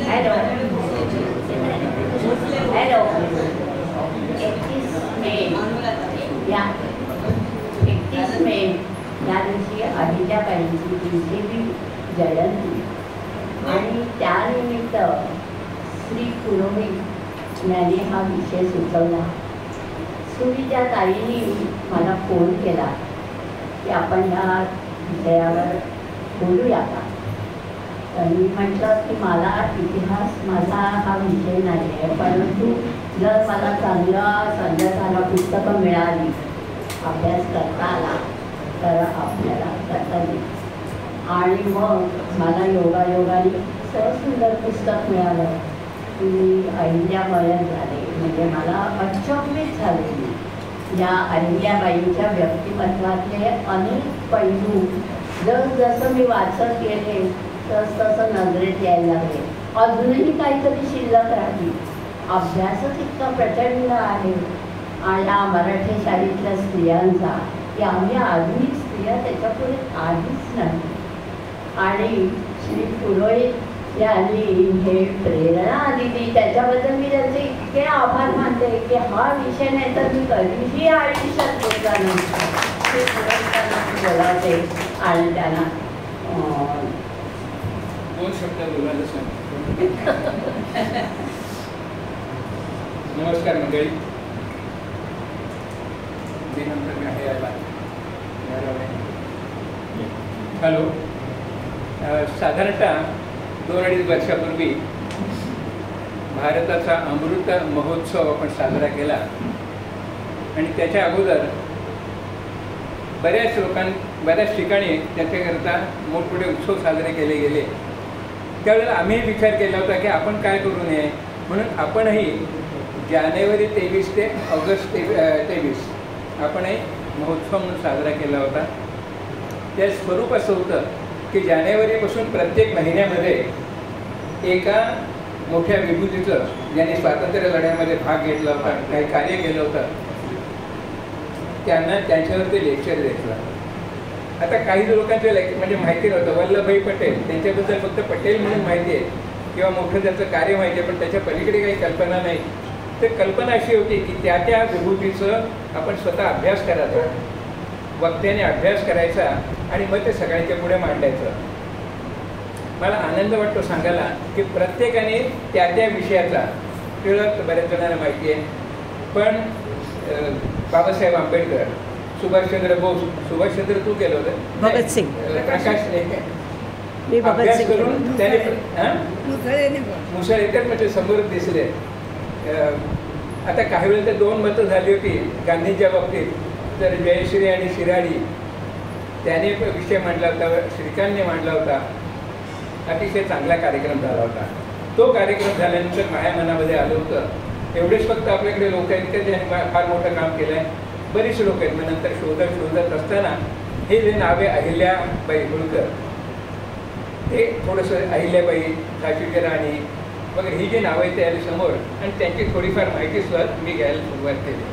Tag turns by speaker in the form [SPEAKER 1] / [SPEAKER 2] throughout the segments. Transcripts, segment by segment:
[SPEAKER 1] Hello hello 31 मे या 31 मे या दिवशी अहिल्याबाईंची 300वी जयंती आणि त्यानिमित्त श्री पुरोहित यांनी हा विषय सुचवला. सुविद्या ताईंनी मला फोन केला की आपण ह्या विषयावर बोलूया का. तर मी म्हटलं की मला इतिहास माझा हा विषय नाही आहे, परंतु जर मला संदर्भाला पुस्तकं मिळाली, अभ्यास करता आला तर आपल्याला करता येईल. आणि मग मला योगायोगाने सुंदर पुस्तक मिळालं की मी अहिल्याबाई झाले. म्हणजे मला अचंबित झाले मी या अहिल्याबाईंच्या व्यक्तिमत्वातले अनेक पैलू जसं मी वाचत गेले तसं नजरेत यायला लागले. अजूनही काहीतरी शिल्लक राहिली. अभ्यासच इतका प्रचंड आहे आणि या मराठी शाळेतल्या स्त्रियांचा की आम्ही आधुनिक स्त्रिया त्याच्यापुढे काहीच नाही. आणि श्री पुरोहित यांनी हे प्रेरणा दिली, त्याच्याबद्दल मी त्यांचे इतके आभार मानते की हा विषय नाही तर मी कधीही आयुष्यात बोलला नसतो. ते पुरोहितांना बोलावते आणि त्यांना
[SPEAKER 2] 2 शब्द बोलायला सांगतो. नमस्कार मंडळी. हॅलो. साधारणतः 2-2.5 वर्षापूर्वी भारताचा अमृत महोत्सव आपण साजरा केला आणि त्याच्या अगोदर बऱ्याच ठिकाणी त्याच्याकरता मोठमोठे उत्सव साजरे केले गेले. त्यावेळेला आम्ही विचार केला होता की आपण काय करू नये, म्हणून आपणही जानेवारी 23 ते ऑगस्ट 23 आपणही महोत्सव म्हणून साजरा केला होता. त्या स्वरूप असं होतं की जानेवारीपासून प्रत्येक महिन्यामध्ये एका मोठ्या विभूतीचं, ज्यांनी स्वातंत्र्य लढ्यामध्ये भाग घेतला होता, काही कार्य केलं होतं, त्यांना त्यांच्यावरती लेक्चर द्यायचं. आता काही लोकांचे म्हणजे माहिती नव्हतं. वल्लभभाई पटेल त्यांच्याबद्दल फक्त पटेल म्हणून माहिती आहे किंवा मोठं त्याचं कार्य माहिती आहे, पण त्याच्या पलीकडे काही कल्पना नाही. तर कल्पना अशी होती की त्या विभूतीचं आपण स्वतः अभ्यास करायचा, वक्त्याने अभ्यास करायचा आणि मग ते सगळ्यांच्या पुढे मांडायचं. मला आनंद वाटतो सांगायला की प्रत्येकाने त्या विषयाचा टिळक बऱ्याच जणांना माहिती आहे, पण बाबासाहेब आंबेडकर, सुभाषचंद्र बोस, सुभाषचंद्र तू केलं होतं,
[SPEAKER 3] भगतसिंग,
[SPEAKER 2] प्रकाशने अभ्यास करून त्याने मुसळ येतात म्हणजे समोर दिसले. आता काही वेळेला तर 2 मतं झाली होती गांधींच्या बाबतीत. तर जयश्री आणि शिराडी त्याने विषय मांडला होता, श्रीकांतने मांडला होता. अतिशय चांगला कार्यक्रम झाला होता. तो कार्यक्रम झाल्यानंतर माझ्या मनामध्ये आलं होतं एवढेच फक्त आपल्याकडे लोक आहेत का ज्यांनी फार मोठं काम केलं आहे. बरीच लोक आहेत. मग नंतर शोधत असताना हे जे नाव आहे अहिल्याबाई होळकर, ते थोडंसं अहिल्याबाई, झाशीची राणी वगैरे ही जी नावं आहेत ते आली समोर आणि त्यांची थोडीफार माहितीसुद्धा मी घ्यायला सुरुवात केली.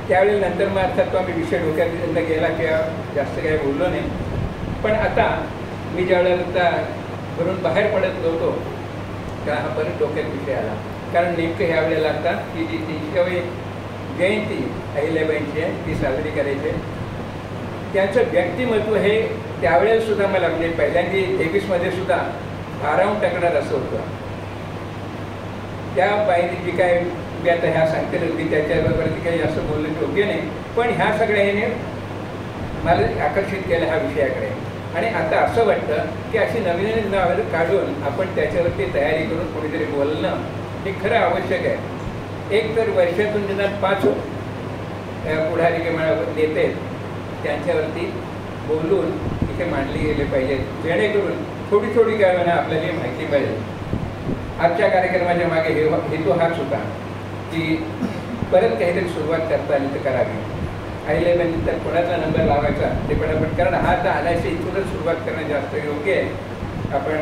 [SPEAKER 2] त्यावेळी नंतर मग अर्थात तो आम्ही विषय डोक्यात गेला किंवा जास्त काही बोललो नाही. पण आता मी ज्यावेळेला घरून बाहेर पडत होतो तेव्हा हा परत डोक्यात विषय आला. कारण नेमकं ह्या वेळेला आता की जी 300वी जयंती अहिल्याबाईंची आहे ती साजरी करायची आहे. त्यांचं व्यक्तिमत्व हे त्यावेळेला सुद्धा मला म्हणजे पहिल्यांदा 23मध्ये सुद्धा भारावून टाकणार असं होतं. त्या बाईने जी काय मी आता ह्या सांगते की त्याच्याबरोबर काही असं बोलणं योग्य नाही, पण ह्या सगळ्या ह्याने मला आकर्षित केलं ह्या विषयाकडे. आणि आता असं वाटतं की अशी नवीन नावं काढून आपण त्याच्यावरती तयारी करून कोणीतरी बोलणं हे खरं आवश्यक आहे. एक तर वर्षातून निदान 5 पुढारी किंवा नेते त्यांच्यावरती बोलून इथे मांडली गेले पाहिजेत, जेणेकरून थोडी थोडी काय म्हणा आपल्याला माहिती पाहिजे. आजच्या कार्यक्रमाच्या मागे हेतू हाच होता की परत काहीतरी सुरुवात करता आली तर करावी. अहिल्याबाईंनी तर कोणाचा नंबर लावायचा ते पटापट, कारण हा तर आल्याशी इथूनच सुरुवात करणं जास्त योग्य आहे. आपण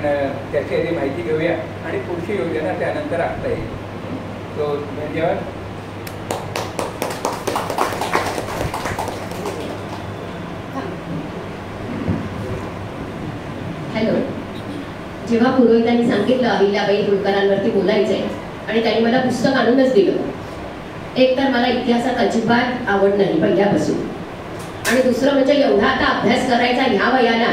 [SPEAKER 2] त्याची आधी माहिती घेऊया आणि पुढची योजना त्यानंतर आखता येईल. तो धन्यवाद.
[SPEAKER 1] हॅलो.
[SPEAKER 3] जेव्हा पुरोहितांनी सांगितलं अहिल्याबाई होळकरांवरती बोलायचंय आणि त्यांनी मला पुस्तक आणूनच दिलं. एक तर मला इतिहासात अजिबात आवड नाही पहिल्यापासून, आणि दुसरं म्हणजे एवढा आता अभ्यास करायचा ह्या वयाला,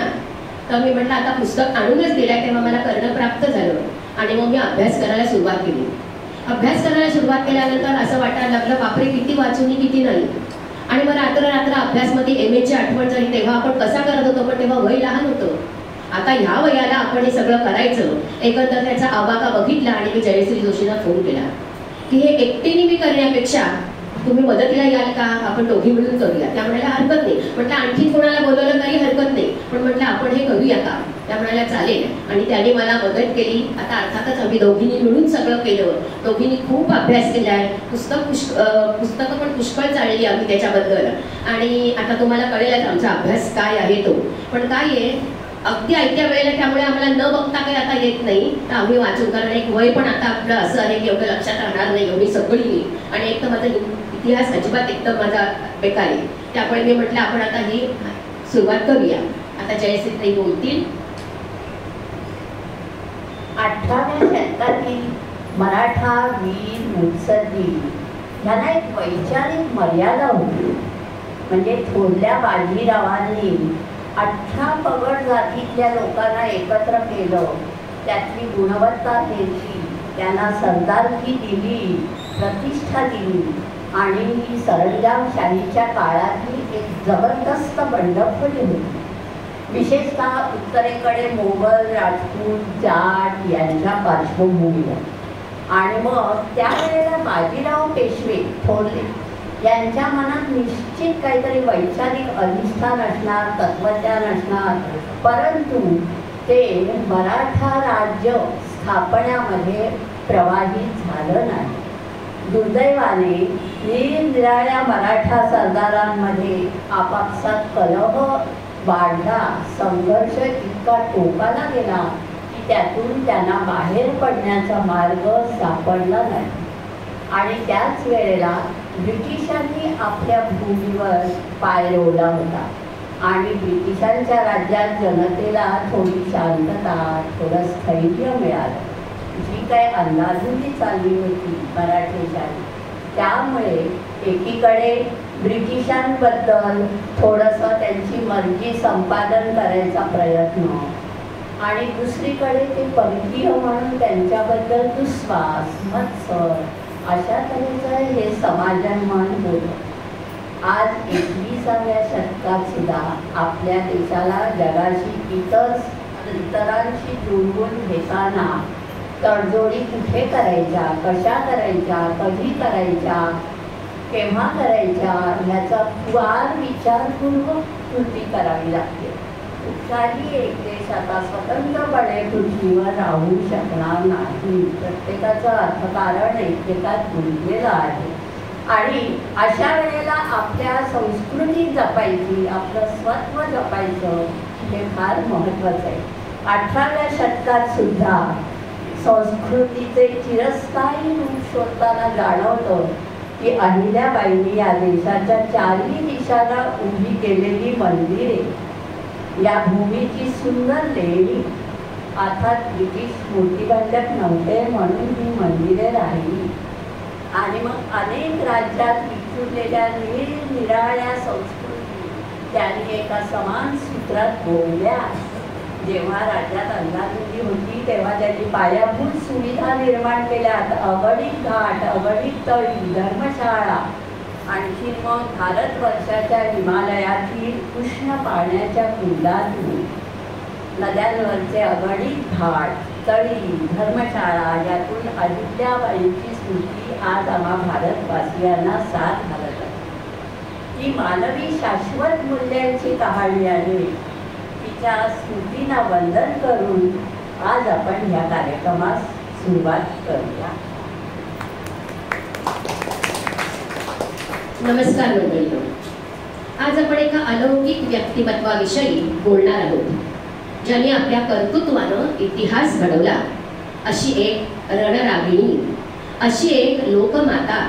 [SPEAKER 3] तर मी म्हटलं आता पुस्तक आणूनच दिलंय तेव्हा मला करणं प्राप्त झालं आणि मग मी अभ्यास करायला सुरुवात केली. अभ्यास करायला सुरुवात केल्यानंतर असं वाटायला लागलं बापरे किती वाचून किती नाही. आणि मग रात्र अभ्यासमध्ये MA ची आठवण झाली. तेव्हा आपण कसा करत होतो, पण तेव्हा वय लहान होतं. आता ह्या वयाला आपण हे सगळं करायचं. एकंदर त्याचा आवाका बघितला आणि मी जयश्री जोशींना फोन केला की हे एकटीने मी करण्यापेक्षा तुम्ही मदतीला याल का, आपण दोघी मिळून करूया. त्या म्हणाल्या हरकत नाही. म्हटलं आणखी कोणाला बोलवलं तरी हरकत नाही, पण म्हटलं आपण हे करूया का. त्या म्हणाल्या चालेल. आणि त्यांनी मला मदत केली. आता अर्थातच आम्ही दोघींनी मिळून सगळं केलं. दोघींनी खूप अभ्यास केलाय. पुस्तकं पण पुष्कळ चालली आम्ही त्याच्याबद्दल. आणि आता तुम्हाला कळेलच आमचा अभ्यास काय आहे तो. पण काय आहे अगदी ऐकत्या वेळेला, त्यामुळे आम्हाला न बघता काही आता येत नाही, तर आम्ही वाचून. कारण एक वय पण आता आपलं असं आहे की एवढं लक्षात राहणार नाही एवढी सगळी. आणि एक तर माझा इतिहास अजिबात एकदम माझा बेकार आहे. त्यामुळे मी म्हटलं आपण आता ही सुरुवात करूया. आता जयश्री बोलतील.
[SPEAKER 1] 18व्या शतकातील मराठा वीर मुत्सद्दी ह्यांना एक वैचारिक मर्यादा होती. म्हणजे थोरल्या बाजीरावांनी 18 पगड जातीतल्या लोकांना एकत्र केलं, त्यातली गुणवत्ता केली, त्यांना सरदारकी दिली, प्रतिष्ठा दिली. आणि ही सरंजामशाहीच्या काळातली एक जबरदस्त बंडखोरी होती. विशेषतः उत्तरेकडे मोगल, राजपूत, जाट यांच्या पार्श्वभूमीवर. आणि मग त्यावेळेला बाजीराव पेशवे थोरले यांच्या मनात निश्चित काहीतरी वैचारिक अधिष्ठान असणार, तत्वज्ञान असणार, परंतु ते मराठा राज्य स्थापण्यामध्ये प्रवाहित झालं नाही. दुर्दैवाने निरनिराळ्या मराठा सरदारांमध्ये आपापसात कलह वाढला, संघर्ष इतका टोकाला गेला की त्यातून त्यांना बाहेर पडण्याचा मार्ग सापडला नाही. आणि त्याच वेळेला ब्रिटिशांनी आपल्या भूमीवर पाय रोवला होता आणि ब्रिटिशांच्या राज्यात जनतेला थोडी शांतता, थोडं स्थैर्य मिळालं. जी काय अंदाधुंदी चालली होती मराठेशाही, त्यामुळे एकीकडे ब्रिटिशांबद्दल थोडंसं त्यांची मर्जी संपादन करायचा प्रयत्न, आणि दुसरीकडे ते परकीय म्हणून त्यांच्याबद्दल दुस्वास, मत्सर, अशा तऱ्हेचं हे समाजन मन होतं. आज 21व्या शतकात सुद्धा आपल्या देशाला जगाशी इतरांशी जुळवून घेताना तडजोडी कुठे करायच्या, कशा करायच्या, कधी करायच्या, केव्हा करायच्या ह्याचा फार विचारपूर्वक कृती करावी लागते. कुठलाही एक देश आता स्वतंत्रपणे पृथ्वीवर राहू शकणार नाही. प्रत्येकाचं अर्थकारण एकमेकात गुंतलेलं आहे. आणि अशा वेळेला आपल्या संस्कृती जपायची, आपलं स्वत्व जपायचं हे फार महत्त्वाचं आहे. 18व्या शतकात सुद्धा संस्कृतीचे चिरस्थायी रूप शोधताना जाणवतं की अहिल्याबाईंनी या देशाच्या चारही दिशांना उभी केलेली मंदिरे, या भूमीची सुंदर लेणी, अर्थात ब्रिटिश मूर्तिबंधक नव्हते म्हणून ही मंदिरे राहिली. आणि मग अनेक राज्यात विखुरलेल्या निरनिराळ्या संस्कृती त्यांनी एका समान सूत्रात बोलल्या. जेव्हा राज्यात अंधाधुंदी होती तेव्हा त्यांनी पायाभूत सुविधा निर्माण केल्या. अगणित घाट, अगणित तळी, धर्मशाळा, आणखी मग भारतवर्षाच्या हिमालयातील उष्ण पाण्याच्या कुंडातून नद्यांवरचे अगणित घाट, तळी, धर्मशाळा, यातून अहिल्याबाईंची स्मृती आज आम्हा भारतवासियांना साथ घालत आहे. ही मानवी शाश्वत मूल्यांची कहाणी आहे. तिच्या स्मृतींना वंदन करून आज आपण ह्या कार्यक्रमास सुरुवात करूया.
[SPEAKER 3] नमस्कार मंडळी. आज आपण एका अलौकिक व्यक्तिमत्वाविषयी बोलणार आहोत, ज्यांनी आपल्या कर्तृत्वानं इतिहास घडवला. अशी एक रणरागिणी, अशी एक लोकमाता,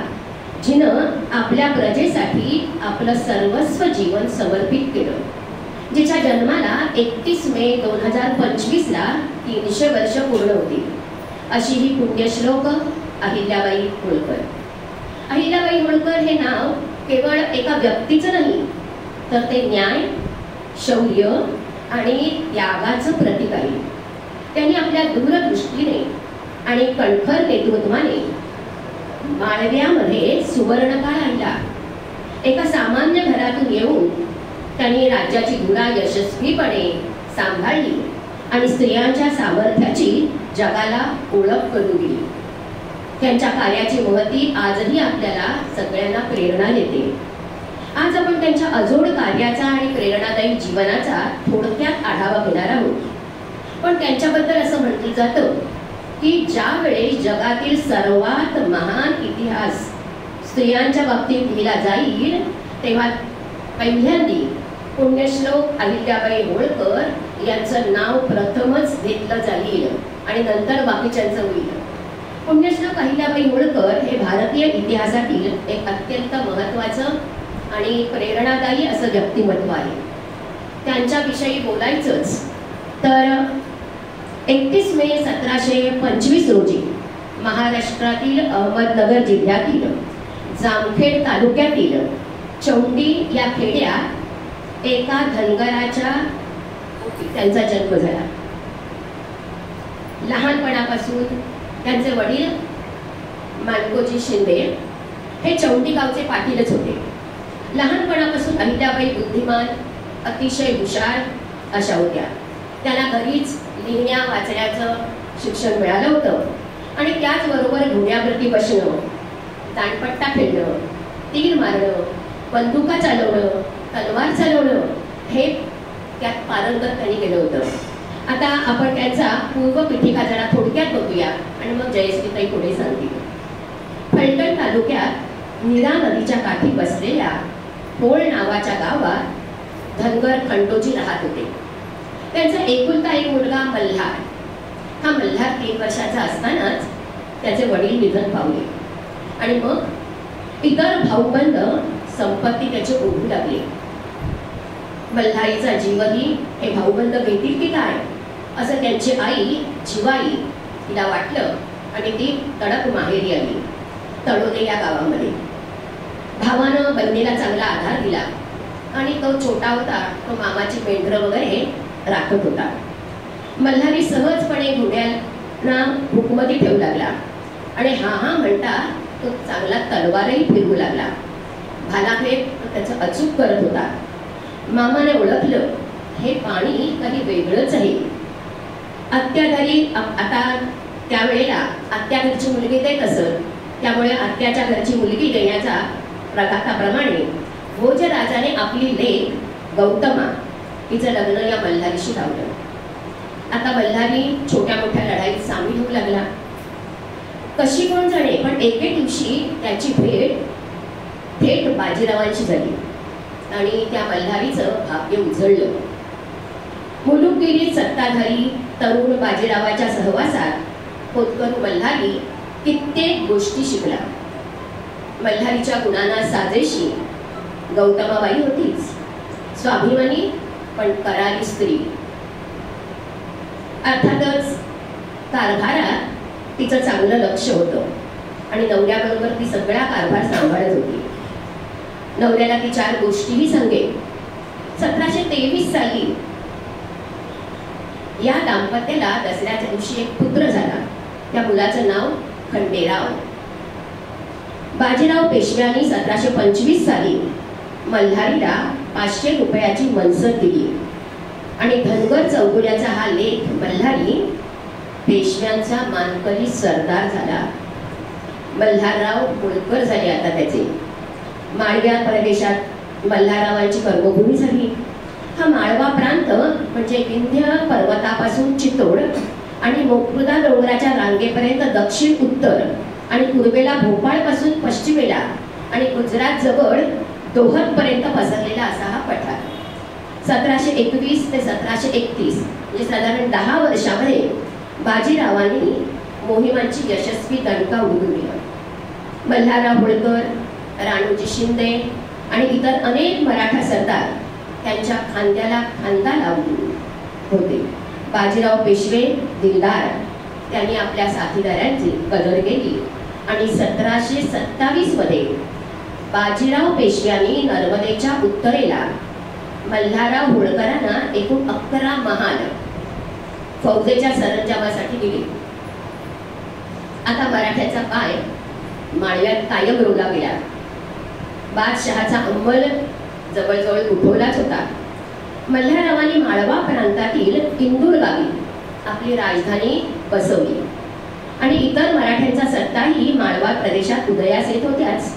[SPEAKER 3] जिनं आपल्या प्रजेसाठी आपलं सर्वस्व जीवन समर्पित केलं, जिच्या जन्माला 31 मे 2025ला 300 वर्ष पूर्ण होतील अशी ही पुण्यश्लोक अहिल्याबाई होळकर. अहिल्याबाई होळकर हे नाव केवळ एका व्यक्तीचं नाही, तर ते न्याय, शौर्य आणि त्यागाचं प्रतीक आहे. त्यांनी आपल्या दूरदृष्टीने आणि कणखर नेतृत्वाने माळव्यामध्ये सुवर्णकाळ आणला. एका सामान्य घरातून येऊन त्यांनी राज्याची धुरा यशस्वीपणे सांभाळली आणि स्त्रियांच्या सामर्थ्याची जगाला ओळख करून दिली. त्यांच्या कार्याची महती आजही आपल्याला सगळ्यांना प्रेरणा देते. आज आपण त्यांच्या अजोड कार्याचा आणि प्रेरणादायी जीवनाचा थोडक्यात आढावा घेणार आहोत. पण त्यांच्याबद्दल असं म्हटलं जातं की ज्या वेळेस जगातील सर्वात महान इतिहास स्त्रियांच्या बाबतीत लिहिला जाईल तेव्हा पहिल्यांदी पुण्यश्लोक अहिल्याबाई होळकर यांचं नाव प्रथमच घेतलं जाईल आणि नंतर बाकीच्यांचं होईल. पुण्यश्लोक अहिल्याबाई होळकर हे भारतीय इतिहासातील एक अत्यंत महत्त्वाचं आणि प्रेरणादायी असं व्यक्तिमत्व आहे. त्यांच्याविषयी बोलायचंच तर 31 मे 1725 रोजी महाराष्ट्रातील अहमदनगर जिल्ह्यातील जामखेड तालुक्यातील चौंडी या खेड्यात एका धनगराच्या त्यांचा जन्म झाला. लहानपणापासून त्यांचे वडील माणकोजी शिंदे हे चौंडी गावचे पाटीलच होते. लहानपणापासून अहिल्याबाई बुद्धिमान, अतिशय हुशार अशा होत्या. त्यांना घरीच लिहिण्या वाचण्याचं शिक्षण मिळालं होतं आणि त्याचबरोबर घोड्यावरती बसणं, दांडपट्टा खेळणं, तीर मारणं, बंदुका चालवणं, तलवार चालवणं हे त्यात पारंगत त्यांनी केलं होतं. आता आपण त्यांचा पूर्वपीठिका जरा थोडक्यात बघूया आणि मग जयश्रीताई पुढे सांगतील. फलटण तालुक्यात नीरा नदीच्या काठी बसलेल्या होळ नावाच्या गावात धनगर खंडोजी राहत होते. त्यांचा एकुलता एक मुलगा मल्हार. हा मल्हार 3 वर्षाचा असतानाच त्याचे वडील निधन पावले आणि मग इतर भाऊबंद संपत्ती त्याचे ओढू लागले. मल्हारीचा जीवही हे भाऊबंद घेतील की काय असं त्यांची आई जिवाई तिला वाटलं आणि ती तडक माहेरी आली तळोदे या गावामध्ये. भावानं बहिणीला चांगला आधार दिला आणि तो छोटा होता, तो मामाची मेंढरं वगैरे राखत होता. मल्हारी सहजपणे घोड्यांना हुकमती ठेवू लागला आणि हा हा म्हणता तो चांगला तलवारही फिरवू लागला. भालाफेक तो त्याचं अचूक करत होता. मामाने ओळखलं हे पाणी काही वेगळंच आहे. आत्याघरी आता त्यावेळेला आत्या घरची मुलगी देत असत, त्यामुळे आत्याच्या घरची मुलगी देण्याचा प्रघाताप्रमाणे भोजराजाने आपली लेक गौतमा तिचं लग्न या मल्हारीशी लावलं. आता मल्हारी छोट्या मोठ्या लढाईत सामील होऊ लागला. कशी कोण जाणे, पण एके दिवशी त्याची भेट थेट बाजीरावांशी झाली आणि त्या मल्हारीचं भाग्य उजळलं. मुलुकगिरीत सत्ताधारी तरुण बाजीरावाच्या सहवासात होतकरू मल्हारी कित्येक गोष्टी शिकला. मल्हारीच्या गुणांना साजेशी गौतमाबाई होतीच. स्वाभिमानी पण करारी स्त्री. अर्थातच कारभारात तिचं चांगलं लक्ष होतं आणि नवऱ्याबरोबर ती सगळा कारभार सांभाळत होती. नवऱ्याला ती 4 गोष्टीही सांगे. 1723 साली या दाम्पत्याला दसऱ्याच्या दिवशी एक पुत्र झाला. त्या मुलाचं नाव खंडेराव. बाजीराव पेशव्यांनी 1725 साली मल्हारीला 500 रुपयाची मनसत दिली आणि धनगर चौगुल्याचा हा लेख मल्हारी पेशव्यांचा मानकरी सरदार झाला. मल्हारराव होळकर झाले आता त्याचे. माळव्या प्रदेशात मल्हाररावांची कर्मभूमी झाली. हा माळवा प्रांत म्हणजे विंध्य पर्वतापासून चितोड आणि मोक्षदा डोंगराच्या रांगेपर्यंत दक्षिण उत्तर आणि पूर्वेला भोपाळपासून पश्चिमेला आणि गुजरात जवळ दोहत पर्यंत पसरलेला असा हा पठार. 1721 ते 1731 म्हणजे साधारण 10 वर्षामध्ये बाजीरावांनी मोहिमांची यशस्वी दणका उडवली. मल्हारराव होळकर, राणूजी शिंदे आणि इतर अनेक मराठा सरदार त्यांच्या खांद्याला खांदा लावून होते. बाजीराव पेशवे दिलदार त्यांनी आपल्या साथीदारांची कदर केली आणि 1727 मध्ये बाजीराव पेशव्यांनी नर्मदेच्या उत्तरेला मल्हारराव होळकरांना एकूण 11 महाल फौजेच्या सरंजामासाठी दिले. आता मराठ्याचा पाय माळव्यात कायम रोवला गेला. बादशहाचा अंमल जवळजवळ उठवलाच होता. मल्हाररावांनी माळवा प्रांतातील इंदूर गावी आपली राजधानी बसवली आणि इतर मराठ्यांचा सत्ताही माळवा प्रदेशात उदयास येत होत्याच.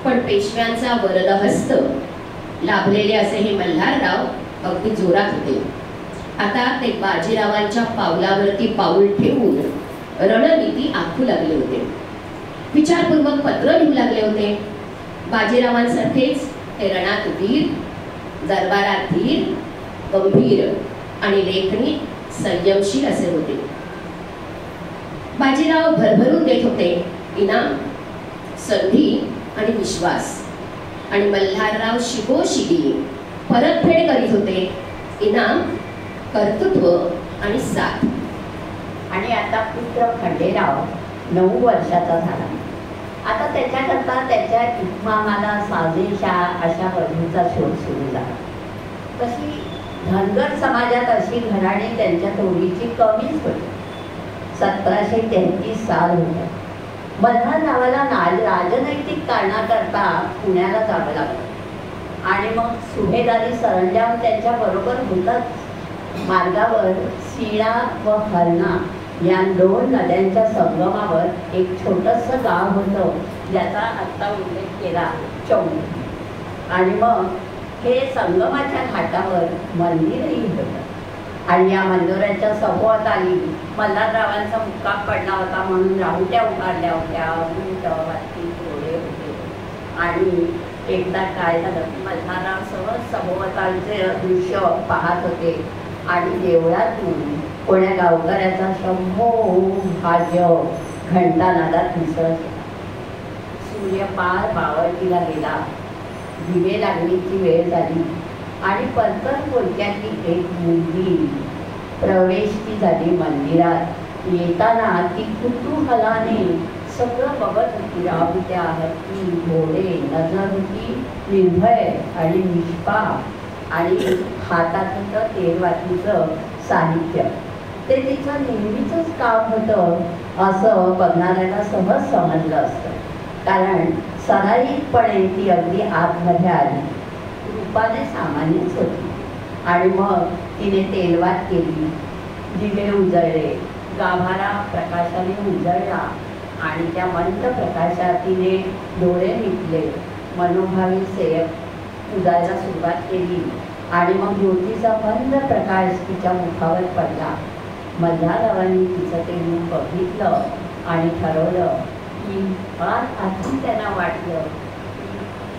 [SPEAKER 3] पण पेशव्यांचा वरदहस्त लाभलेले असे हे मल्हारराव अगदी जोरात होते. आता ते बाजीरावांच्या पावलावरती पाऊल ठेवून रणनीती आखू लागले होते. विचारपूर्वक पत्र लिहू लागले होते. बाजीरावांसारखेच ते रणात वीर, दरबारात धीर, गंभीर आणि लेखणी संयमशील असे होते. बाजीराव भरभरून देत होते इनाम, संधी आणि विश्वास, आणि मल्हारराव शिगोशिगी परतफेड करीत होते इनाम, कर्तृत्व आणि साथ.
[SPEAKER 1] आणि आता पुत्र खंडेराव 9 वर्षाचा झाला. आता त्याच्याकरता त्याच्या इमामाला साजेशा अशा वधूचा शोध सुरू झाला. तशी धनगर समाजात अशी घराणी त्यांच्या तोडीची कमीच होती. 1733 साल होता. मल्हाररावाला राजनैतिक कारणाकरता पुण्याला जावं लागलं आणि मग सुभेदारी सरंजाम त्यांच्या बरोबर होताच. मार्गावर सीळा व हरणा या 2 नद्यांच्या संगमावर एक छोटंसं गाव होतं, ज्याचा आत्ता उल्लेख केला चौंडी. आणि मग हे संगमाच्या घाटावर मंदिरही होतं. आणि या मंदिराच्या सभोवताली मल्हाररावांचा मुक्काम पडला होता म्हणून राहुट्या उभारल्या होत्या, उंट वरती घोडे होते. आणि एकदा काय झालं, मल्हारराव सहज सभोवतालचे दृश्य पाहत होते आणि देवळातून कोण्या गावकऱ्याचा शंभो भाग्य घंटानादात मिसळत. सूर्य पार मावळतीला गेला. दिवे लागण्याची वेळ झाली आणि परकर पोलक्यातली एक मुलगी प्रवेशती झाली मंदिरात. येताना ती कुतूहलाने सगळं बघत होती. राहुट्या, हत्ती, घोडे, नजर होती निर्भय आणि निष्पाप, आणि हातात होतं तेलवातीचं साहित्य. ते तिचं नेहमीच काम होतं असं बघणाऱ्याला सहज समजलं असतं, कारण सराईतपणे ती अगदी आतमध्ये आली. रूपाने सामान्यच होती. आणि मग तिने तेलवात केली, दिवे उजळले, गाभारा प्रकाशाने उजळला आणि त्या मंद प्रकाशात तिने डोळे मिटले, मनोभावी सेयक पुजायला सुरुवात केली. आणि मग ज्योतीचा मंद प्रकाश तिच्या मुखावर पडला. मल्हाररावांनी तिचं ते रूप बघितलं आणि ठरवलं की फार आधी त्यांना वाटलं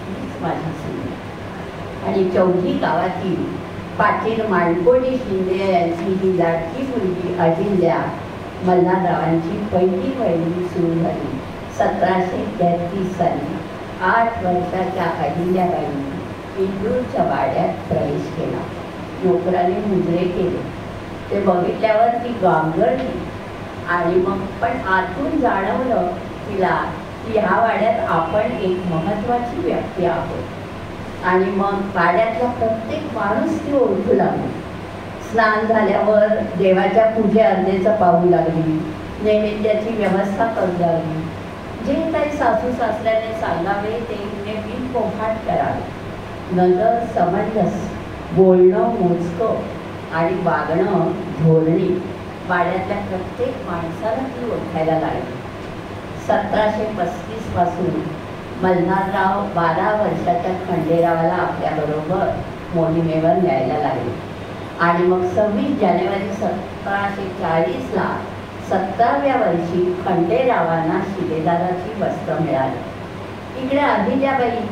[SPEAKER 1] हीच माझी सून. आणि चौघी गावातील पाटील माणकोडी शिंदे यांची ही लाडकी मुलगी अहिल्या मल्हाररावांची पहिली सून झाली. 1733 साली 8 वर्षाच्या अहिल्याबाईंनी इंदूरच्या वाड्यात प्रवेश केला. नोकराने मुजरे केले. ते बघितल्यावर ती गांगरली आणि मग पण आतून जाणवलं तिला की ह्या वाड्यात आपण एक महत्त्वाची व्यक्ती आहोत. आणि मग वाड्यातला प्रत्येक माणूस ती ओळखू लागली. स्नान झाल्यावर देवाच्या पूजेअर्धेचं पाहू लागली, नैवेद्याची व्यवस्था करू लागली. जे काही सासू सासऱ्याने सांगावे ते नेहमी पोफाट करावे. नजर समंजस, बोलणं मोजकं आणि वागणं धोरणी वाड्यातल्या प्रत्येक माणसाला ती ओळखायला लागली. 1735 पासून मल्हारराव 12 वर्षाच्या खंडेरावाला आपल्याबरोबर मोहिमेवर न्यायला लागले. आणि मग 26 जानेवारी 1740ला 17व्या वर्षी खंडेरावांना शिलेदाराची वस्त्र मिळाली. इकडे अहिल्याबाई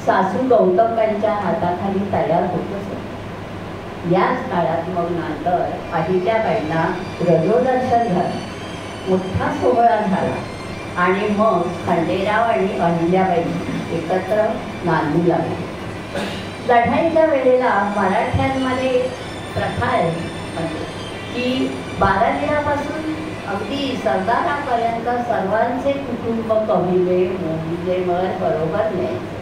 [SPEAKER 1] सासू गौतमकांच्या हाताखाली तयार होतच होती. याच काळात मग नंतर अहिल्याबाईंना रजोदर्शन झालं, मोठा सोहळा झाला. आणि मग खंडेराव आणि अहिल्याबाई एकत्र नांदू लागले. लढाईच्या वेळेला मराठ्यांमध्ये प्रथा आहे, म्हणजे की बाराजीरापासून अगदी सरदारापर्यंत सर्वांचे कुटुंब कविले मोहिलेवर बरोबर न्यायचे.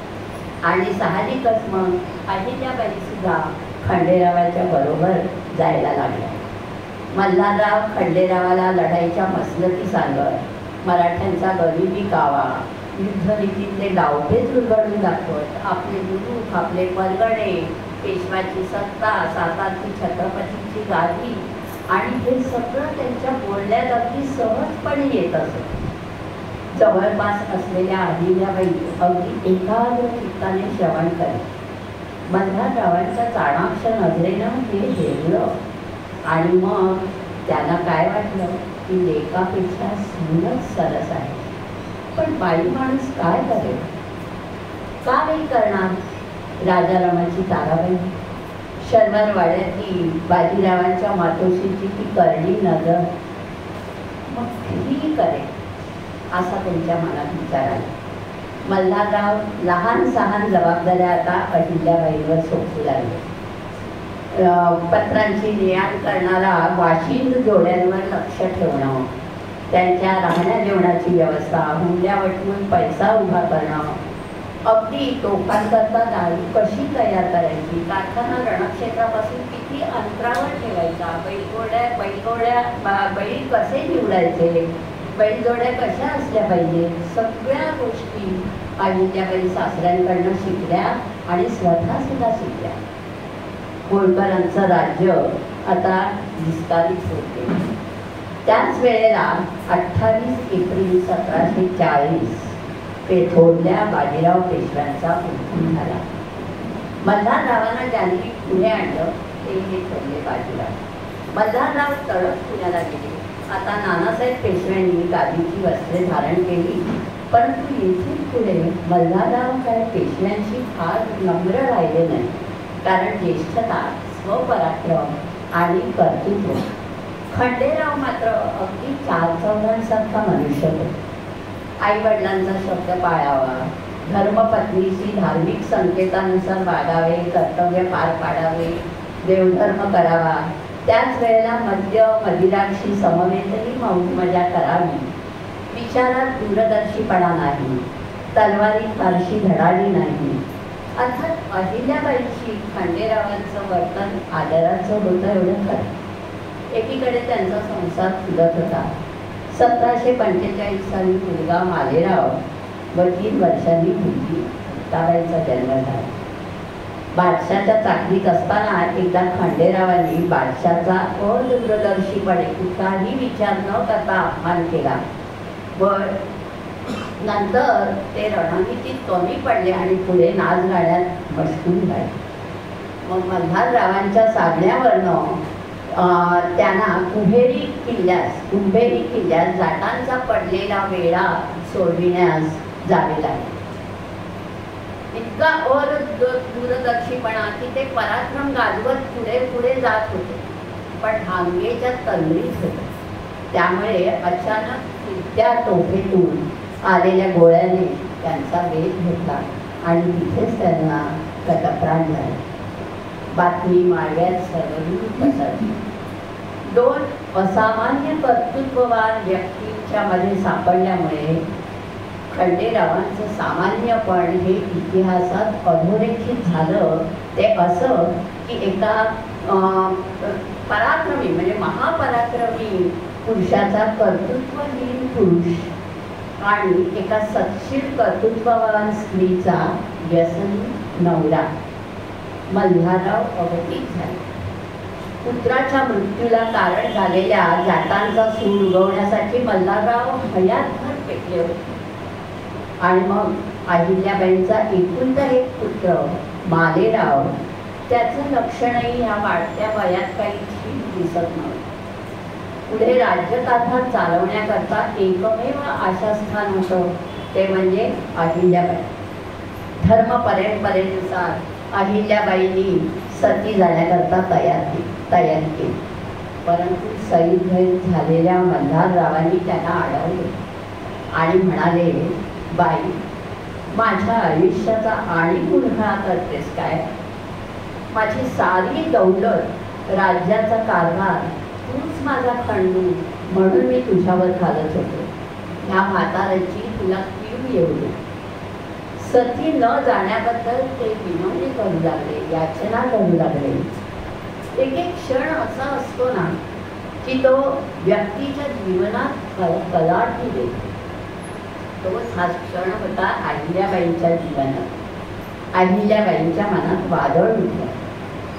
[SPEAKER 1] आणि साहजिकच मग अहिल्याबाई सुद्धा खंडेरावाच्या बरोबर जायला लागल्या. मल्हारराव खंडेरावाला लढाईच्या मसलती सांगत, मराठ्यांचा गरिबी कावा, युद्धनीतीतले डावपेच उलगडून दाखवत, आपले गुरु, आपले परगणे, पेशवाची सत्ता, सातारची छत्रपतीची गादी आणि हे सगळं त्यांच्या बोलण्यात अगदी सहजपणे येत असत. जवळपास असलेल्या अहिल्याबाई अगदी एकाग्र चित्ताने श्रवण करी. मल्हाररावांच्या चाणाक्ष नजरेनं हे हेरलं आणि मग त्याला काय वाटलं की लेकापेक्षा सूनच सरस आहे. पण बाई माणूस काय करेल, का नाही करणार. राजारामाची ताराबाई, शनिवारवाड्यातली बाजीरावांच्या मातोश्रीची ती करडी नजर, मग कितीही करेल असा त्यांच्या मनात विचार आला. मल्हारराव लहान सहान जबाबदाऱ्या आता अहिल्याबाईंवर सोपू लागले. पत्रांची ने-आण करणारा वाशिंद जोड्यांवर लक्ष ठेवणं, त्यांच्या राहण्या जेवणाची व्यवस्था, हुंड्या वटवून पैसा उभा करणं, अगदी तोफांकरता दारू कशी तयार करायची, कारखाना रणक्षेत्रापासून किती अंतरावर ठेवायचा, बैल कसे निवडायचे, बैलजोड्या कशा असल्या पाहिजे, सगळ्या गोष्टी अहिल्याबाई सासऱ्यांकडनं शिकल्या आणि स्वतः सुद्धा शिकल्या. होळकरांचं राज्य आता विस्तारित होते. त्याच वेळेला 28 एप्रिल 1740 पेठोरल्या बाजीराव पेशव्यांचा उठाव झाला. मल्हाररावांना ज्यांनी पुणे आणलं ते हे ठरले बाजीराव. मल्हारराव तडक पुण्याला गेले. आता नानासाहेब पेशव्यांनी गादीची वस्त्रे धारण केली, परंतु येथून पुढे मल्हारराव काय पेशव्यांशी फार नम्र राहिले नाही. कारण ज्येष्ठता, स्वपराक्रम आणि कर्तृत्व. खंडेराव मात्र अगदी चारचौघांसारखा मनुष्य होता. आई वडिलांचा शब्द पाळावा, धर्मपत्नीशी धार्मिक संकेतानुसार वागावे, कर्तव्य पार पाडावे, देवधर्म करावा, त्याच वेळेला मद्य मदिराशी समवेतही मजा करावी. विचारात दूरदर्शीपणा नाही, तलवारी फारशी धडाडी नाही. अर्थात अहिल्याबाईंशी खंडेरावांचं वर्तन आदराचं होतं एवढं खरं. एकीकडे त्यांचा संसार फुलत होता. 1745 साली मुलगा मालेराव व 3 वर्षांनी मुलगी ताराईचा जन्म झाला. बादशाच्या चाकरीत असताना एकदा खंडेरावांनी बादशाचा अदूरदर्शीपणे कुठलाही विचार न करता अपमान केला व नंतर ते रणनीतीत कमी पडले आणि पुढे नाच गाण्यात मशगूल झाले. मग मल्हाररावांच्या सांगण्यावरनं त्यांना कुंभेरी किल्ल्यास जाटांचा पडलेला वेढा सोडविण्यास जावे लागले. इतका दूरदर्शीपणा की ते पराक्रम गाजवत पुढे पुढे जात होते, पण हांगेच्या तंद्रीत होते. त्यामुळे अचानक फिरत्या तोफेतून आलेल्या गोळ्याने त्यांचा वेध घेतला आणि तिथेच त्यांना गतप्राण झाले. बातमी माळव्यात सर्वदूर पसरली. 2 असामान्य कर्तृत्ववान व्यक्तींच्या मध्ये सापडल्यामुळे खंडेरावांचं सामान्यपण हे इतिहासात अधोरेखित झालं. ते असं की एका पराक्रमी म्हणजे महापराक्रमी पुरुषाचा कर्तृत्वहीन पुरुष आणि एका सत्शील कर्तृत्ववान स्त्रीचा व्यसनी नवरा. मल्हारराव अवतीत झाले. पुत्राच्या मृत्यूला कारण झालेल्या जाटांचा सूड उगवण्यासाठी मल्हारराव हयातभर पेटले होते. आणि मग अहिल्याबाईंचा एकुलता एक पुत्र मालेराव, त्याचं लक्षणही ह्या वाढत्या वयात काही दिसत नव्हतं. पुढे राज्यकारभार चालवण्याकरता एकमेव आशास्थान होतं ते म्हणजे अहिल्याबाई. धर्म परंपरेनुसार अहिल्याबाईंनी सती जाण्याकरता तयारी केली, परंतु सईद झालेल्या मल्हाररावांनी त्यांना अडवले आणि म्हणाले, बाई, माझ्या आयुष्याचा आणि गुन्हा करतेस काय? माझी सारी दौलत, राज्याचा कारभार तूच माझा खंडू म्हणून मी तुझ्यावर घालत होतो. ह्या म्हाताऱ्याची तुला कीव येऊ दे. सती न जाण्याबद्दल ते विनवणी करू लागले, याचना करू लागले. एक एक क्षण असा असतो ना की तो व्यक्तीच्या जीवनात कलाटणी देतो. तोच हा क्षण होता अहिल्याबाईंच्या जीवनात. अहिल्याबाईंच्या मनात वादळ उठलं.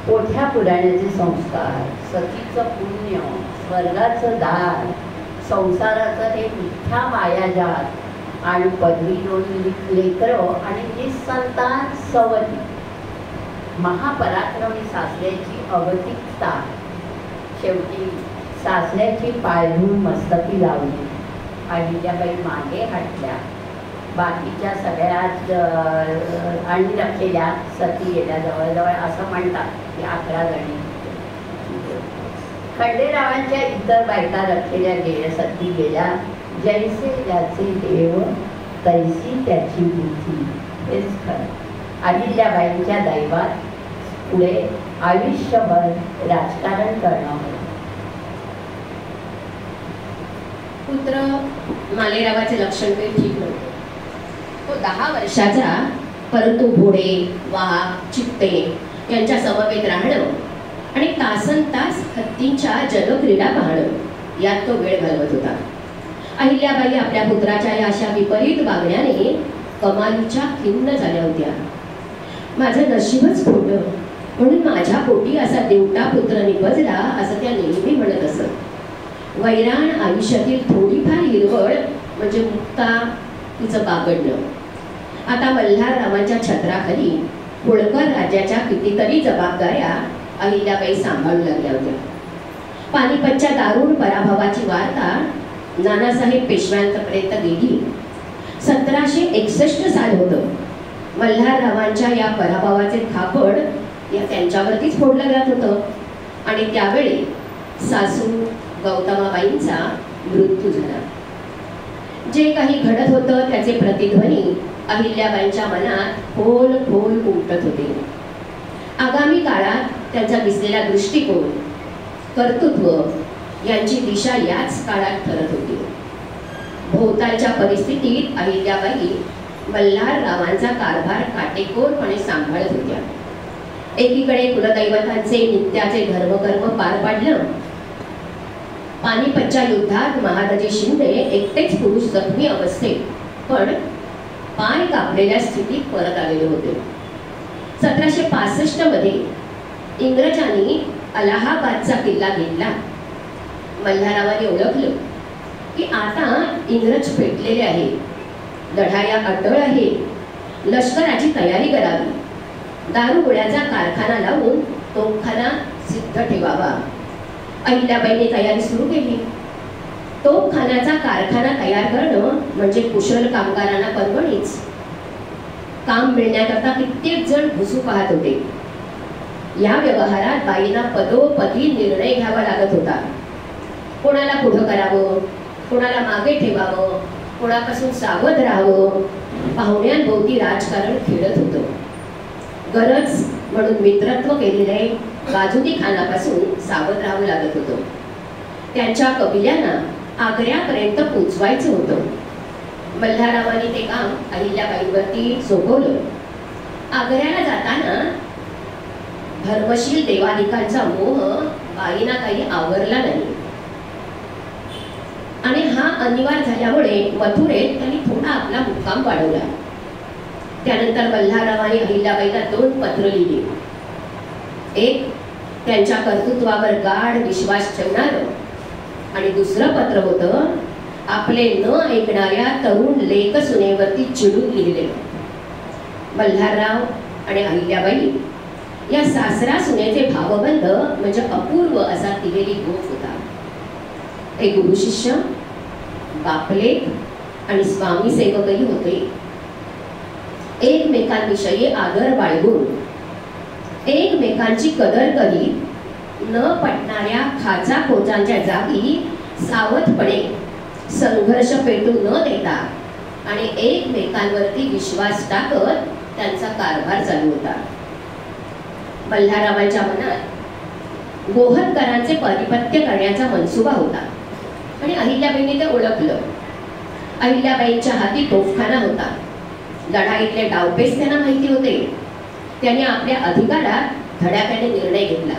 [SPEAKER 1] मोठ्या पुराण्याचे संस्कार, सतीचं पुण्य, स्वर्गाचं दार, संसाराचं हे मिथ्या मायाजात आणि पदवी 2 लेकरं आणि निसंतान सवती, महापराक्रमी सासऱ्याची अवतिकता. शेवटी सासऱ्याची पायधूळ मस्तकी लावली. अहिल्याबाई मागे हटल्या. बाकीच्या सगळ्यात आणि रखेल्या सती गेल्या. जवळजवळ असं म्हणतात की 11 जणी. खंडेरावांच्या इतर बायका रखेल्या गेल्या, सती गेल्या. जैसे त्याचे देव तैसी त्याची बुद्धी. हेच खरं. अहिल्याबाईंच्या दैवात पुढे आयुष्यभर राजकारण करणं होतं.
[SPEAKER 3] पुत्र मालेरावाचे लक्षण काही ठीक नव्हते. तो 10 वर्षाचा, परंतु घोडे, वाघ, चित्ते यांच्या समवेत राहणं आणि तासनतास हत्तींच्या जलक्रीडा पाहणं यात तो वेळ घालवत होता. अहिल्याबाई आपल्या पुत्राच्या या अशा विपरीत वागण्याने कमालीच्या खिन्न झाल्या होत्या. माझं नशीबच खोटं, म्हणून माझ्या पोटी असा देवटा पुत्र निपजला असं त्या नेहमी म्हणत असत. वैराण आयुष्यातील थोडीफार हिरवळ म्हणजे मुक्ता तिचं बागडणं. आता मल्हाररावांच्या छत्राखाली होळकर राज्याच्या कितीतरी जबाबदाऱ्या अहिल्याबाई सांभाळू लागल्या होत्या. पानिपतच्या दारुण पराभवाची वार्ता नानासाहेब पेशव्यांपर्यंत गेली. 1761 साल होतं. मल्हाररावांच्या या पराभवाचे थापड या त्यांच्यावरतीच फोडलं जात होतं आणि त्यावेळी सासू गौतमाबाईंचा मृत्यू झाला. जे काही घडत होतं त्याचे प्रतिध्वनी अहिल्याबाईंच्या मनात खोल खोल उमटत होते. आगामी काळात त्यांचा दिसलेला दृष्टिकोन, कर्तृत्व यांची दिशा याच काळात ठरत होती. भोवतालच्या परिस्थितीत अहिल्याबाई मल्हाररावांचा कारभार काटेकोरपणे सांभाळत होत्या. एकीकडे कुलदैवतांचे नित्याचे धर्मकर्म पार पाडलं. पानिपतच्या युद्धात महादजी शिंदे एकटेच पुरुष जखमी अवस्थेत पण पाय कापलेल्या स्थितीत परत आलेले होते. 1765 मध्ये इंग्रजांनी अलाहाबादचा किल्ला घेतला. मल्हाररावांनी ओळखलं की आता इंग्रज पेटलेले आहे, लढाया अटळ आहे, लष्कराची तयारी करावी. दारुगोळ्याचा कारखाना लावून तोफखाना सिद्ध ठेवावा. अहिल्याबाईंनी तयारी सुरू केली. तोफखान्याचा कारखाना तयार करणं म्हणजे कुशल कामगारांना परवडीच. काम मिळण्याकरता कित्येक जण घुसू पाहत होते. या व्यवहारात बाईंना पदोपदी निर्णय घ्यावा लागत होता. कोणाला पुढं करावं, कोणाला मागे ठेवावं, कोणापासून सावध राहावं. पाहुण्यांभोवती राजकारण खेळत होतं. गरज म्हणून मित्रत्व केलेले बाजुदी खानापासून सावध राहावं लागत होतं. त्यांच्या कबिल्यांना आग्र्यापर्यंत पोचवायचं होतं. मल्हाररावांनी ते काम अहिल्याबाईंवरती सोपवलं. आग्र्याला जाताना धर्मशील देवादिकांचा मोह बाईंना काही आवरला नाही आणि हा अनिवार्य झाल्यामुळे मथुरेत त्यांनी थोडा आपला मुक्काम वाढवला. त्यानंतर मल्हाररावांनी अहिल्याबाईंना 2 पत्र लिहिली. एक त्यांच्या कर्तृत्वावर गाढ विश्वास ठेवणारं आणि दुसरं पत्र होतं आपले न ऐकणाऱ्या तरुण लेक सुनेवरती चिडून लिहिलेलं. मल्हारराव आणि अहिल्याबाई या सासरा सुनेचे भावबंध म्हणजे अपूर्व असा तिहेरी गोफ होता. ते गुरु शिष्य, बापलेक आणि स्वामी सेवकही होते. एकमेकांविषयी आदर बाळगून एकमेकांची कदर करीत न पटणाऱ्या खाचा खोचांच्या जागी सावधपणे संघर्ष पेटू न देता आणि एकमेकांवरती विश्वास टाकत त्यांचा कारभार चालू होता. मल्हाररावांच्या मनात गोहदकरांचे परिपत्य करण्याचा मनसुबा होता आणि अहिल्याबाईंनी ते ओळखलं. अहिल्याबाईंच्या हाती तोफखाना होता. लढाईतले डावपेच त्यांना माहिती होते. त्यांनी आपल्या अधिकारात धडाक्याने निर्णय घेतला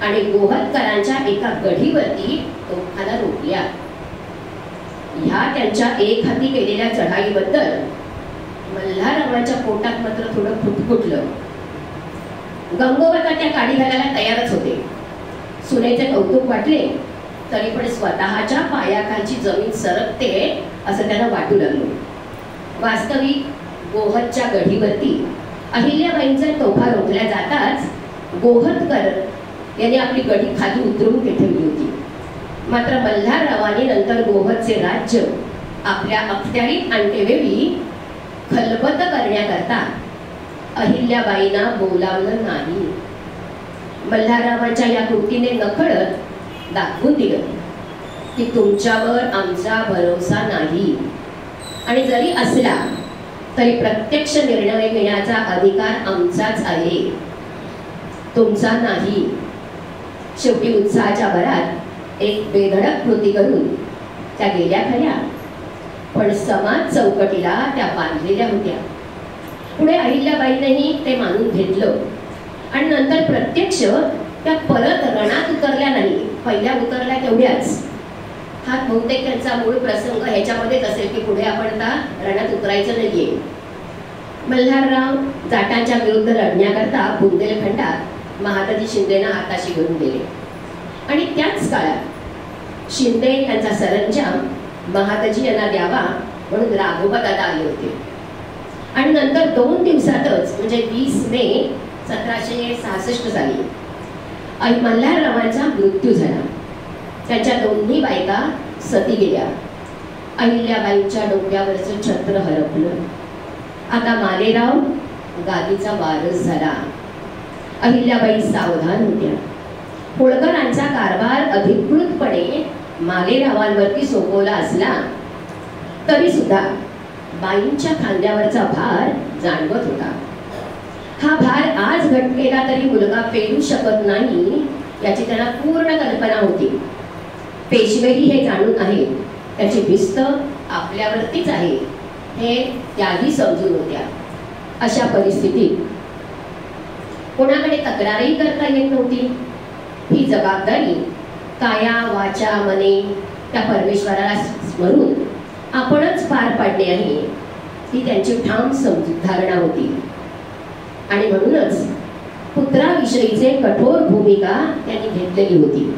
[SPEAKER 3] आणि गोहदकरांच्या एका गढीवरती तोफखाना रोखल्या. ह्या त्यांच्या एक हाती केलेल्या चढाईबद्दल मल्हाररावांच्या पोटात मात्र थोडं फुटफुटलं. गंगोबता त्या काडी घालायला तयारच होते. सुनेचे कौतुक वाटले तरी पण स्वतःच्या पायाखालची जमीन सरकते असं त्यांना वाटू लागलं. वास्तविक गोहदच्या गढीवरती अहिल्याबाईंचा तोफा रोखल्या जाताच गोहदकर यांनी आपली गढी खाली उतरवून ठेवली होती. मात्र मल्हाररावांनी नंतर गोहदचे राज्य आपल्या अखत्यारीत आणतेवेळी खलबत करण्याकरता अहिल्याबाईंना बोलावलं नाही. मल्हाररावांच्या या कृतीने नकळत दाखवून दिलं की तुमच्यावर आमचा भरोसा नाही आणि जरी असला तरी प्रत्यक्ष निर्णय घेण्याचा अधिकार आमचाच आहे, तुमचा नाही. शेवटी उत्साहाच्या भरात एक बेधडक कृती करून त्या गेल्या खऱ्या, पण समाज चौकटीला त्या बांधलेल्या होत्या. पुढे अहिल्याबाईंनीही ते मानून घेतलं आणि नंतर प्रत्यक्ष त्या परत रणात उतरल्या नाही. पहिल्या उतरल्या तेवढ्याच. हा बहुतेक त्यांचा मूळ प्रसंग ह्याच्यामध्येच असेल की पुढे आपण आता रणात उतरायचं नाहीये. मल्हारराव जाटांच्या विरुद्ध लढण्याकरता बुंदेलखंडात महादजी शिंदेना हाताशी घेऊन गेले आणि त्याच काळात शिंदे यांचा सरंजाम महादजी यांना द्यावा म्हणून राघोबा दादा आले होते. आणि नंतर 2 दिवसातच म्हणजे 20 मे 1766 साली मल्हाररावांचा मृत्यू झाला. त्यांच्या दोन्ही बायका सती गेल्या. अहिल्याबाईंच्या डोक्यावरचं छत्र हरपलं. आता मालेराव गादीचा वारस झाला. अहिल्याबाई सावधान होत्या. होळकरांचा कारभार अधिकृतपणे मालेरावांवरती सोपवला असला तरी सुद्धा बाईंच्या खांद्यावरचा भार जाणवत होता. हा भार आज घटकेला तरी मुलगा पेलू शकत नाही याची त्यांना पूर्ण कल्पना होती. पेशवेही हे जाणून आहे. त्याची भिस्त आपल्यावरतीच आहे हे त्याही समजून होत्या. अशा परिस्थितीत कोणाकडे तक्रारही करता येत नव्हती. ही जबाबदारी काया वाचा मने त्या परमेश्वराला स्मरून आपणच पार पाडणे आहे ही त्यांची ठाम धारणा होती. आणि म्हणूनच पुत्राविषयीचे कठोर भूमिका त्यांनी घेतलेली होती.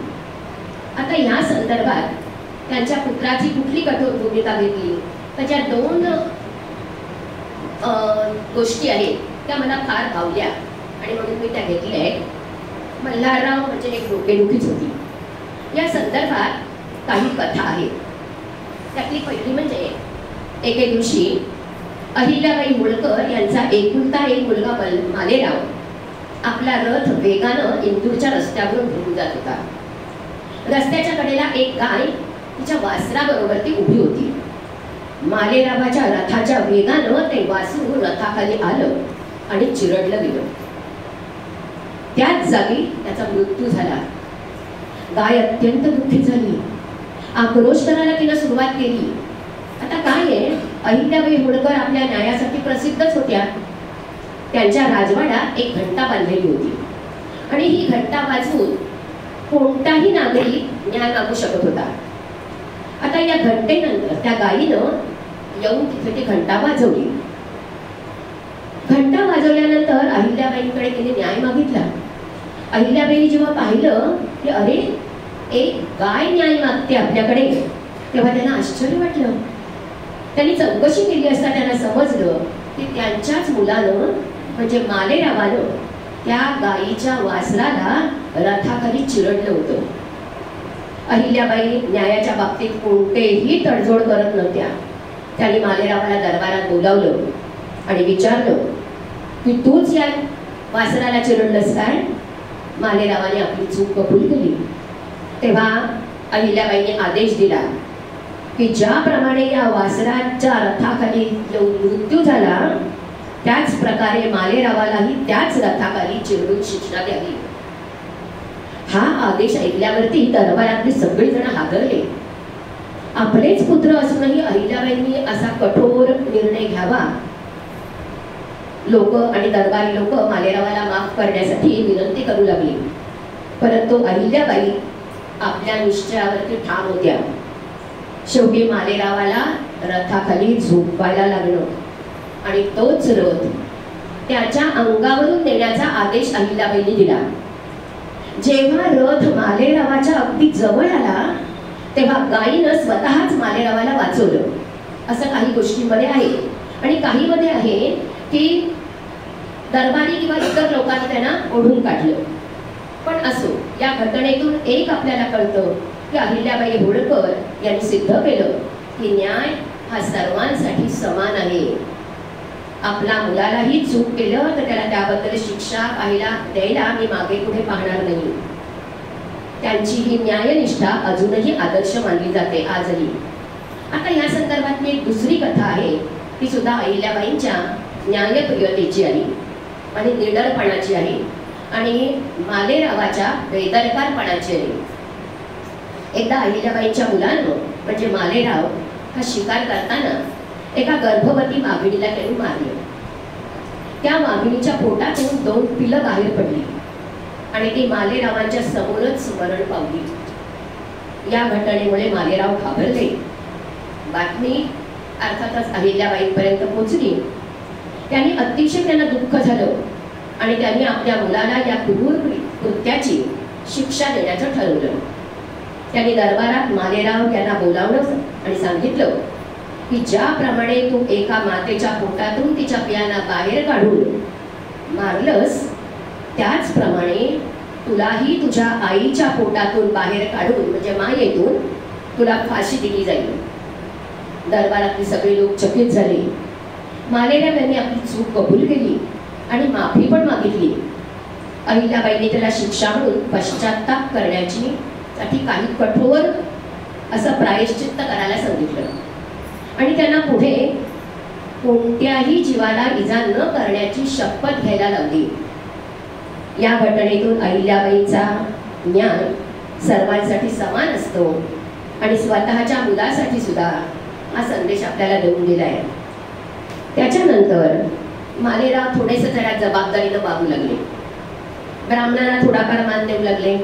[SPEAKER 3] आता या संदर्भात त्यांच्या पुत्राची कुठली कठोर भूमिका घेतली त्याच्या 2 गोष्टी आहेत त्या मला फार भावल्या आणि म्हणून मी त्या घेतल्या आहेत. मल्हारराव म्हणजे एक डोकेदुखीच होती. या संदर्भात काही कथा आहेत. त्यातली पहिली म्हणजे एके दिवशी अहिल्याबाई होळकर यांचा एकुलता एक मुलगा मालेराव आपला रथ वेगानं इंदूरच्या रस्त्यावरून घेऊन जात होता. रस्त्याच्या कडेला एक गाय तिच्या वासराबरोबर ती उभी होती. मालेरावाच्या रथाच्या वेगानं ते वासरू रथाखाली आलं आणि चिरडलं गेलं. त्याच जागी त्याचा मृत्यू झाला. गाय अत्यंत दुःखी झाली. आक्रोश करायला तिनं सुरुवात केली. आता काय आहे, अहिल्याबाई होळकर आपल्या न्यायासाठी प्रसिद्धच होत्या. त्यांच्या राजवाड्यात एक घंटा बांधलेली होती आणि ही घंटा वाजवून कोणताही नागरिक न्याय मागू शकत होता. आता या घंटेनंतर त्या गायीनं येऊन तिथे ती घंटा वाजवली. घंटा वाजवल्यानंतर अहिल्याबाईंकडे तिने न्याय मागितला. अहिल्याबाई जेव्हा पाहिलं की अरे एक गाय न्याय मागते आपल्याकडे तेव्हा त्यांना आश्चर्य वाटलं. त्यांनी चौकशी केली असता त्यांना समजलं की त्यांच्याच मुलानं म्हणजे मालेरावानं त्या गायीच्या वासराला रथाखाली चिरडलं होतं. अहिल्याबाई न्यायाच्या बाबतीत कोणतेही तडजोड करत नव्हत्या. त्यांनी मालेरावाला दरबारात बोलावलं आणि विचारलं की तूच या वासराला चिरडलंस काय? मालेरावाने आपली चूक कबूल केली. तेव्हा अहिल्याबाईने आदेश दिला की ज्याप्रमाणे या वासराच्या रथाखाली मृत्यू झाला त्याच प्रकारे मालेरावालाही त्याच रथाखाली चिरडून शिक्षा द्यावी. हा आदेश ऐकल्यावरती दरबारातले सगळेजण हादरले. आपलेच पुत्र असूनही अहिल्याबाईंनी असा कठोर निर्णय घ्यावा. लोक आणि दरबारी लोक मालेरावाला माफ करण्यासाठी विनंती करू लागली, परंतु अहिल्याबाई आपल्या निश्चयावरती ठाम होत्या. शेवटी मालेरावाला रथाखाली झोपायला लागलं आणि तोच रथ त्याच्या अंगावरून नेण्याचा आदेश अहिल्याबाईंनी दिला. जेव्हा रथ मालेरावाच्या अगदी जवळ आला तेव्हा गायीनं स्वतःच मालेरावाला वाचवलं. असं काही गोष्टींमध्ये आहे आणि काही मध्ये आहे की दरबारी किंवा इतर लोकांनी त्यांना ओढून काढलं. पण असो, या घटनेतून एक आपल्याला कळतं की अहिल्याबाई होळकर यांनी सिद्ध केलं की न्याय हा सर्वांसाठी समान आहे. आपल्या मुलालाही चूक केलं तर त्याला त्याबद्दल शिक्षा द्यायला मी मागे पुढे पाहणार नाही. त्यांची ही न्यायनिष्ठा अजूनही आदर्श मानली जाते आजही. आता या संदर्भात मी एक दुसरी कथा आहे, ती सुद्धा अहिल्याबाईंच्या न्यायप्रियतेची आहे आणि निडरपणाची आहे आणि मालेरावाच्या बेदरकारपणाची आहे. एकदा अहिल्याबाईंच्या मुलांनो म्हणजे मालेराव हा शिकार करताना एका गर्भवती मागणीला त्यांनी मारलं. त्या मागणीच्या पोटातून 2 पिलं बाहेर पडली आणि ती मालेरावांच्या समोरच मरण पावली. या घटनेमुळे मालेराव घाबरले. बातमी अर्थातच अहिल्याबाईंपर्यंत पोहोचली. अतिशय त्यांना दुःख झालं आणि त्यांनी आपल्या मुलाला या क्रूर कृत्याची शिक्षा देण्याचं ठरवलं. त्यांनी दरबारात मालेराव यांना बोलावलं आणि सांगितलं की ज्याप्रमाणे तू एका मातेच्या पोटातून तिच्या पियांना बाहेर काढून मारलंस, त्याचप्रमाणे तुलाही तुझ्या आईच्या पोटातून बाहेर काढून म्हणजे मायेतून तुला फाशी दिली जाईल. दरबारातले सगळे लोक चकित झाले. मालेराव यांनी आपली चूक कबूल केली आणि माफी पण मागितली. अहिल्याबाईंनी त्याला शिक्षा म्हणून पश्चाताप करण्याची साठी काही कठोर असं प्रायश्चित्त करायला सांगितलं आणि त्यांना पुढे कोणत्याही जीवाला इजा न करण्याची शपथ घ्यायला लावली. या घटनेतून अहिल्याबाईंचा न्याय सर्वांसाठी समान असतो आणि स्वतःच्या मुलासाठी सुद्धा हा संदेश आपल्याला देऊन दिलाय. त्याच्यानंतर मालेराव थोडेसे जरा जबाबदारीनं वागू लागले. ब्राह्मणांना थोडाफार मान देऊ लागले.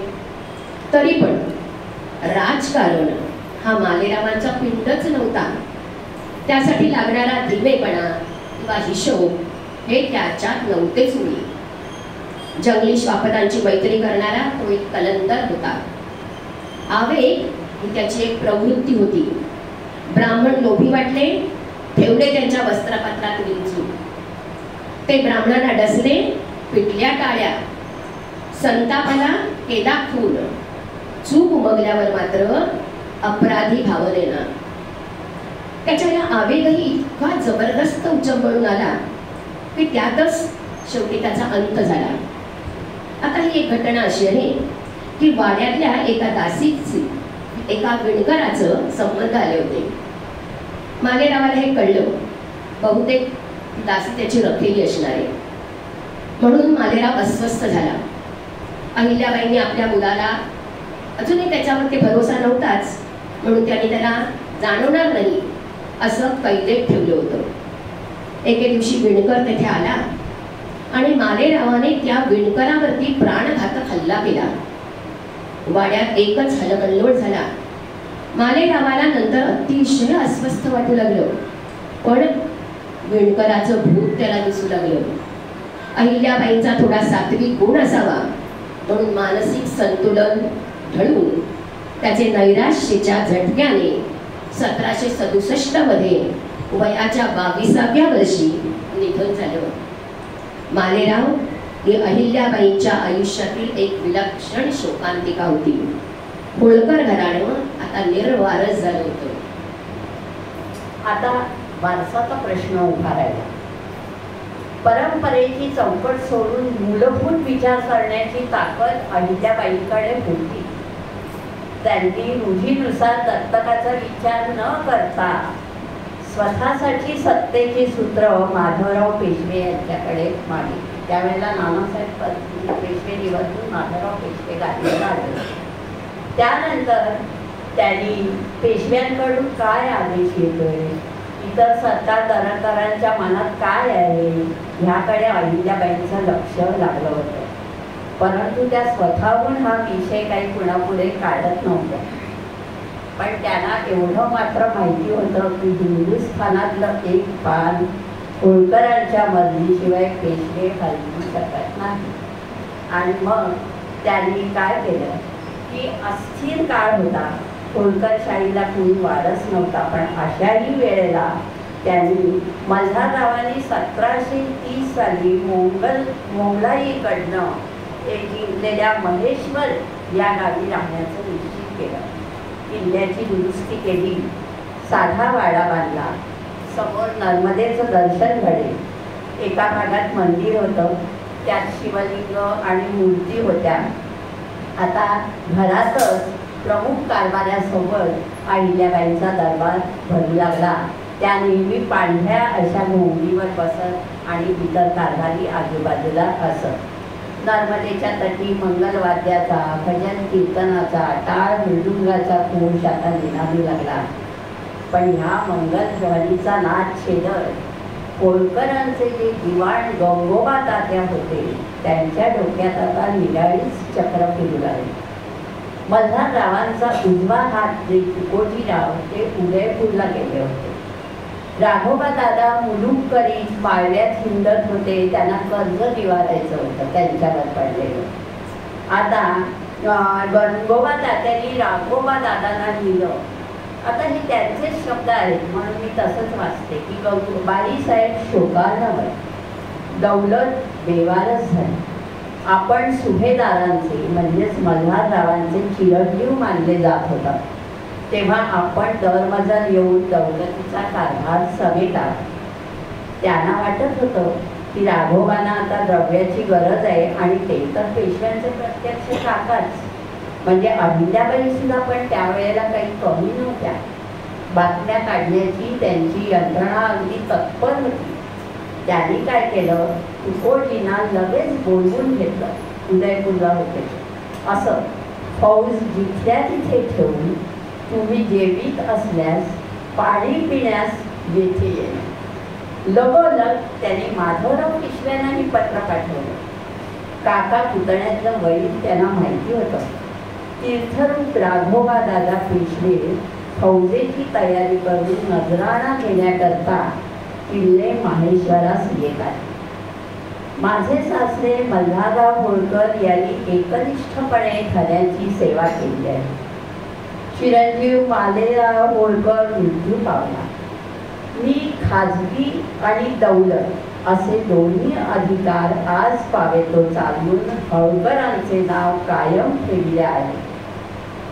[SPEAKER 3] तरी पण राजकारण हा मालेरावांचा पिंडच नव्हता. त्यासाठी लागणारा धीमेपणा किंवा हिशोब हे त्याच्यात नव्हतेच मुळी. जंगली श्वापदांची मैत्री करणारा तो एक कलंदर होता. आवेग ही त्याची एक प्रवृत्ती होती. ब्राह्मण लोभी वाटले, ठेवले त्यांच्या वस्त्रपात्रात विंचू. ते ब्राह्मणांना डसले, पिटल्या टाळ्या, संतापाला केला खून. चूक उमगल्यावर मात्र अपराधी भावनेनं त्याच्या या आवेगही इतका जबरदस्त उचंबळून आला की त्यातच शेवटी त्याचा अंत झाला. आता ही एक घटना अशी आहे की वाड्यातल्या एका दासीची एका विणकराचं संबंध आले होते. मालेरावाला हे कळलं. बहुतेक दासी त्याची रखेली असणार आहे म्हणून मालेराव अस्वस्थ झाला. अहिल्याबाईंनी आपल्या मुलाला अजूनही त्याच्यावरती भरोसा नव्हताच म्हणून त्यांनी त्याला जाणवणार नाही असं कैदेत ठेवलं होतं. एके दिवशी विणकर तेथे आला आणि मालेरावाने त्या विणकरावरती प्राणघातक हल्ला केला. वाड्यात एकच हलकल्लोळ झाला. मालेरावाला नंतर अतिशय अस्वस्थ वाटू लागलं, पण विणकराचं भूत त्याला दिसू लागलं. अहिल्याबाईंचा थोडा सात्विक गुण असावा म्हणून मानसिक संतुलन ढळून त्याचे नैराश्याच्या झटक्याने 1767 मध्ये वयाच्या 22व्या वर्षी निधन झालं. मालेराव ही अहिल्याबाईंच्या आयुष्यातील एक विलक्षण शोकांतिका होती. होळकर घराणं आता निर्वारस झालं होतं.
[SPEAKER 1] आता वारसाचा प्रश्न उभा राहिला. परंपरेची चौकट सोडून मूलभूत विचार करण्याची ताकद अहिल्याबाईंकडे होती. त्यांनी रूढीनुसार दत्तकाचा विचार न करता स्वतःसाठी सत्तेची सूत्र माधवराव पेशवे यांच्याकडे मागितली. त्यावेळेला नानासाहेब पेशवे निवडून माधवराव पेशवे गाडीला आले. त्यानंतर त्यांनी पेशव्यांकडून काय आदेश येतोय, इतर सत्ताधारकांच्या मनात काय आहे ह्याकडे अहिल्याबाईंचं लक्ष लागलं होतं. परंतु त्या स्वतःहून हा विषय काही कुणापुढे काढत नव्हत्या. पण त्यांना एवढं मात्र माहिती होतं की हिंदुस्थानातलं एक पान होळकरांच्या मर्जीशिवाय पेशवे हलवू शकत नाही. आणि मग त्यांनी काय केलं की अस्थिर काळ होता, होळकरशाहीला कुणी वारस नव्हता. पण अशाही वेळेला त्यांनी मल्हाररावांनी 1730 साली मोगलाईकडनं जिंकलेल्या महेश्वर या गावी राहण्याचं निश्चित केलं. किल्ल्याची दुरुस्ती केली, साधा वाडा बांधला, समोर नर्मदेचं दर्शन घडले. एका भागात मंदिर होतं, त्यात शिवलिंग आणि मूर्ती होत्या. आता घरातच प्रमुख कारभाऱ्यासोबत अहिल्याबाईंचा दरबार भरू लागला. त्या नेहमी पांढऱ्या अशा घोंगडीवर बसत आणि इतर कारभारी आजूबाजूला असत. नर्मदेच्या तटी मंगलवाद्याचा, भजन कीर्तनाचा, टाळ मृदुंगाचा कोश आता निनादू लागला. पण ह्या मंगलध्वनीचा नाद छेदत होळकरांचे जे दिवाण गंगोबा तात्या होते त्यांच्या डोक्यात आता निराळीच चक्र फिरू लागले. मल्हाररावांचा उजवा हात जे तुकोजीराव ते उदयपूरला गेले होते. राघोबा दादा मुलूक करीत माळव्यात हिंडत होते, त्यांना कर्ज निवारायचं होतं त्यांच्यावर पडलेलं. आता गंगोबा तात्यांनी राघोबा दादांना लिहिलं. आता हे त्यांचेच शब्द आहेत म्हणून मी तसंच वाचते की बाईसाहेब शोकार्णवय, दौलत बेवारस झाली. आपण सुभेदारांचे म्हणजेच मल्हाररावांचे चिरंजीव मानले जात होता. तेव्हा आपण दरमजल येऊन दौलतीचा कारभार समेटावा. त्यांना वाटत होतं की राघोबांना आता द्रव्याची गरज आहे आणि ते तर पेशव्यांचे प्रत्यक्ष काकाच म्हणजे अहिल्याबाई सुद्धा पण त्यावेळेला काही कमी नव्हत्या. बातम्या काढण्याची त्यांची यंत्रणा अगदी तत्पर होती. त्यांनी काय केलं, तुकोजींना लगेच बोलवून घेतलं. उदयपूरला होते असं, फौज जिथल्या तिथे ठेवून तुम्ही जेवीत असल्यास पाणी पिण्यास येथे येईल. लगोलग त्यांनी माधवराव पेशव्यांनाही पत्र पाठवलं. काका पुतण्यातलं वैर त्यांना माहिती होतं. तीर्थरूप राघोबा दादा पेशवे फौजेची तयारी करून नजराणा घेण्याकरता किल्ले माहेश्वरास येत आहे. माझे सासरे मल्हारराव होळकर यांनी एकनिष्ठपणे खऱ्याची सेवा केली आहे. चिरंजीव मालेराव होळकर मृत्यू पावला. मी खाजगी आणि दौलत असे दोन्ही अधिकार आज पावेतो चालून होळकरांचे नाव कायम ठेवले आहे.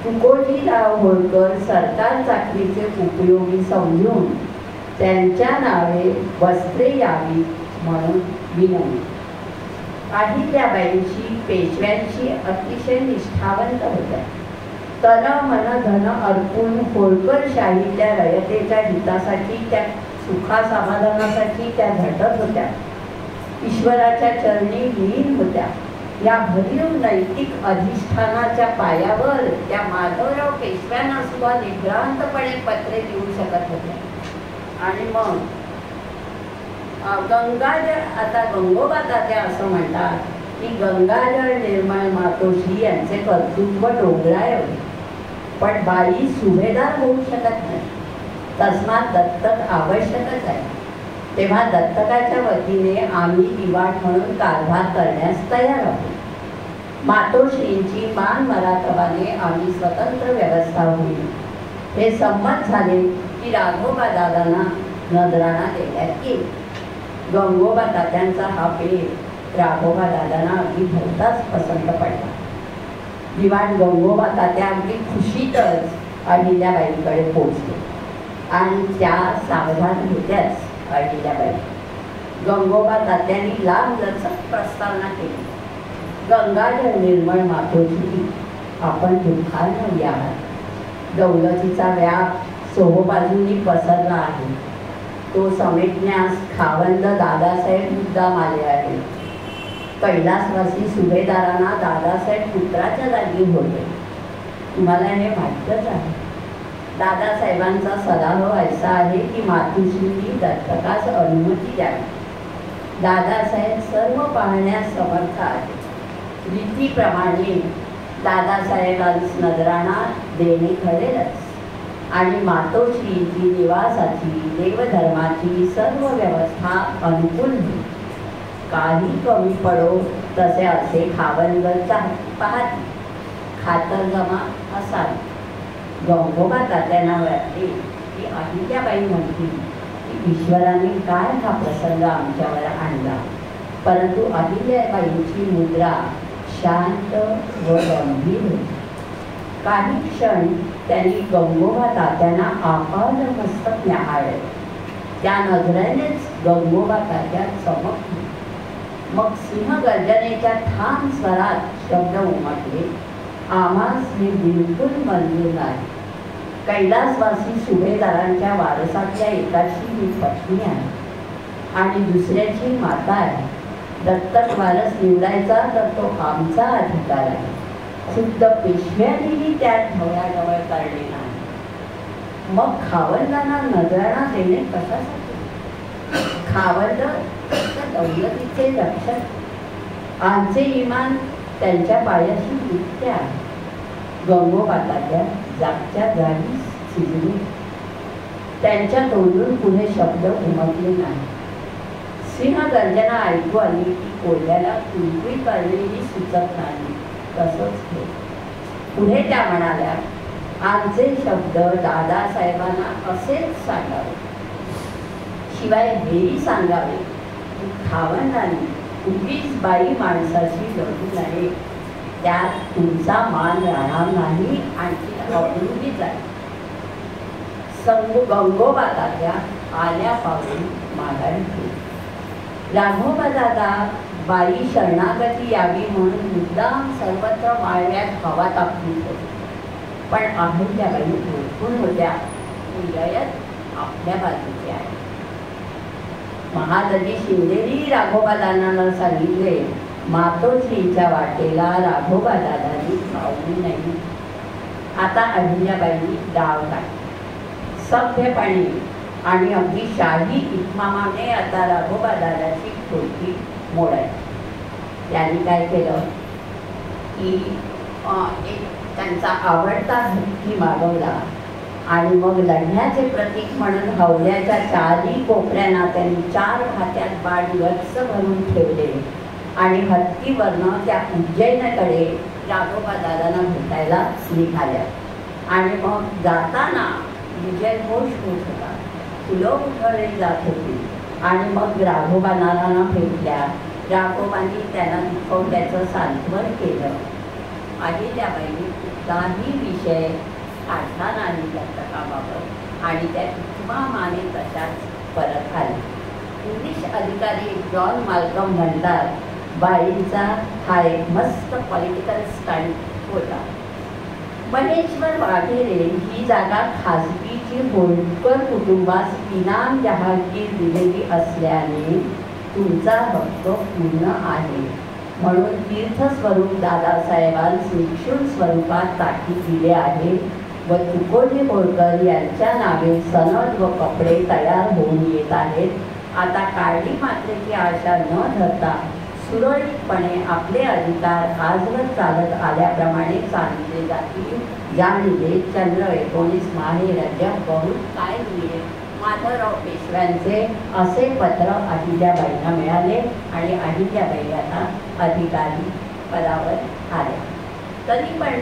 [SPEAKER 1] तुकोजीराव होळकर सरकार चाकरीचे उपयोगी समजून त्यांच्या नावे वस्त्रे यावी म्हणून विनंती. अहिल्याबाईंशी पेशव्यांशी अतिशय निष्ठावंत होत्या. तन मन धन अर्पून होळकरशाहीतल्या रयतेच्या हितासाठी, त्या सुखासमाधानासाठी त्या झटत होत्या. ईश्वराच्या चरणी लीन होत्या. या भरीव नैतिक अधिष्ठानाच्या पायावर त्या माधवराव पेशव्यांना सुद्धा निभ्रांतपणे पत्रे लिहू शकत होत्या. आणि मग गंगाजळ, आता गंगोबा तात्या असं म्हणतात की गंगाजळ निर्मळ मातोश्री यांचे कर्तृत्व डोंगराय होते. पण बाई सुभेदार होऊ शकत नाही, तस्मात दत्तक आवश्यकच आहे. तेव्हा दत्तकाच्या वतीने आम्ही दिवाण म्हणून कारभार करण्यास तयार आहोत. मातोश्रींची मान मरातबाने आम्ही स्वतंत्र व्यवस्था होईल. हे संमत झाले की राघोबा दादांना नजराणा देण्यात येईल. गंगोबा तात्यांचा हा पेट राघोबा दादांना अगदी भरताच पसंत पडला. दिवाण गंगोबा तात्या अगदी खुशीतच अहिल्याबाईंकडे पोचले आणि त्या सावधान होत्याच अहिल्याबाई. गंगोबा तात्यांनी लांबलचक प्रस्तावना केली. गंगाजळ निर्मळ मातोश्री, आपण दुःखानं याल. दौलतीचा व्याप सोहोबाजूंनी पसरला आहे. तो समेटण्यास खावंद दादासाहेब मुद्दाम आले आहेत. कैलासवासी सुभेदारांना दादासाहेब पुत्राच्या जागी होते. तुम्हाला हे माहीतच आहे. दादासाहेबांचा सल्ला असा आहे की मातुश्रींनी दत्तकास अनुमती द्यावी. दादासाहेब सर्व पाहण्यास समर्थ आहेत. रीतीप्रमाणे दादासाहेबांस नजराणा देणे खरेच आणि मातोश्रींची निवासाची देवधर्माची सर्व व्यवस्था अनुकूल होईल. काही कमी पडो तसे असे खावणगडचा पाहते. खातरजमा असावी. गंगोबा तात्यांना वाटले की अहिल्याबाई म्हणतील की ईश्वराने काय हा प्रसंग आमच्यावर आणला. परंतु अहिल्याबाईंची मुद्रा शांत व गंभीर होती. काही क्षण त्यांनी गंगोबा तात्यांना आपादमस्तक न्याहाळले. त्या नजरेनेच गंगोबा तात्यात चमकली. मग सिंहगर्जनेच्या ठाम स्वरात शब्द उमटले, आम्हास हे बिलकुल मंजूर नाही. कैलासवासी सुभेदारांच्या वारसातल्या एकाची मी पत्नी आहे आणि दुसऱ्याची माता आहे. दत्तक वारस निवडायचा तर तो आमचा अधिकार आहे. खुद्द पेशव्यांनीही त्यात ढवळाढवळ काढली नाही. मग खावंडांना नजराणा देणे कशासाठी? खावंड दौलतीचे रक्षक. आमचे इमान त्यांच्या पायाशी गुप्ते आहे. गंगोबा तात्या जागच्या जागी शिजले. त्यांच्या तोंडून पुढे शब्द उमटले नाही. सिंहगर्जना ऐकू आली की कोल्ह्याला कुंकवी काढलेली सुचत नाही. तसंच हे पुढे त्या म्हणाल्या, आमचे शब्द दादासाहेबांना असेच सांगावे, शिवाय हेही सांगावे की खावंडांनी उगीच बाई माणसाची लढू नये. त्यात तुमचा मान राहणार नाही, आणखी अवलंबी जाईल. गंगोबा तात्या आल्या पाहून माघारी गेली. राघोबा दादा बाई शरणागती यावी म्हणून मुद्दाम सर्वत्र माळव्यात हवा टाकली होती. पण अहिल्याबाई ओळखून होत्या, उदयत आपल्या बाजूचे आहे. महादजी शिंदेनी राघोबा दादांना सांगितले, मातोश्रीच्या वाटेला राघोबा दादांनी पावली नाही. आता अहिल्याबाईंनी डाव टाकला. सभ्यपणे आणि अगदी शाही इतमामाने आता राघोबा दादाची खोटी मोडायची. त्यांनी काय केलं की एक त्यांचा आवडता हत्ती मागवला आणि मग लढण्याचे प्रतीक म्हणून हवल्याच्या चारही कोपऱ्यांना त्यांनी 4 हात्यात बाण गच्च भरून ठेवले आणि हत्तीवरनं त्या उज्जैनकडे राघोबा दादांना भेटायला निघाल्या. आणि मग जाताना विजय घोष होत होता, फुलं उधळली जात होती. आणि मग राघोबा दादांना भेटल्या. राघोबांनी त्यांना दुखवल्याचं सांत्वन केलं. अहिल्याबाईंनी कुठलाही विषय काढला नाही दत्तकाबाबत आणि त्या इतमामाने तशाच परत आल्या. इंग्लिश अधिकारी जॉन माल्कम म्हणतात, बाईंचा हा एक मस्त पॉलिटिकल स्टंट होता. महेश्वर वाघेरे ही जागा खाजगीची होळकर कुटुंबास इनाम जहागीर दिलेली असल्याने तुमचा हक्क पूर्ण आहे म्हणून तीर्थस्वरूप दादासाहेबांस निक्षुण स्वरूपात ताकीद दिले आहे व तुकोजी होळकर यांच्या नावे सनद व कपडे तयार होऊन येत आहेत. आता काळी मात्रेची आशा न धरता सुरळीतपणे आपले अधिकार आजवर चालत आल्याप्रमाणे चालले जातील. यामध्ये चंद्र 19 माहे राज्य बहुत काय मिळेल. माधवराव पेशव्यांचे असे पत्र अहिल्याबाईंना मिळाले आणि अहिल्याबाई आता अधिकारी पदावर आल्या. तरी पण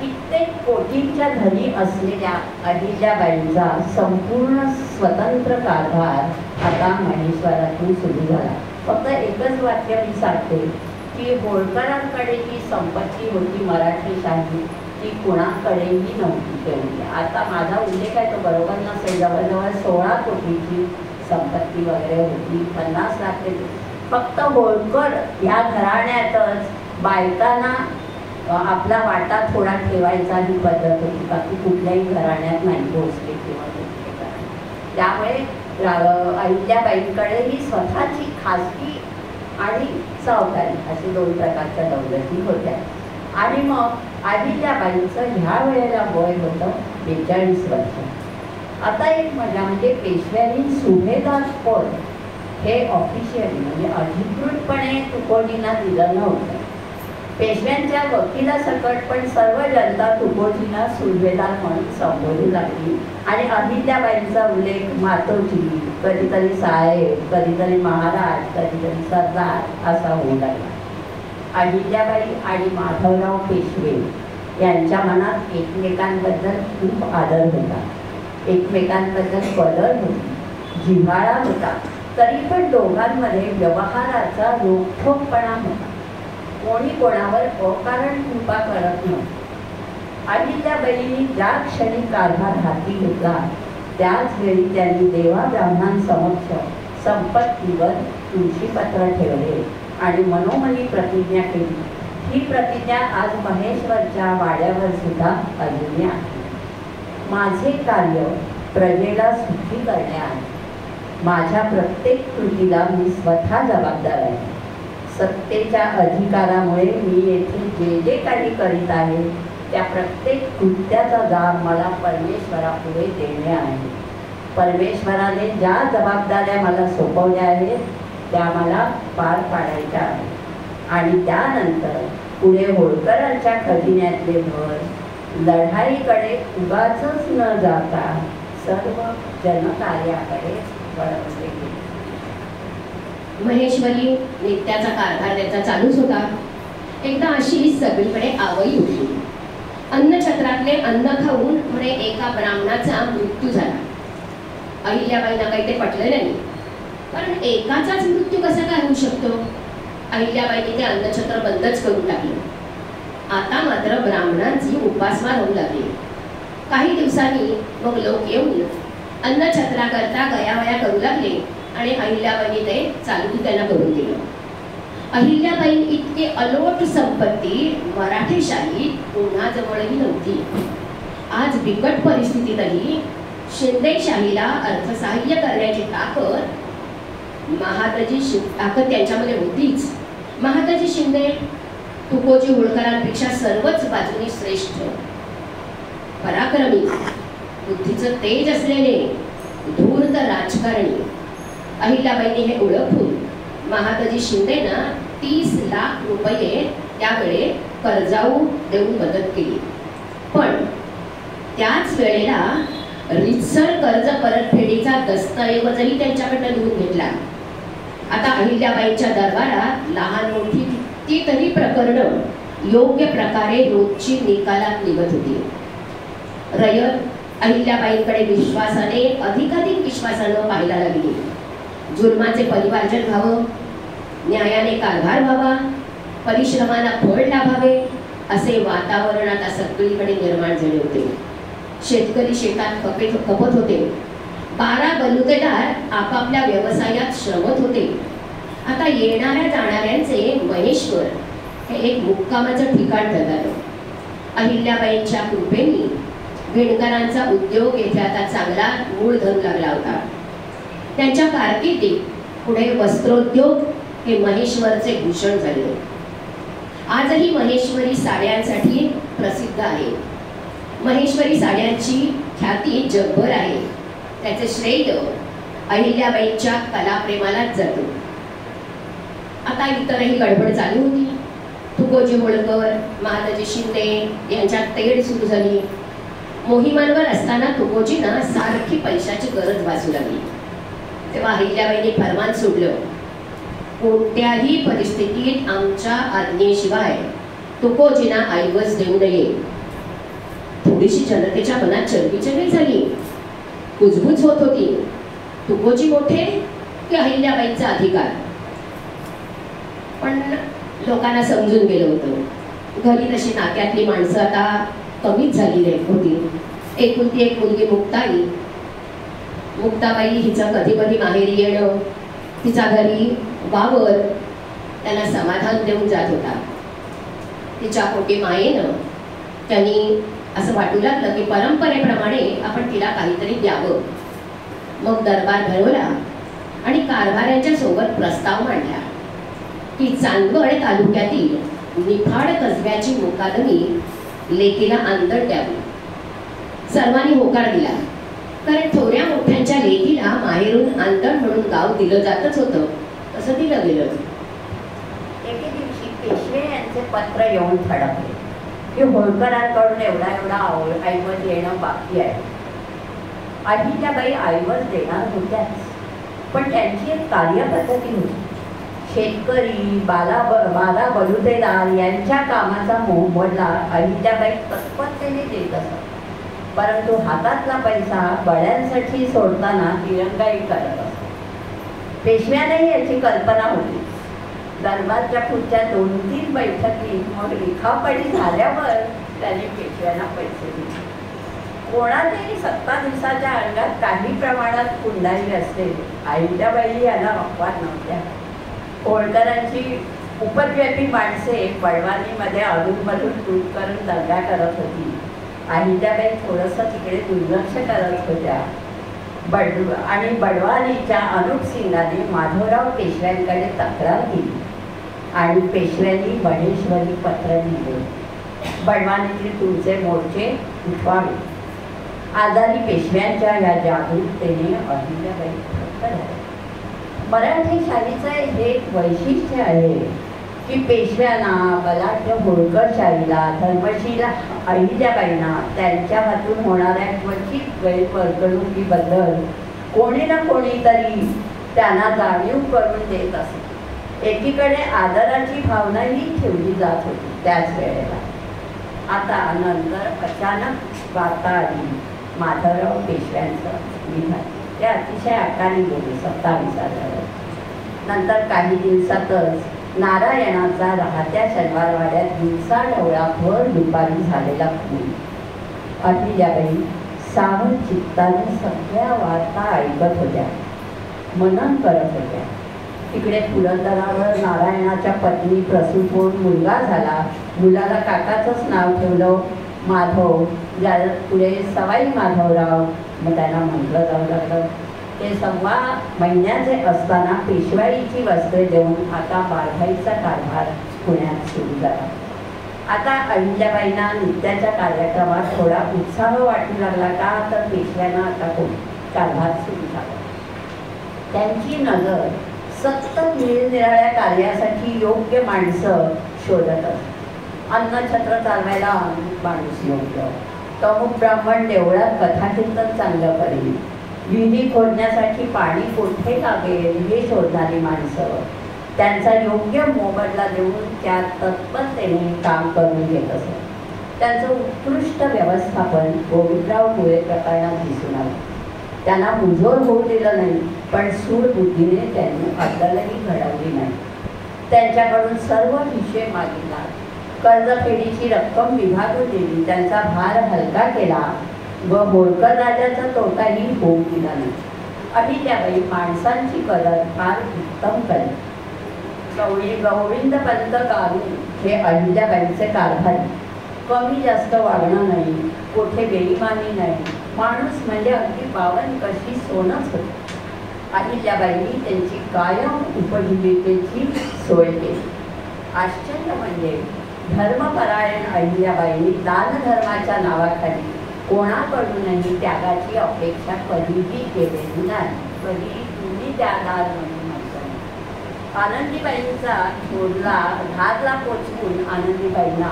[SPEAKER 1] कित्येक कोटींच्या धनी असलेल्या अहिल्याबाईंचा संपूर्ण स्वतंत्र कारभार आता महेश्वरातून सुरू झाला. फक्त एकच वाक्य मी सांगते की होळकरांकडे जी संपत्ती होती मराठी शाही ती कुणाकडेही नव्हती तेवढी. आता माझा उल्लेख आहे तो बरोबर नसेल, जवळजवळ 16 कोटीची संपत्ती वगैरे होती. 50 लाख फक्त होळकर या घराण्यातच बायकांना आपला वाटा थोडा ठेवायचा ही पद्धत होती. बाकी कुठल्याही घराण्यात नाही भोसले किंवा त्यामुळे अहिल्याबाईंकडे ही स्वतःची खाजगी आणि चौधारी असे 2 प्रकारच्या दौलती होत्या. आणि मग अहिल्याबाईंचं ह्या वेळेला वय होतं 42 वर्ष. आता एक मजा म्हणजे पेशव्यांनी सुभेदार पद हे ऑफिशियली म्हणजे अधिकृतपणे तुकोजींना दिलं नव्हतं. पेशव्यांच्या वकिलासकट पण सर्व जनता तुकोजींना सुभेदार म्हणून संबोधू लागली. आणि अहिल्याबाईंचा उल्लेख मातोजी, कधीतरी साहेब, कधीतरी महाराज, कधीतरी सरदार असा होऊ लागला. अहिल्याबाई आणि माधवराव पेशवे यांच्या मनात एकमेकांबद्दल खूप आदर होता, एकमेकांबद्दल कदर होती, जिव्हाळा होता. तरी पण दोघांमध्ये व्यवहाराचा रोखठोकपणा होता. कोणी कोणावर अकारण कृपा करत नव्हतं. अहिल्याबाईंनी ज्या क्षणी कारभार हाती घेतला त्याच वेळी त्यांनी देवा ब्राह्मणांसमक्ष संपत्तीवर तुळशीपत्र ठेवले आणि मनोमनी प्रतिज्ञा केली. ही प्रतिज्ञा आज महेश्वरच्या वाड्यावर सुद्धा अजूनही आहे. माझे कार्य प्रजेला सुखी करणे आहे. माझ्या प्रत्येक कृतीला मी स्वतः जबाबदार आहे. सत्तेच्या अधिकारामुळे मी येथे जे जे काही करीत आहे त्या प्रत्येक कृत्याचा जाब मला परमेश्वरापुढे देणे आहे. परमेश्वराने ज्या जबाबदाऱ्या मला सोपवल्या आहेत त्या मला पार पाडायच्या आहेत. आणि त्यानंतर पुढे होळकरांच्या खजिन्यातले भर लढाईकडे उगाचच न जाता सर्व जनकार्याकडे वळवले गेले.
[SPEAKER 3] महेश्वरी नित्याचा कारभार त्याचा चालूच होता. एकदा अशी सगळीकडे आवई उठली. अन्नछत्रातले अन्न खाऊन म्हणे एका ब्राह्मणाचा मृत्यू झाला. अहिल्याबाईंना काही ते पटलं नाही, कारण एकाचाच मृत्यू कसा काय होऊ शकतो. अहिल्याबाईंनी ते अन्नछत्र बंदच करून टाकलं. आता मात्र ब्राह्मणांची उपासमार होऊ लागली. काही दिवसांनी मग लोक येऊन अन्नछत्राकरता गयावया करू लागले आणि अहिल्याबाईंनी ते चालू त्यांना करून दिलं. अहिल्याबाई इतके अलोट संपत्ती मराठेशाही कोणाजवळही नव्हती. आज बिकट परिस्थितीतही शिंदेशाहीला अर्थसहाय्य करण्याची ताकद त्यांच्यामध्ये होतीच. महादाजी शिंदे तुकोजी होळकरांपेक्षा सर्वच बाजूनी श्रेष्ठ, पराक्रमी, बुद्धीचं तेज असलेले धूर्त राजकारणी. अहिल्याबाईंनी हे ओळखून महादाजी शिंदेना 30 लाख रुपये त्यावेळे कर्जाऊ देऊन मदत केली. पण त्याच वेळेला रितसर कर्ज परतफेडीचा दस्तऐवजही त्यांच्याकडनं लिहून घेतला. आता अहिल्याबाईंच्या दरबारात लहान मोठी कितीतरी प्रकरणं योग्य प्रकारे रोजची निकालात निघत होती. रयत अहिल्याबाईंकडे विश्वासाने अधिकाधिक विश्वासानं पाहायला लागली. जुलमाचे परिवारजन व्हावं, न्यायाने कारभार व्हावा, परिश्रमाला फळ लाभावे असे वातावरण आता सगळीकडे निर्माण झाले होते. शेतकरी शेतात खपत होते. 12 बलुतेदार आपापल्या व्यवसायात श्रमत होते. आता येणाऱ्या जाणाऱ्यांचे महेश्वर हे एक मुक्कामाचं ठिकाण ठरलं. अहिल्याबाईंच्या कृपेने विणकरांचा उद्योग येथे आता चांगला मूळ धरू लागला होता. त्यांच्या कारकिर्दीत पुढे वस्त्रोद्योग हे महेश्वरचे भूषण झाले. आजही महेश्वरी साड्यांसाठी प्रसिद्ध आहे. महेश्वरी साड्यांची ख्याती जगभर आहे. त्याचे श्रेय अहिल्याबाईंच्या कलाप्रेमालाच जातो. आता इतरही गडबड चालू होती. तुकोजी होळकर, महादाजी शिंदे यांच्यात तेढ सुरू झाली. मोहिमांवर असताना तुकोजींना सारखी पैशाची गरज भासू लागली. तेव्हा अहिल्याबाईंनी फरमान सोडलं, कोणत्याही परिस्थितीत आमच्या आज्ञेशिवाय तुकोजींना ऐवज देऊ नये. थोडीशी जनतेच्या मनात चरबीचरबी झाली, कुजबूज होत होती. तुकोजी मोठे की अहिल्याबाईंचा अधिकार. पण लोकांना समजून गेलं होतं. घरी तशी नात्यातली माणसं आता कमीच झाली होती. एकुलती एक मुलगी मुक्ताबाई हिचं कधी कधी माहेरी येणं, तिचा घरी वावर त्यांना समाधान देऊन जात होता. तिच्या पोटी मायेनं त्यांनी असं वाटू लागलं की परंपरेप्रमाणे आपण तिला काहीतरी द्यावं. मग दरबार भरवला आणि कारभाऱ्यांच्या सोबत प्रस्ताव मांडला. की चांदवड तालुक्यातील निफाड कसब्याची मुकादमी लेकीला अंतर द्यावी. सर्वांनी होकार दिला, कारण थोड्या मोठ्यांच्या लेकीला माहेरून अंतर म्हणून गाव दिलं जातच होतं, तसं दिलं गेलं.
[SPEAKER 1] एके दिवशी पेशवे यांचे पत्र येऊन थडकले की होळकरांकडून एवढा ऐवज येणं बाकी आहे. अहिल्याबाई ऐवज देणार होत्याच, पण त्यांची एक कार्यपद्धती होती. शेतकरी बाला बलुतेदार यांच्या कामाचा मोबदला अहिल्याबाई तत्परतेने देत असत, परंतु हातातला पैसा बळ्यांसाठी सोडताना दिरंगाई करत असत. पेशव्यानेही याची कल्पना होती. दरबारच्या पुढच्या 2-3 बैठकीत मग लिखापडी झाल्यावर त्यांनी पेशव्यांना पैसे दिले. कोणाच्याही सत्ताधीशाच्या अंगात काही प्रमाणात कुंडाई असते. अहिल्याबाई यांना अपवाद नव्हत्या. होळकरांची उपद्व्यापी माणसे बडवानीमध्ये अधूनमधून तूट करून दंगा करत होती. अहिल्याबाई थोडंसं तिकडे दुर्लक्ष करत होत्या. आणि बडवानीच्या अनुप सिंगाने माधवराव पेशव्यांकडे तक्रार केली आणि पेशव्यांनी बळेश्वरी पत्र लिहिले. बडवानीतील तुमचे मोर्चे उठवावे. आजारी पेशव्यांच्या या जागरूकतेने अहिल्याबाई थक्क झाल्या. मराठी शाहीचं हे एक वैशिष्ट्य आहे की पेशव्यांना, बलाढ्य होळकरशाहीला, धर्मशील अहिल्याबाईंना त्यांच्या हातून होणाऱ्या क्वचित गैरवर्तणुकीबद्दल कोणी ना कोणीतरी त्यांना जाणीव करून देत असे. एकीकडे आदराची भावनाही ठेवली जात होती. त्याच वेळेला आता नंतर अचानक वार्ता आली माधवराव पेशव्यांचं निधन. ते अतिशय आकानी गेले 27 नंतर काही दिवसातच नारायणाचा राहत्या शनिवारवाड्यात दिवसा ढवळा भर दुपारी झालेला खून. अहिल्याबाई सावध चित्ताने सगळ्या वार्ता ऐकत होत्या, मनन करत होत्या. तिकडे पुरंदरावर नारायणाच्या पत्नी प्रसूत होऊन मुलगा झाला. मुलाला काकाचंच नाव ठेवलं माधव, ज्या पुढे सवाई माधवराव मग त्यांना म्हटलं जाऊ लागलं. ते 6 महिन्याचे असताना पेशवाईची वस्त्रे देऊन आता बाळगाईचा कारभार पुण्यात सुरू झाला. आता अहिल्याबाईंना नित्याच्या कार्यक्रमात थोडा उत्साह वाटू लागला का, तर पेशव्यांना आता कारभार सुरू झाला. त्यांची नजर सतत निरनिराळ्या कार्यासाठी योग्य माणसं शोधत असत. अन्नछत्र चालवायला माणूस योग्य, तमुक ब्राह्मण देवळात कथाकीर्तन चांगलं करेल, विहिरी खोदण्यासाठी पाणी कोठे लागेल हे शोधणारी माणसं त्यांचा योग्य मोबदला देऊन त्यात तत्परतेने काम करून घेत असत. त्यांचं उत्कृष्ट व्यवस्थापन गोविंदराव मुळे प्रकरणात दिसून आलं. त्यांना मुजोर होऊ दिलं नाही, पण सूडबुद्धीने त्यांनी अद्दलही घडवली नाही. त्यांच्याकडून सर्व हिशेब मागितला, कर्जफेडीची रक्कम विभागून दिली, त्यांचा भार हलका केला व होळकर राजाचा तोटाही होऊ दिला नाही. अहिल्याबाई माणसांची कदर फार उत्तम करेल. गोविंदपंत गारू हे अहिल्याबाईंचे कारभारी. कमी जास्त वागणं नाही, कोठे बेईमानी नाही, माणूस म्हणजे अगदी बावन कशी सोनच होती. अहिल्याबाईंनी त्यांची कायम उपजीविकेची सोय केली. आश्चर्य म्हणजे धर्मपरायण अहिल्याबाईंनी दानधर्माच्या नावाखाली कोणाकडूनही त्यागाची अपेक्षा कधीही केलेली नाही. कधी तुम्ही त्यागार म्हणून आनंदीबाईंचा थोरला घातला पोचवून आनंदीबाईंना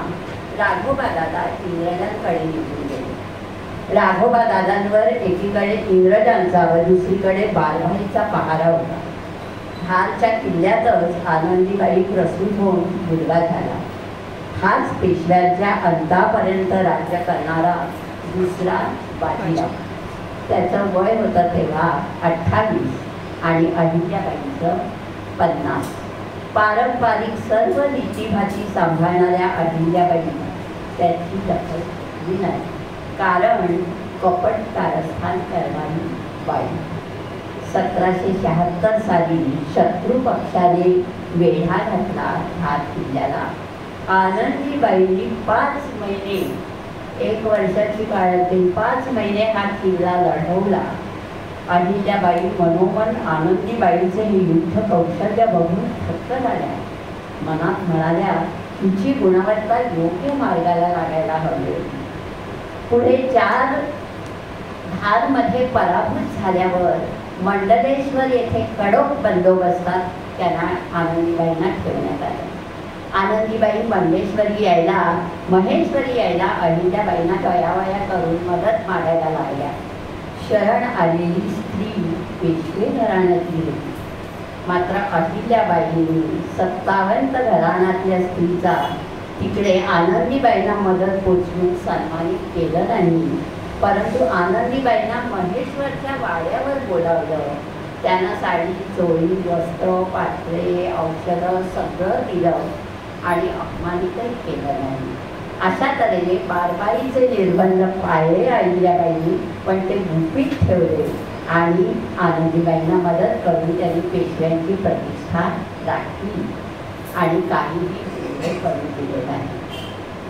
[SPEAKER 1] राघोबा दादा इंग्रजांकडे निघून गेले. राघोबा दादांवर एकीकडे इंग्रजांचा व दुसरीकडे बालभाईचा पहारा होता. धारच्या किल्ल्यातच आनंदीबाई प्रसूत होऊन मुलगा झाला. हाच पेशव्यांच्या अंतापर्यंत राज्य करणारा दुसरा बाजीराव. त्याचं वय होतं तेव्हा 28 आणि अहिल्याबाईंचं 50. पारंपरिक सर्व रीतीभाती सांभाळणाऱ्या अहिल्याबाई त्याची दखल घेतली नाही, कारण कपट कारस्थान करणारी बाई. 1776 साली शत्रू पक्षाने वेढा घातला धार किल्ल्याला. आनंदीबाईंनी 5 महिने, 1 वर्षाची काळातील 5 महिने हा किल्ला लढवला. अहिल्याबाई मनोमन आनंदीबाईंचे हे युद्ध कौशल्य बघून थक्क झाल्या. मनात म्हणाल्या, तुझी गुणवत्ता योग्य मार्गाला लागायला हवी. पुढे 4 धारमध्ये पराभूत झाल्यावर मंडलेश्वर येथे कडक बंदोबस्तात त्यांना आनंदीबाईंना ठेवण्यात आलं. आनंदीबाई मंडेश्वरी यायला महेश्वरी यायला अहिल्याबाईंना गयावया करून मदत मागायला लागल्या. शरण आलेली स्त्री पेशवे घराण्यातली होती. मात्र अहिल्याबाईंनी 57 घराण्यातल्या स्त्रीचा तिकडे आनंदीबाईंना मदत पोचवून सन्मानित केलं नाही. परंतु आनंदीबाईंना महेश्वरच्या वाड्यावर बोलावलं. त्यांना साडी, चोळी, वस्त्र, पात्रे, औषधं सगळं दिलं आणि अपमानितही केलं नाही. अशा तऱ्हेने बारबाईचे निर्बंध पाळले अहिल्याबाईंनी, पण ते गुपित ठेवले आणि आनंदीबाईंना मदत करून त्यांनी पेशव्यांची प्रतिष्ठा राखली आणि काहीही करून दिले नाही.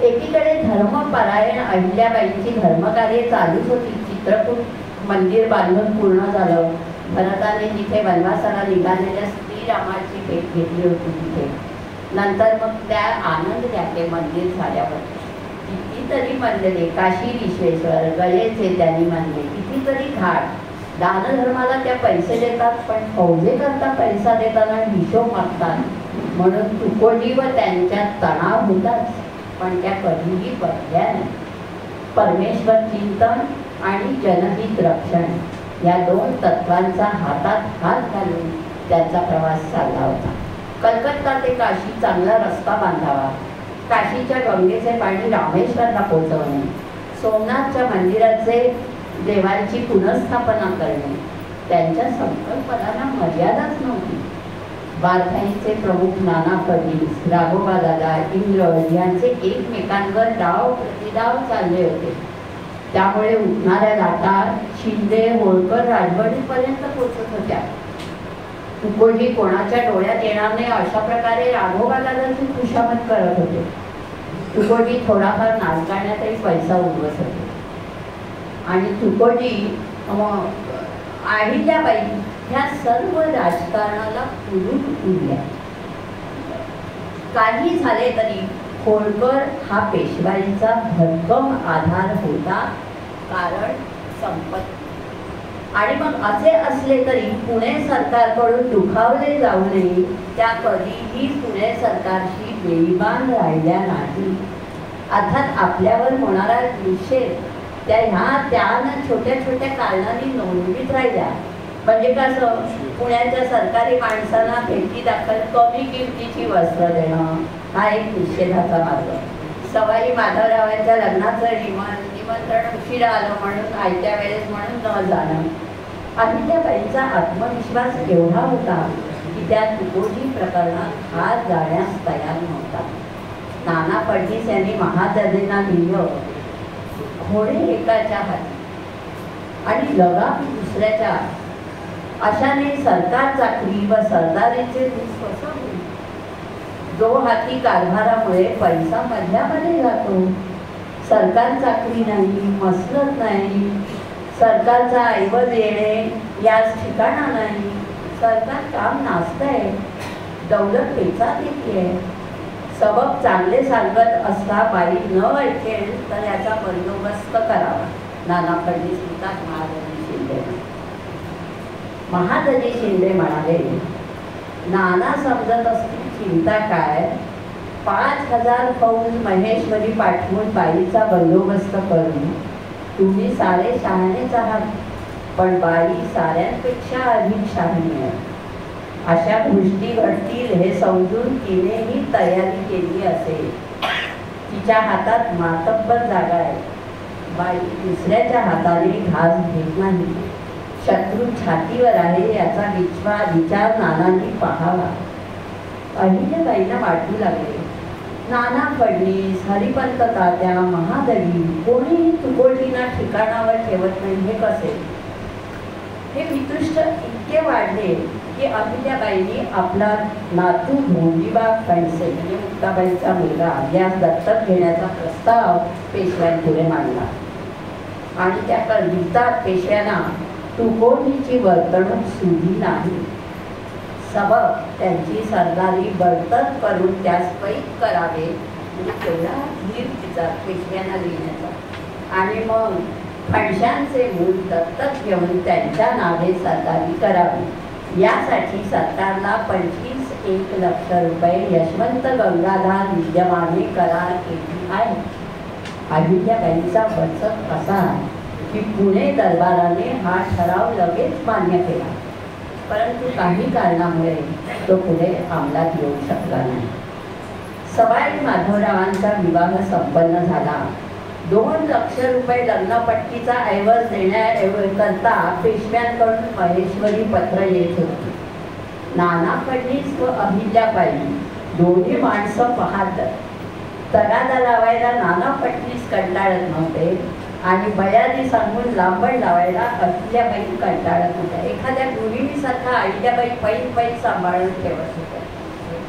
[SPEAKER 1] एकीकडे धर्मपरायण अहिल्याबाईंची धर्मकार्य चालूच होती. चित्रकूट मंदिर बांधून पूर्ण झालं. भरताने जिथे वनवासाला निघालेल्या श्रीरामाची भेट घेतली होती तिथे. नंतर मग त्या आनंदल्या ते मंदिर झाल्यावर कितीतरी मंदिरे, काशी विश्वेश्वर, गळेचे त्यांनी मानले, कितीतरी घाट. दानधर्माला त्या पैसे देतात, पण फौजेकरता पैसा देताना हिशोब मागतात. म्हणून तुकोजी व त्यांच्यात तणाव होताच, पण त्या कधीही बदल्या नाही. परमेश्वर चिंतन आणि जनहित रक्षण या 2 तत्वांचा हातात हात घालून त्यांचा प्रवास चालला होता. कलकत्ता ते काशी चांगला रस्ता बांधावा, काशीच्या गंगेचे पाणी रामेश्वरला पोचवणे, सोमनाथच्या मंदिराचे देवांची पुनर्स्थापना करणे, त्यांच्या संकल्पनांना मर्यादाच नव्हती. वारकरीचे प्रमुख नाना फडणीस, राघोबा दादा, इंग्रज यांचे एकमेकांवर डाव प्रतिडाव चालले होते. त्यामुळे उठणाऱ्या लाटा शिंदे, होळकर राजवटीपर्यंत पोचत होत्या. तुकोजी कोणाच्या डोळ्यात येणार नाही अशा प्रकारे राघोबा दादाची खुशामत करत होते. तुकोजी थोडाफार नाचगाण्यातही पैसा उडवत होते. आणि तुकोजी अहिल्याबाई ह्या सर्व राजकारणाला पुरून उरल्या. काही झाले तरी होळकर हा पेशवाईचा भक्कम आधार होता, कारण संपत्ती. आणि मग असे असले तरी पुणे सरकारकडून दुखावले जाऊ नये, त्या कधीही पुणे सरकारशी बेईमान राहिल्या नाही. अर्थात आपल्यावर होणारा निषेध त्यानं छोट्या छोट्या कारणांनी नोंदवीत राहिल्या. म्हणजे कसं, पुण्याच्या सरकारी माणसांना भेटी दाखल कमी किमतीची वस्त्र देणं हा एक निषेधाचा मार्ग. सवाई माधवरावांच्या लग्नाचं निमंत्रण उशिरा आलं म्हणून आयत्या वेळेस म्हणून न जाणं. अहिल्याबाईंचा आत्मविश्वास एवढा होता की त्या तुकोजी प्रकरणात हात जाण्यास तयार नव्हता. नाना फडणीस यांनी महादर्जेंना लिहिलं, घोडे एकाच्या हाती आणि लगाम दुसऱ्याच्या, अशाने सरकार चाकरी व सरदारीचे दूध कसं होईल. जो हाती कारभारामुळे पैसा मधल्यामध्ये जातो. सरकार चाकरी नाही, मसलत नाही, सरकारचा ऐवज येणे याच ठिकाणा नाही. सरकार काम नाचतंय, दौलत पेचात येते. सबब चांगले सांगत असता बाई न ऐकेल तर याचा बंदोबस्त करावा. नाना फडणीस लिहितात महादजी शिंदे. महादजी शिंदे म्हणाले, नाना समजत असतील चिंता काय, 5000 फौज महेश्वरी पाठवून बाईचा बंदोबस्त करून तुम्ही सारे शहाणेच आहात, पण बाई साऱ्यांपेक्षा अधिक शहाणी आहे. अशा गोष्टी घडतील हे समजून तिनेही तयारी केली असेल. तिच्या हातात मातब्बर जागा आहे. बाई दुसऱ्याच्या हाताने घास घेत नाही. शत्रू छातीवर आहे याचा विचार नानांनी पाहावा. अहिल्याबाईंना वाटू लागले, नाना फडणीस, हरिपंत तात्या, महादजी कोणीही तुकोजींना ठिकाणावर ठेवत नाही, हे कसे. हे वितुष्ट इतके वाढले की अहिल्याबाईंनी आपला नातू धोंडीबा फणसे म्हणजे मुक्ताबाईंचा मुलगा यास दत्तक घेण्याचा प्रस्ताव पेशव्यांपुढे मांडला. आणि त्या कविता पेशव्यांना तुकोजीची वर्तणूक सुधी नाही. सबब त्यांची सरदारी बळकट करून त्यास कैद करावे, म्हणजे तेवढा धीर तिचा पेशव्यांना लिहिण्याचा, आणि मग फणशांचे मूल दत्तक घेऊन त्यांच्या नावे सरदारी करावी। यासाठी सरकारला 25 लाख रुपये यशवंत गंगाधर विद्यमाने करार केली आहे। अहिल्याबाईंचा वचक असा की पुणे दरबाराने हा ठराव लगेच मान्य केला, परंतु काही कारणामुळे तो पुढे अंमलात येऊ शकला नाही। सवाई माधवरावांचा विवाह संपन्न झाला। 2 लाख रुपये लग्नपट्टीचा ऐवज देण्याकरता पेशव्यांकडून महेश्वरी पत्र येत होती। नाना फडणीस व अहिल्याबाई दोन्ही माणसं पाहत तगादा लावायला नाना फडणीस कंटाळत नव्हते आणि बयानी सांगून लांबण लावायला अहिल्याबाई कंटाळत होत्या। एखाद्या गृहिणीसारखा अहिल्याबाई पैल सांभाळून ठेवत होत्या।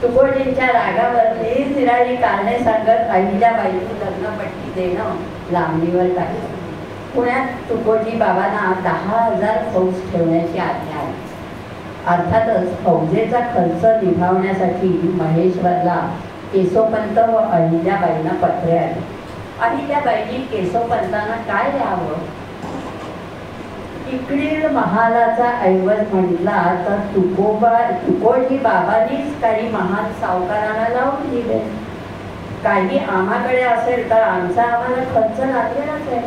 [SPEAKER 1] तुकोजींच्या रागावर निरनिराळी कारणे सांगत अहिल्याबाईंनी लग्नपट्टी देणं लांबणीवर टाकलं। पुण्यात तुकोजी बाबांना 10,000 फौज ठेवण्याची आज्ञा आली। अर्थातच फौजेचा खर्च निभावण्यासाठी महेश्वरला केशवपंत व अहिल्याबाईंना पत्रे आली। अहिल्याबाईंनी केशवपंतांना काय लिहावं? इकडील महालाचा ऐवज म्हटला तर तुकोजी बाबांनीच काही महाल सावकारांना लावून दिले। काही आम्हाकडे असेल तर आमचा आम्हाला खर्च लागलेलाच आहे,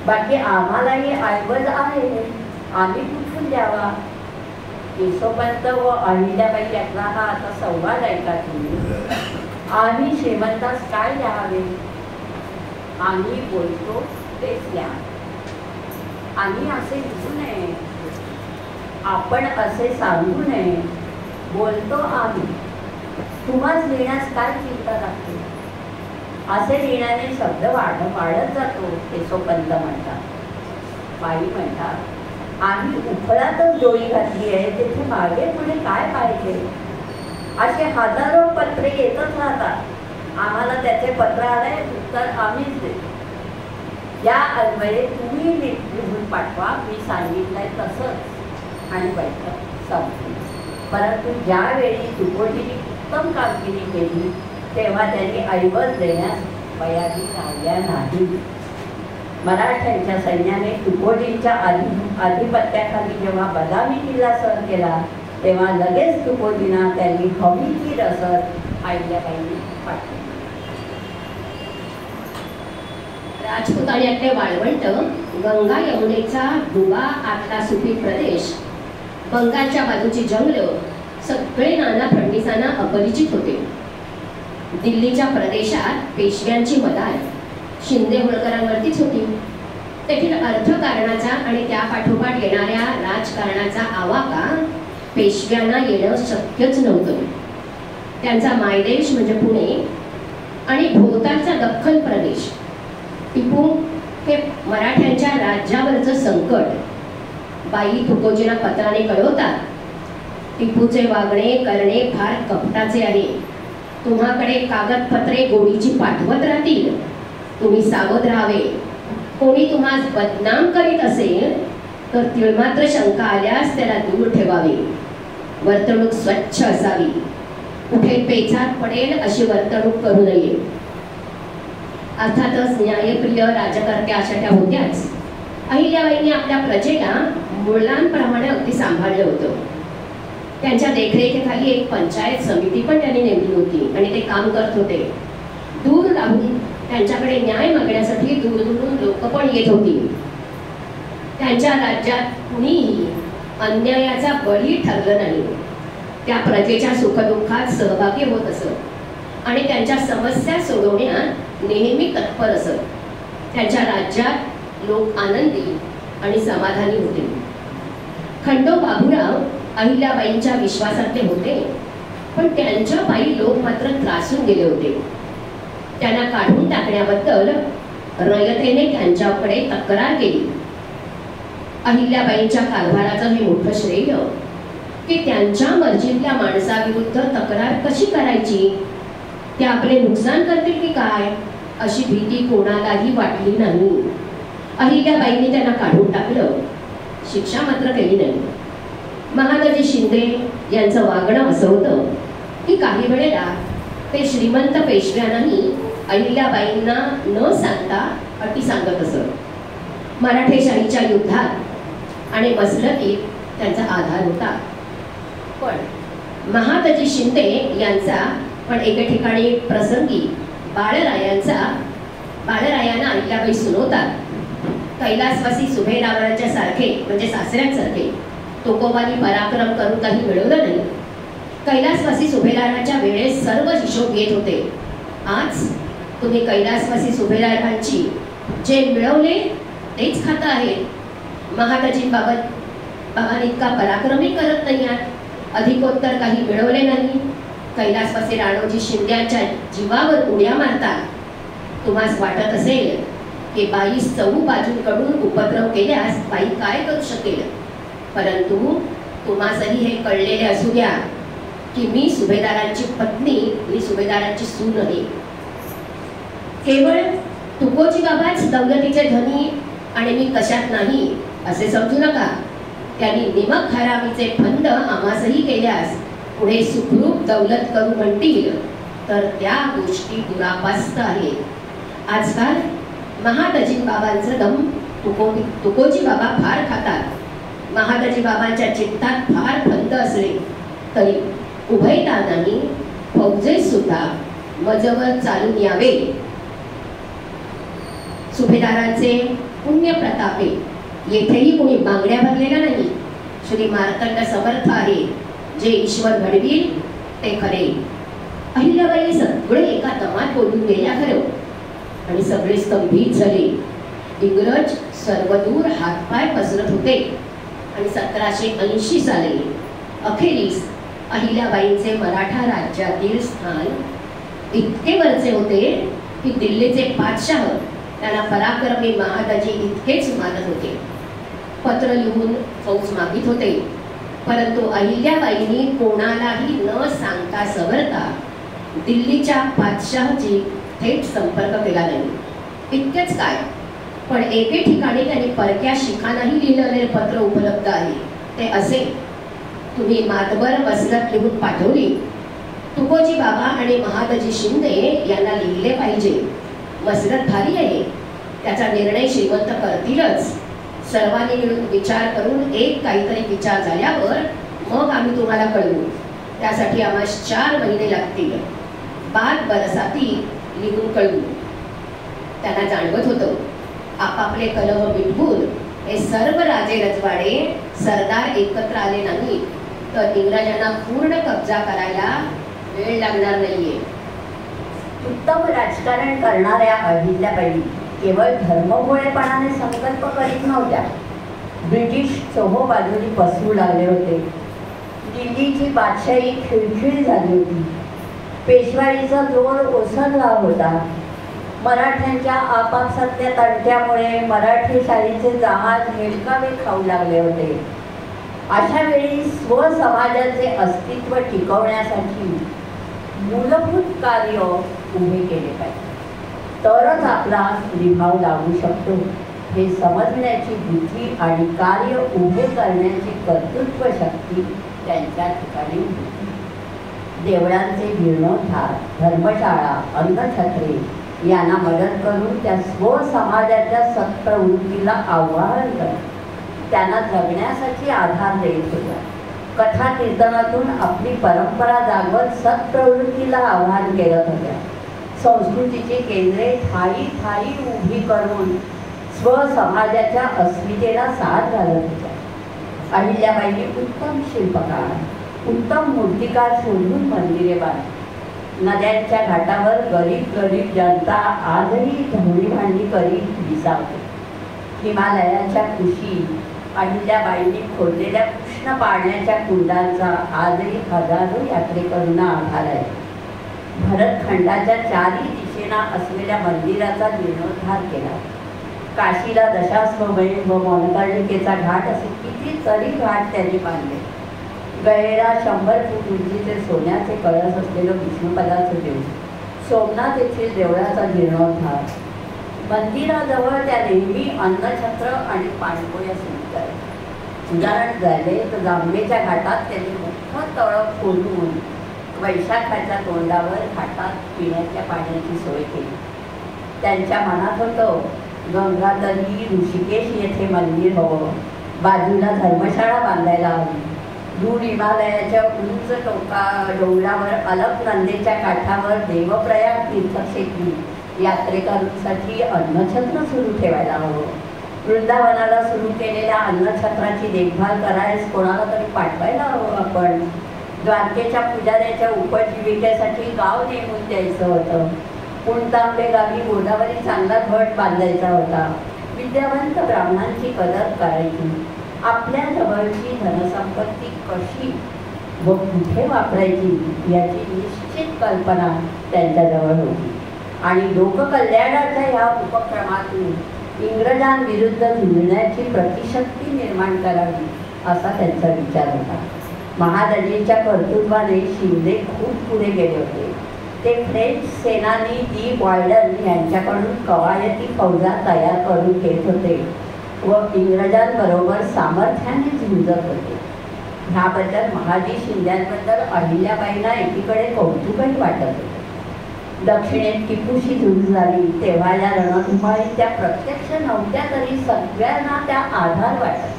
[SPEAKER 1] बाकी आम्हालाही ऐवज आहे, आम्ही कुठून द्यावा? केशवपंत व अहिल्याबाई यातला हा आता संवाद ऐका तुम्ही। आम्ही श्रीमंतास काय द्यावे? आम्ही बोलतो तेच द्या। आम्ही असे लिहू नये, आपण असे सांगू नये, बोलतो आम्ही, तुम्हाच लिहिण्यास काय चिंता लागते? असे लिहिण्याने शब्द वाढत जातो, केशवपंत म्हणतात। बाई म्हणतात, आम्ही उफळातच डोळी घातली आहे, तेथे मागे पुढे काय पाहिजे? असे हजारो पत्रे येतच राहतात, आम्हाला त्याचे पत्र आले उत्तर आम्हीच देतो। या अन्वये तुम्ही लिहून पाठवा, मी सांगितलंय तसंच, आणि बैठक संपली। परंतु ज्यावेळी तुकोजींनी उत्तम कामगिरी केली तेव्हा त्यांनी ऐवज देण्यास बयानी लावल्या नाही। मराठ्यांच्या सैन्याने तुकोजींच्या आधिपत्याखाली जेव्हा बदामी किल्ला सर केला तेव्हा लगेच तुकोजींना त्यांनी हवी ती रसद अहिल्याबाईंनी पाठवली।
[SPEAKER 3] राजपुताण्यातले वाळवंट, गंगा यमुनेचा दुबा आतला सुपीक प्रदेश, बंगालच्या बाजूची जंगलं सगळे नाना फडणीसांना अपरिचित होते। दिल्लीच्या प्रदेशात पेशव्यांची मदार शिंदे होळकरांवरतीच होती। तेथील अर्थकारणाचा आणि त्या पाठोपाठ येणाऱ्या राजकारणाचा आवाका पेशव्यांना येणं शक्यच नव्हतं। त्यांचा मायदेश म्हणजे पुणे आणि भोवतालचा दख्खन प्रदेश। टिपू हे मराठ्यांच्या राज्यावरचं संकट बाई तुकोजींना पत्राने कळवतात। टिपूचे वागणे करणे फार कपटाचे आहे, तुम्हाकडे कागदपत्रे गोडीची पाठवत राहतील, तुम्ही सावध राहावे। कोणी तुम्हाला बदनाम करीत असेल तर तिळमात्र शंका आल्यास त्याला दूर ठेवावे। वर्तणूक स्वच्छ असावी, कुठे पेचात पडेल अशी वर्तणूक करू नये। अर्थातच न्यायप्रिय राजकर्त्या अशा त्या होत्याच। अहिल्याबाईंनी आपल्या प्रजेला मुलांप्रमाणे अगदी सांभाळलं होतं। त्यांच्या देखरेखीखाली एक पंचायत समिती पण त्यांनी नेमली होती आणि ते काम करत होते। दूर राहून त्यांच्याकडे न्याय मागण्यासाठी दूरदूरून लोक पण येत होती। त्यांच्या राज्यात कुणीही अन्यायाचा बळी ठरलं नाही। त्या प्रजेच्या सुखदुःखात सहभागी होत असत आणि त्यांच्या समस्या सोडवण्यात नेहमी तत्पर असत। त्यांच्या राज्यात लोक आनंदी आणि समाधानी होते। खंडो बाबूराव अहिल्याबाईंच्या विश्वासातले होते, पण त्यांच्या पायी लोक मात्र त्रासून गेले होते। त्यांना काढून टाकण्याबद्दल रयतेने त्यांच्याकडे तक्रार केली। अहिल्याबाईंच्या कारभाराचं हे मोठं श्रेय की त्यांच्या मर्जीतल्या माणसाविरुद्ध तक्रार कशी करायची, ते आपले नुकसान करतील की काय अशी भीती कोणालाही वाटली नाही। अहिल्याबाईंनी त्यांना काढून टाकलं, शिक्षा मात्र केली नाही। महादजी शिंदे यांचं वागणं असं होतं की काही वेळेला ते श्रीमंत पेशव्यांनाही अहिल्याबाईंना न सांगता अटी सांगत असत. मराठेशाहीच्या युद्धात आणि मसलतीत त्यांचा आधार होता. पण महादजी शिंदे यांचा पण एके ठिकाणी प्रसंगी बाळरायांना अहिल्याबाई सुनवतात. कैलासवासी सुभेदारांच्या सारखे म्हणजे सासऱ्यांसारखे तुकोबानी पराक्रम करून काही मिळवलं नाही. कैलासवासी सुभेदारांच्या वेळेस सर्व हिशोब घेत होते. आज तुम्ही कैलासवासी सुभेदारांची जे मिळवले तेच खाता आहे. महादजींबाबत इतका पराक्रमही करत नाही आहात. अधिकोत्तर काही मिळवले नाही. कैलासवासी राणोजी शिंद्यांच्या जीवावर उड्या मारतात. तुम्हाला वाटत असेल की बाई चहू बाजूंकडून उपद्रव केल्यास बाई काय करू शकेल. परंतु तुम्हासही हे कळलेले असू द्या की मी सुभेदारांची पत्नी, मी सुभेदारांची सून आहे. केवळ तुकोजी बाबाच दौलतीचे धनी आणि मी कशात नाही असे समजू नका. त्यांनी निमक हरामीचे फंद आम्हासही केल्यास पुढे सुखरूप दौलत करू म्हणतील तर त्या गोष्टी दुरापास्त आहेत. आजकाल महादजी बाबांचं दम तुकोजी बाबा फार खातात. महादजी बाबांच्या चित्तात फार फंद असले तरी उभयतानाही फौजे सुद्धा मजवर चालून यावे. सुभेदारांचे पुण्य प्रतापे येथेही कोणी मागण्या भरलेला नाही. श्री मार्तंड समर्थ आहे. जे ईश्वर घडवील ते खरे. अहिल्याबाई सगळे एका दमात बोलून गेल्या खरं आणि सगळे स्तंभित झाले. इंग्रज सर्वदूर हातपाय पसरत होते आणि 1780 साली अखेरीस अहिल्याबाईंचे मराठा राज्यातील स्थान इतके वरचे होते की दिल्लीचे बादशाह त्यांना पराक्रमी महादजी इतकेच मानत होते. पत्र लिहून फौज मागित होते. परंतु अहिल्याबाईंनी कोणालाही न सांगता सवरता दिल्लीच्या बादशाहची थेट संपर्क केला नाही. इतकेच काय, पण एके ठिकाणी त्यांनी परक्या शिखांनाही लिहिलेले पत्र उपलब्ध आहे. ते असे, तुम्ही मातबर मसलत लिहून पाठवली. तुकोजी बाबा आणि महादजी शिंदे यांना लिहिले पाहिजे. मसलत भारी आहे, त्याचा निर्णय श्रीमंत करतीलच. सर्वांनी मिळून विचार करून एक काहीतरी विचार झाल्यावर मग आम्ही तुम्हाला कळवू. त्यासाठी आम्हाला 4 महिने लागतील. बाद बरसाती लिहून कळवू. त्यांना जाणवत होतं आपापले कलह मिटवून हे सर्व राजे रजवाडे सरदार एकत्र आले नाही तर इंग्रजांना पूर्ण कब्जा करायला वेळ लागणार नाहीये.
[SPEAKER 1] उत्तम राजकारण करणाऱ्या अहिल्याबाई केवळ धर्मभोळेपणाने संकल्प करीत नव्हत्या. ब्रिटिश चोहोबाजूनी पसरू लागले होते. दिल्लीची बादशाही खिळखिळ झाली होती. पेशवाईचा जोर ओसरला होता. मराठ्यांच्या आपापसातल्या तंट्यामुळे मराठी शाहीचे जहाज हेलकावे खाऊ लागले होते. अशा वेळी स्वसमाजाचे अस्तित्व टिकवण्यासाठी मूलभूत कार्य उभे केले पाहिजे, तरच आपला निभाव लागू शकतो. हे समजण्याची बुद्धी आणि कार्य उभे करण्याची कर्तृत्व शक्ती त्यांच्या ठिकाणी होती. देवळांचे जीर्णोद्धार, धर्मशाळा, अन्नछत्रे यांना मदत करून त्या स्वसमाजाच्या सत्प्रवृत्तीला आव्हान करत त्यांना जगण्यासाठी आधार देत होत्या. कथा कीर्तनातून आपली परंपरा जागवत सत्प्रवृत्तीला आव्हान करत होत्या. संस्कृतीची केंद्रे ठायी ठायी उभी करून स्वसमाजाच्या अस्मितेला साथ घालत होत्या. अहिल्याबाईंनी उत्तम शिल्पकार, उत्तम मूर्तिकार शोधून मंदिरे बांधली. नद्यांच्या घाटावर गरीब जनता आजही धवणी भांडी करीत विसावते. हिमालयाच्या कुशी अहिल्याबाईंनी खोदलेल्या कृष्ण पाण्याच्या कुंडांचा आजही हजारो यात्रेकरूंना आधार आहे. भरतखंडाच्या 4ही दिशेला असलेल्या मंदिराचा जीर्णोद्धार केला. काशीला दशाश्वमेध व मौनकर्णिकेचा घाट असे कितीतरी घाट त्यांनी बांधले. गयेला 100 फूट उंचीचे सोन्याचे कळस असलेलं विष्णुपदाचं देऊळ, सोमनाथ येथील देवळाचा जीर्णोद्धार. मंदिराजवळ त्या नेहमी अन्नछत्र आणि पाणपोळ्या सुरू करत. उदाहरण झाले तर जांभेच्या घाटात त्यांनी मोठं तळं खोदून वैशाखाच्या तोंडावर घाटात पिण्याच्या पाण्याची सोय केली. त्यांच्या मनात होतं गंगाधरी ऋषिकेश येथे मंदिर हवं, बाजूला धर्मशाळा बांधायला हवी, दूर हिमालयाच्या उंच डोंगरावर अलकनंदेच्या काठावर देवप्रयाग तीर्थक्षेत्री यात्रेकरूंसाठी अन्नछत्र सुरू ठेवायला हवं. वृंदावनाला सुरू केलेल्या अन्नछत्राची देखभाल करायला कोणाला तरी पाठवायला हवं आपण. द्वारकेच्या पुजाऱ्याच्या उपजीविकेसाठी गाव नेमून द्यायचं होतं. पुणतांबे गावी गोदावरी चांगला घट बांधायचा होता. विद्यावंत ब्राह्मणांची कदर करायची. आपल्या जवळची धनसंपत्ती कशी व कुठे वापरायची याची निश्चित कल्पना त्यांच्याजवळ होती. आणि लोककल्याणाच्या या उपक्रमातून इंग्रजांविरुद्ध झुंजण्याची प्रतिशक्ती निर्माण करावी असा त्यांचा विचार होता. महादजींच्या कर्तृत्वाने शिंदे खूप पुढे गेले होते. ते फ्रेंच सेनानी डी बॉयडन यांच्याकडून कवायती फौजा तयार करून घेत होते व इंग्रजांबरोबर सामर्थ्याने झुंजत होते. ह्याबद्दल महाजी शिंद्यांबद्दल अहिल्याबाईंना एकीकडे कौतुकही वाटत होते. दक्षिणेत टिपूशी झुंज झाली तेव्हा या रणधुमाळी त्या प्रत्यक्ष नव्हत्या तरी सगळ्यांना त्या आधार वाटत.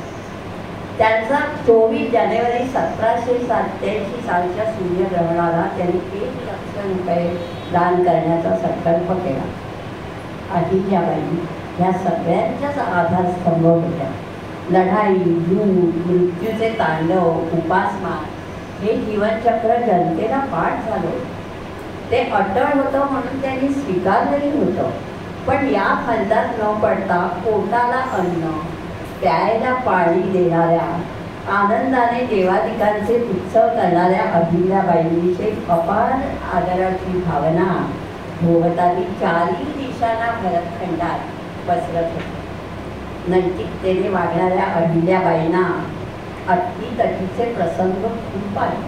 [SPEAKER 1] त्यांचा 24 जानेवारी 1787 सालच्या सूर्यग्रहणाला त्यांनी 1 लक्ष रुपये दान करण्याचा संकल्प केला. अहिल्याबाई ह्या सगळ्यांच्याच आधारस्तंभ होत्या. लढाई, दूध, मृत्यूचे तांडव, उपासमार हे जीवनचक्र जनतेला पाठ झालं. ते अटळ होतं म्हणून त्यांनी स्वीकारलंही होतं. पण या फंदात न पडता पोटाला अन्न, प्यायला पाणी देणाऱ्या, आनंदाने देवादिकांचे उत्सव करणाऱ्या अहिल्याबाईंविषयी अपार आदराची भावना भोवताली 4ही दिशांना भरतखंडात पसरत होती. नैतिकतेने वागणाऱ्या अहिल्याबाईंना अटीतटीचे प्रसंग खूप आले.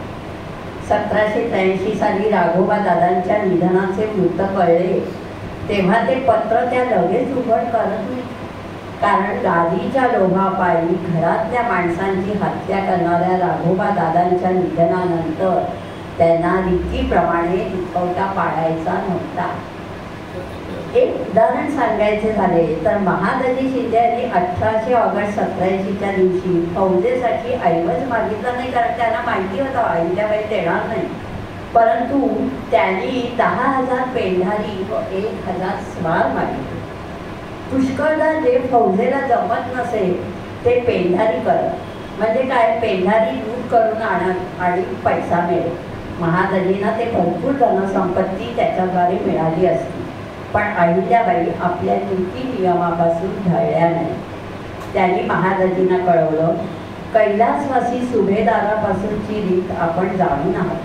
[SPEAKER 1] 1783 साली राघोबा दादांच्या निधनाचे वृत्त कळले तेव्हा ते पत्र त्या लगेच उघड करत नाही. कारण गादीच्या लोभापायी घरातल्या माणसांची हत्या करणाऱ्या राघोबा दादांच्या निधनानंतर त्यांना रीतीप्रमाणे दुखवटा पाडायचा नव्हता. एक उदाहरण सांगायचे झाले तर महादजी शिंदे यांनी 18 ऑगस्ट 1780च्या दिवशी फौजेसाठी ऐवज मागितला नाही, कारण त्यांना माहिती होतं अहिल्याबाई देणार नाही. परंतु त्यांनी 10,000 पेंढारी व 1,000 स्वार मागितले. पुष्कळदा जे फौजेला जमत नसे ते पेंढारी करत. म्हणजे काय, पेंढारी दूध करून आणत आणि पैसा मिळेल. महादजींना ते भरपूर धनसंपत्ती त्याच्याद्वारे मिळाली असती. पण अहिल्याबाई आपल्या नीती नियमापासून ढळल्या नाही. त्यांनी महादजींना कळवलं, कैलासवासी सुभेदारापासूनची रीत आपण जाणून आहात,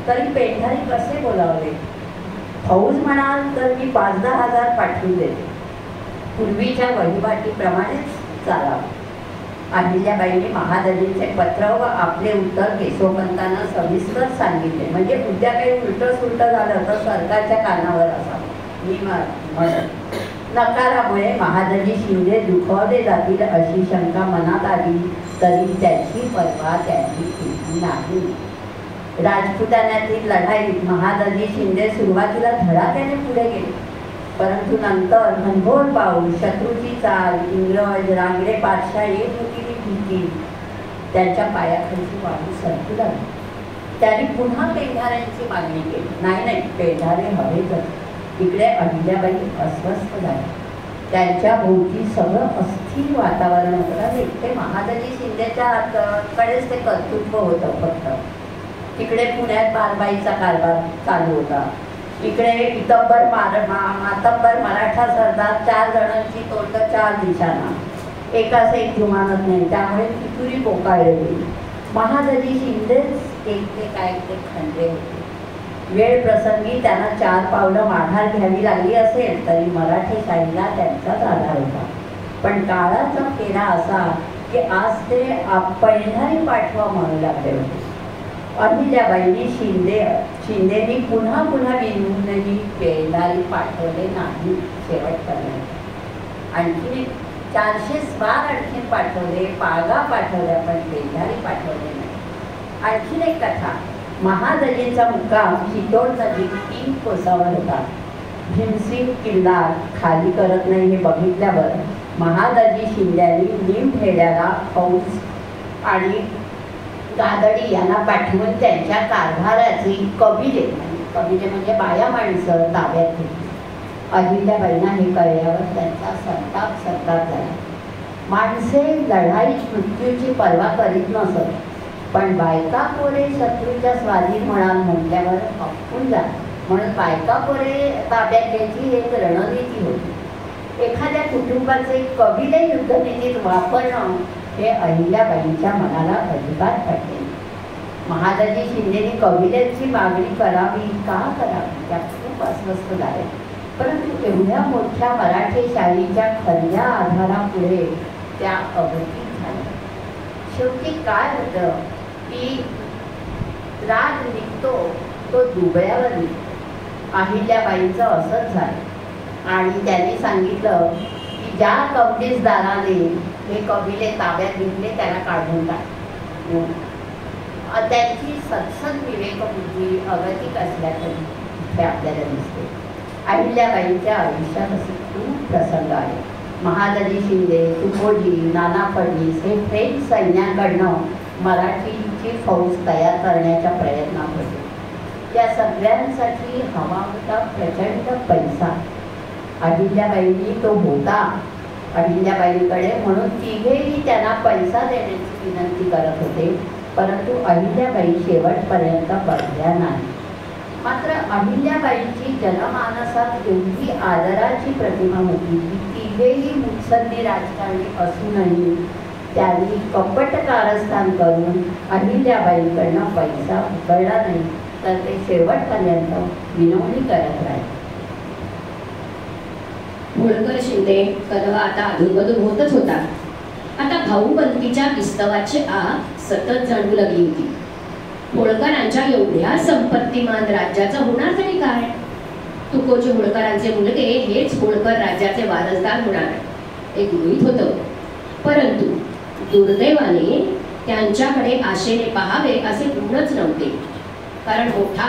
[SPEAKER 1] तरी पेंढारी कसे बोलावले? फौज म्हणाल तर मी 5-10 हजार पाठवून देते. पूर्वीच्या वहिवाटीप्रमाणेच चालावं. अहिल्याबाईंनी महादजींचे पत्र व आपले उत्तर केशवपंतांना सविस्तर सांगितले. म्हणजे उद्या काही उलटं सुलटं झालं तर सरकारच्या कानावर असावं. मी म्हणत नकारामुळे महादजी शिंदे दुखावले जातील अशी शंका मनात आली तरी त्याची पर्वा त्यांनी केली नाही. राजपुतान्यातील लढाईत महादजी शिंदे सुरुवातीला धडाक्याने पुढे गेले. परंतु नंतर घनघोर पाऊस, शत्रूची चाल, इंग्रज, रांगडे पातशाह येत होती ती भीती त्यांच्या पायाखालची वाळू सरकू लागली. त्यांनी पुन्हा पेंढाऱ्यांची मागणी केली. नाही, पेंढारे हवेच. इकडे अहिल्याबाई अस्वस्थ झाल्या. त्यांच्या भोवती सगळं अस्थिर वातावरण होतं. इकडे महादजी शिंदेच्या कडेच ते कर्तृत्व होतं फक्त. तिकडे पुण्यात बारबाईचा कारभार चालू होता. इकडे मातब्बर मराठा सरदार 4 जणांची तोंड 4 दिशांना, एकाच एक जुमानत नाही. त्यामुळे कितुरी बोकाळलेली. महादजी शिंदेच एकटे काय ते खंडे होते. वेळ प्रसंगी त्यांना 4 पावलं माघार घ्यावी लागली असेल तरी मराठेशाहीला त्यांचाच आधार होता. पण काळाचा फेरा असा की आज ते पेंढारी पाठवा म्हणू लागले होते. अहिल्याबाईंनी शिंदेनी पुन्हा विनवूनही पेंढारी पाठवले नाही. शेवटपर्यंत आणखी 400 स्वार आणखीन पाठवले, पाळगा पाठवल्या, पण पेंढारी पाठवले नाही. आणखीन एक कथा. महादजींचा मुक्काम चितोड नजीक 3 कोसावर होता. भीमसिंग किल्ला खाली करत नाही हे बघितल्यावर महादजी शिंद्यांनी निमखेड्याला फौज आणि गादडी यांना पाठवून त्यांच्या कारभाराची कबिले म्हणजे बाया माणसं ताब्यात घेतली. अहिल्याबाईंना हे कळल्यावर त्यांचा संताप झाला. माणसे लढाईत मृत्यूची पर्वा करीत नसत, पण बायका पोरे शत्रूच्या स्वाधीन म्हणाल म्हटल्यावर हक्कून जा. म्हणून बायका पोरे ताब्यात घ्यायची एक रणनीती होती. एखाद्या कुटुंबाचे कबिले युद्धनीतीत वापरणं हे अहिल्याबाईंच्या मनाला अजिबात पटले. महादजी शिंदेनी कबिलेची मागणी करावी का करावी त्या खूप अस्वस्थ झाल्या. परंतु एवढ्या मोठ्या मराठेशाहीच्या खऱ्या आधारापुढे त्या अगतिक झाल्या. शेवटी काय होतं की राग निघतो तो दुबळ्यावर निघतो. अहिल्याबाईंचं असंच झालं आणि त्यांनी सांगितलं की ज्या कवडीसदाराने हे कबिले ताब्यात घेतले त्याला काढून टाक. त्यांची सत्सद विवेकबुद्धी अगतिक असल्याचं इथे आपल्याला दिसते. अहिल्याबाईंच्या आयुष्यात असे खूप प्रसंग आले. महादजी शिंदे, तुकोजी, नाना फडणीस हे फ्रेंच सैन्याकडनं मराठीची फौज तयार करण्याच्या प्रयत्नात होते. त्या सगळ्यांसाठी हवा होता प्रचंड पैसा. अहिल्याबाईंनी तो होता अहिल्याबाईंकडे, म्हणून तिघेही त्यांना पैसा देण्याची विनंती करत होते. परंतु अहिल्याबाई शेवटपर्यंत बघल्या नाही. मात्र अहिल्याबाईंची जनमानसात एवढी आदराची प्रतिमा होती की तिघेही मुत्सद्दी राजकारणी असूनही त्यांनी कपट कारस्थान करून अहिल्याबाईंकडनं पैसा उकळला नाही, तर ते शेवटपर्यंत विनवणी करत राहिले.
[SPEAKER 3] होळकर शिंदे कलवा आता अधूनमधून होतच होता. आता भाऊबंदीच्या विस्तवाची आग सतत जाणवू लागली होती. होळकरांच्या एवढ्या संपत्तीमान राज्याचं होणार तरी काय? तुकोजी होळकरांचे मुलगे हेच होळकर राज्याचे वारसदार होणार एक गृहीत होतं. परंतु दुर्दैवाने त्यांच्याकडे आशेने पाहावे असे गुणच नव्हते. कारण मोठा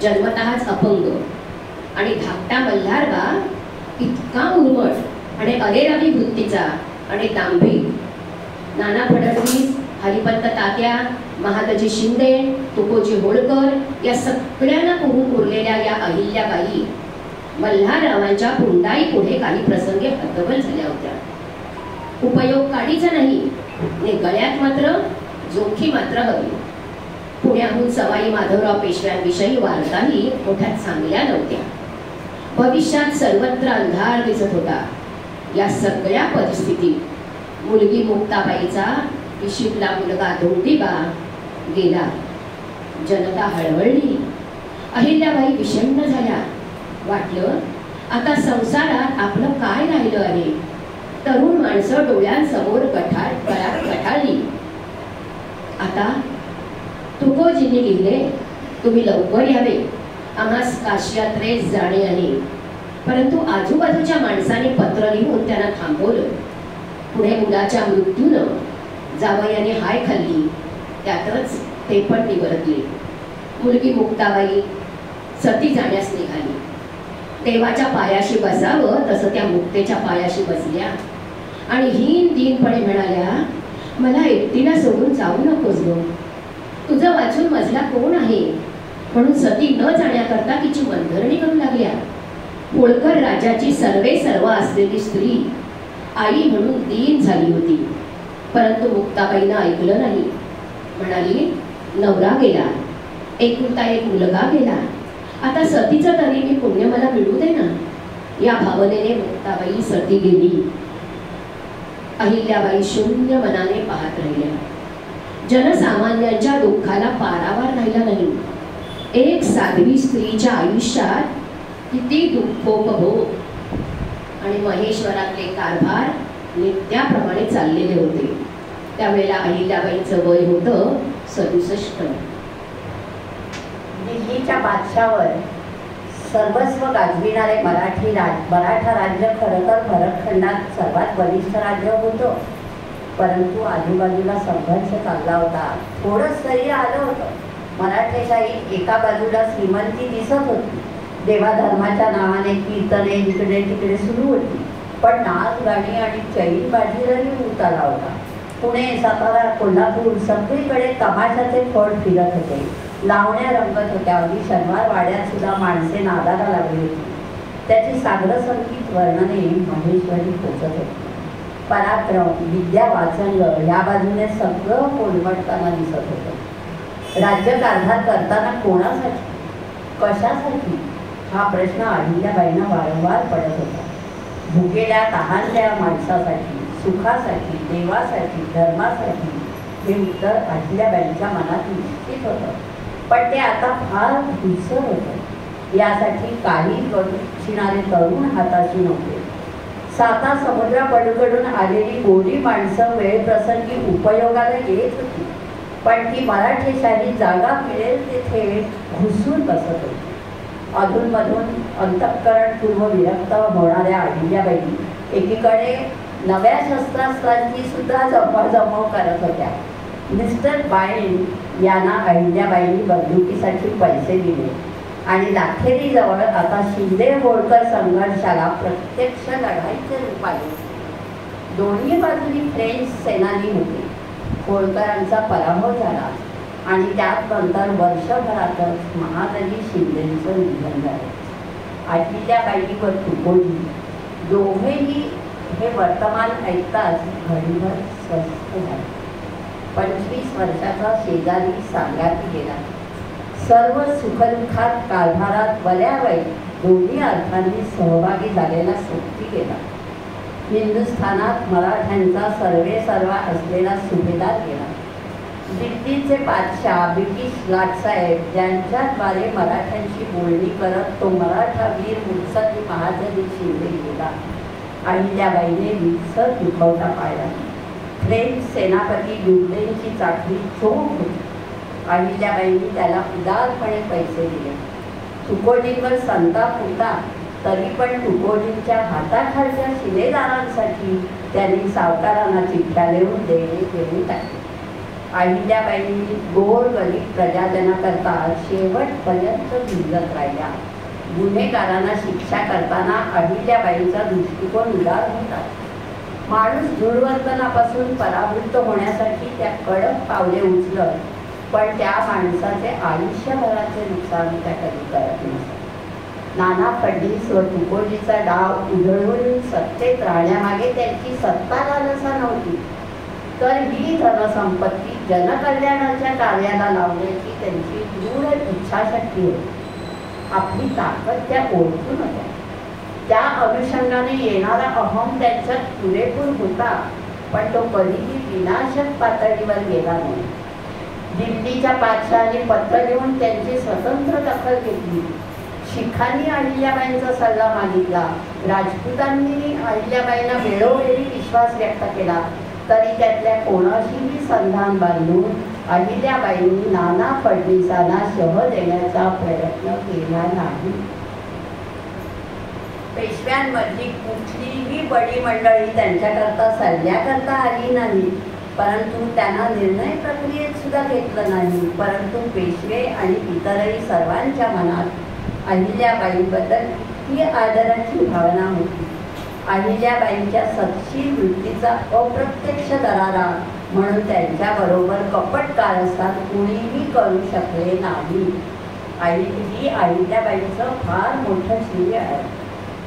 [SPEAKER 3] जन्मतःच अपंग आणि धाकटा मल्हारबा इतका उर्मट आणि अरेरावी वृत्तीचा आणि दांभिक. नाना फडणवीस, हरिपंत तात्या, महादजी शिंदे, तुकोजी होळकर या सगळ्यांना पुरून उरलेल्या या अहिल्याबाई मल्हाररावांच्या पुंडाई पुढे काही प्रसंगी हतबल झाल्या होत्या. उपयोग काढीचा नाही ने गळ्यात मात्र जोखी मात्र हवी. पुण्याहून सवाई माधवराव पेशव्यांविषयी वार्ताही मोठ्या चांगल्या नव्हत्या. भविष्यात सर्वत्र अंधार दिसत होता. या सगळ्या परिस्थितीत मुलगी मुक्ताबाईचा इशिपला मुलगा धोंडीबा गेला. जनता हळहळली. अहिल्याबाई विषण्ण झाल्या. वाटलं आता संसारात आपलं काय राहिलं आहे. तरुण माणसं डोळ्यांसमोर गठाळली. आता तुकोजींनी लिहिले, तुम्ही लवकर यावे, आम्हास काशीयात्रेस जाणे आहे. परंतु आजूबाजूच्या माणसाने पत्र लिहून त्यांना थांबवलं. पुढे मुलाच्या मृत्यूनं जावयाने हाय खाल्ली. त्यातच ते पण निवर्तले. मुलगी मुक्ताबाई सती जाण्यास निघाली. देवाच्या पायाशी बसावं तसं त्या मुक्तेच्या पायाशी बसल्या आणि हीन दीनपणे म्हणाल्या, मला एकटीला सोडून जाऊ नकोस गं. तुझं वाचून मजला कोण आहे. म्हणून सती न जाण्याकरता तिची मनधरणी करू लागल्या. होळकर राजाची सर्व असलेली स्त्री आई म्हणून दीन झाली होती. परंतु मुक्ताबाईंना ऐकलं नाही. म्हणाली, नवरा गेला, एकुलता एक मुलगा गेला, आता सतीचं तरी मी पुण्य मला मिळू दे ना. या भावनेने मुक्ताबाई सती गेली. अहिल्याबाई शून्य मनाने पाहत राहिल्या. जनसामान्यांच्या दुःखाला पारावार राहिला नाही. एक साध्वी स्त्रीच्या आयुष्यात किती दुःखोपभोग आणि महेश्वरातले कारभार नित्याप्रमाणे चाललेले होते. त्यावेळेला अहिल्याबाईंचं वय होतं 67.
[SPEAKER 1] दिल्लीच्या बादशावर सर्वस्व गाजविणारे मराठा राज्य खरं तर भरतखंडात सर्वात बलिष्ठ राज्य होतं, परंतु आजूबाजूला संघर्ष चालला होता. थोडंच तरी आलं होतं. मराठेशाही एका बाजूला श्रीमंती दिसत होती, देवाधर्माच्या नावाने कीर्तने इकडे तिकडे सुरू होती, पण नाच गाणी आणि चैन बाजीलाही उतारा होता. पुणे, सातारा, कोल्हापूर सगळीकडे तमाशाचे फळ फिरत होते, लावण्या रंगत होत्या. अगदी शनिवार वाड्यात सुद्धा माणसे नादाला लागली होती. त्याची सागर संगीत वर्णने महेश्वरी पोचत होती. पराक्रम, विद्या, वाचंग ह्या बाजूने सगळं कोलमडताना दिसत होतं. राज्यकारभार करताना कोणासाठी, कशासाठी हा प्रश्न अहिल्याबाईंना वारंवार पडत होता. भुकेल्या तहानल्या माणसासाठी, सुखासाठी, देवासाठी, धर्मासाठी हे उत्तर अहिल्याबाईंच्या मनात निश्चित होतं, पण ते आता फार धुसर होतं. यासाठी काही गडचिणारे तरुण हाताशी नव्हते. साता समुद्रापलीकडून आलेली गोरी माणसं वेळप्रसंगी उपयोगाला येत होती, पण ती मराठेशाही जागा मिळेल तिथे घुसून बसत होती. अधूनमधून अंतःकरणपूर्व विरक्त होणाऱ्या अहिल्याबाई एकीकडे नव्या शस्त्रास्त्रांची सुद्धा जमवाजमव करत होत्या. मिस्टर बाईन यांना अहिल्याबाईंनी बंदुकीसाठी पैसे दिले आणि लाखेरीजवळ आता शिंदे होळकर संघर्षाला प्रत्यक्ष लढाईचे रूप आले. दोन्ही बाजूनी फ्रेंच सेनानी होते. होळकरांचा पराभव झाला आणि त्यात नंतर वर्षभरातच महादजी शिंदेंचं निधन झालं. अहिल्याबाई व तुकोजी दोघेही हे वर्तमान ऐकताच घडीभर स्वस्थ झाले. 25 वर्षाचा शेजारी सांगाती गेला. सर्व सुखदुःखात कारभारात बऱ्यावेळी दोन्ही अर्थांनी सहभागी झालेला सोबती गेला. हिंदुस्थानात मराठ्यांचा सर्वेसर्वा असलेला सुभेदार गेला. दिल्लीचे बादशाह ब्रिटिश लाटसाहेब ज्यांच्याद्वारे मराठ्यांशी बोलणी करत तो मराठा वीर मुत्सद्दी महादजी शिंदे गेला. अहिल्याबाईने वित्सर दुखवटा पाळला. फ्रेंच सेनापती डुबलेंची चाकरी चोख होती. अहिल्याबाईंनी त्याला उदारपणे पैसे दिले. तुकोजींवर संताप होता, तरी पण तुकोजींच्या हाताखालच्या शिलेदारांसाठी त्यांनी सावकारांना चिठ्ठ्या लिहून देणे देऊन टाकले. अहिल्याबाईंनी गोरगरीब प्रजाजनाकरता शेवटपर्यंत झुंजत राहिल्या. गुन्हेगारांना शिक्षा करताना अहिल्याबाईंचा दृष्टिकोन उदार होता. माणूस दुर्वर्तनापासून परावृत्त होण्यासाठी त्या कडक पावले उचलत, पण त्या माणसाचे आयुष्यभराचे नुकसान त्या कधी करत नसत. नाना फडणवीस व तुकोजीचा डाव उधळून सत्तेत राहण्यामागे त्यांची सत्ता लालसा नव्हती, तर ही धनसंपत्ती जनकल्याणाच्या कार्याला लावण्याची त्यांची दृढ इच्छाशक्ती होती. आपली ताकद त्या ओळखून होत्या. त्या अनुषंगाने येणारा अहम त्यांच्यात पुरेपूर होता, पण तो कधीही विनाशक पातळीवर गेला नाही. दिल्लीच्या बादशहाने पत्र लिहून त्यांची स्वतंत्र दखल घेतली. शिखांनी अहिल्याबाईंचा सल्ला मागितला. राजपुतांनी अहिल्याबाईंना वेळोवेळी विश्वास व्यक्त केला, तरी त्यातल्या कोणाशीही संधान बांधून अहिल्याबाईंनी नाना फडणवीसांना शह देण्याचा प्रयत्न केला नाही. पेशव्यांमधली कुठलीही बडी मंडळी त्यांच्याकरता सल्ल्याकरता आली नाही, परंतु त्यांना निर्णय प्रक्रियेत सुद्धा घेतलं नाही. परंतु पेशवे आणि इतरही सर्वांच्या मनात अहिल्याबाईंबद्दल ही आदराची भावना होती. अहिल्याबाईंच्या सत्शील वृत्तीचा अप्रत्यक्ष दरारा म्हणून त्यांच्याबरोबर कपट कारस्थान कुणीही करू शकले नाही. ही अहिल्याबाईंचं फार मोठं श्रेय आहे.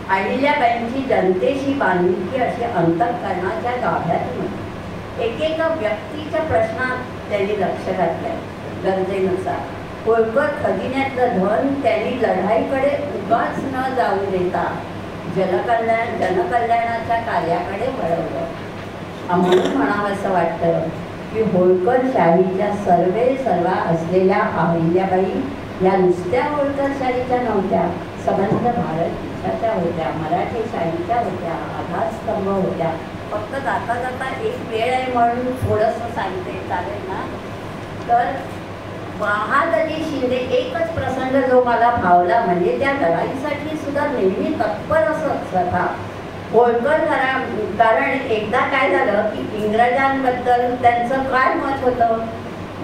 [SPEAKER 1] अहिल्याबाईंची जनतेशी बांधिलकी अशी अंतःकरणाच्या गाभ्यातून होती. एकेका व्यक्तीच्या प्रश्नात त्यांनी लक्ष घातलंय. गरजेनुसार होळकर खजिन्यातलं धन त्यांनी लढाईकडे उगाच न जाऊ देता जनकल्याणाच्या कार्याकडे वळवलं. म्हणून म्हणावंसं वाटतं की होळकर शाहीच्या सर्वेसर्वा असलेल्या अहिल्याबाई या नुसत्या होळकर शाहीच्या नव्हत्या, संबंध भारत देशाच्या होत्या, मराठी शाहीच्या होत्या, आधारस्तंभ होत्या. फक्त जाता जाता एक वेळ आहे म्हणून थोडंसं सांगते, चालेल ना? तर महादजी शिंदे एकच प्रसंग जो मला भावला म्हणजे त्या लढाईसाठी सुद्धा नेहमी तत्पर असत स्वतः होळकर. कारण एकदा काय झालं की इंग्रजांबद्दल त्यांचं काय मत होतं,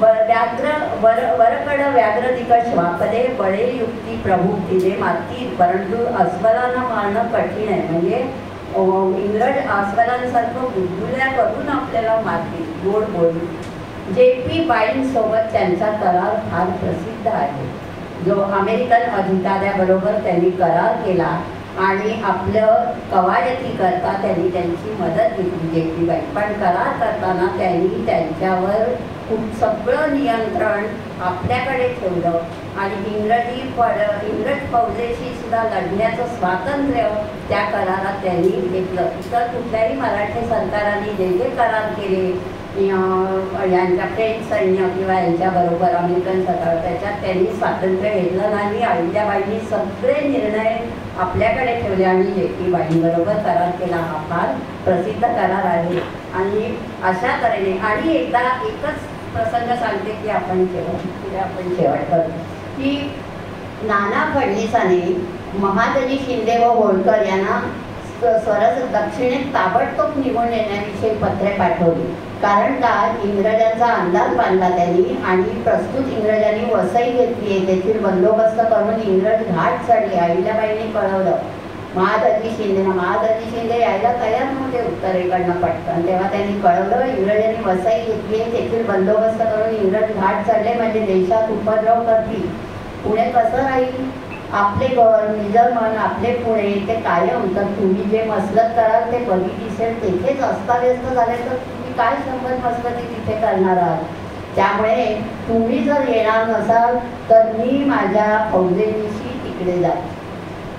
[SPEAKER 1] वरकड व्याघ्र दिकश वापदे बळे युक्ती प्रभू तिने माती, परंतु अस्वलांना मारणं कठीण आहे. म्हणजे इंग्रज अस्वलांसारखं बुलबुल्या करून आपल्याला मारतील गोड बोलून. JP बाईंसोबत त्यांचा करार फार प्रसिद्ध आहे, जो अमेरिकन अधिकाऱ्याबरोबर त्यांनी करार केला आणि आपलं कवायती करता त्यांनी त्यांची मदत घेतली JP बाई. पण करार करताना त्यांनी त्यांच्यावर सगळं नियंत्रण आपल्याकडे ठेवलं आणि इंग्रज फौजेशी सुद्धा लढण्याचं स्वातंत्र्य त्या करारात त्यांनी घेतलं. इतर कुठल्याही मराठी सरकारांनी जे जे करार केले यांच्या फ्रेंच सैन्य किंवा यांच्याबरोबर अमेरिकन सरकार त्याच्यात त्यांनी स्वातंत्र्य घेतलं नाही. अहिल्याबाईंनी सगळे निर्णय आपल्याकडे ठेवले आणि JP बाईंबरोबर करार केला. हा फार प्रसिद्ध करार आहे. आणि अशा तऱ्हेने आणि एकच प्रसंग सांगते की आपण शेवट करू की नाना फडणवीसाने महादजी शिंदे व होळकर यांना सरस दक्षिणेत ताबडतोब निघून येण्याविषयी पत्रे पाठवली. कारण का इंग्रजांचा अंदाज बांधला त्यांनी आणि प्रस्तुत इंग्रजांनी वसई घेतली आहे, तेथील बंदोबस्त करून इंग्रज घाट चढले. अहिल्याबाईंनी कळवलं महादजी शिंदे यायला तयार नव्हते उत्तरेकडनं पटकन. तेव्हा त्यांनी कळवलं इंग्रजांनी वसई घेतली आहे, तेथील बंदोबस्त करून इंग्रज घाट चढले म्हणजे देशात उपद्रव करतील. पुणे कसं राहील, आपले घर निजर मन आपले पुणे ते कायम. तर तुम्ही जे मसलत कराल ते कधी दिसेल तेथेच अस्ताव्यस्त झाले तर तुम्ही काय 100 मसलती तिथे करणार आहात. त्यामुळे तुम्ही जर येणार नसाल तर मी माझ्या फौजेनिशी तिकडे जाईल.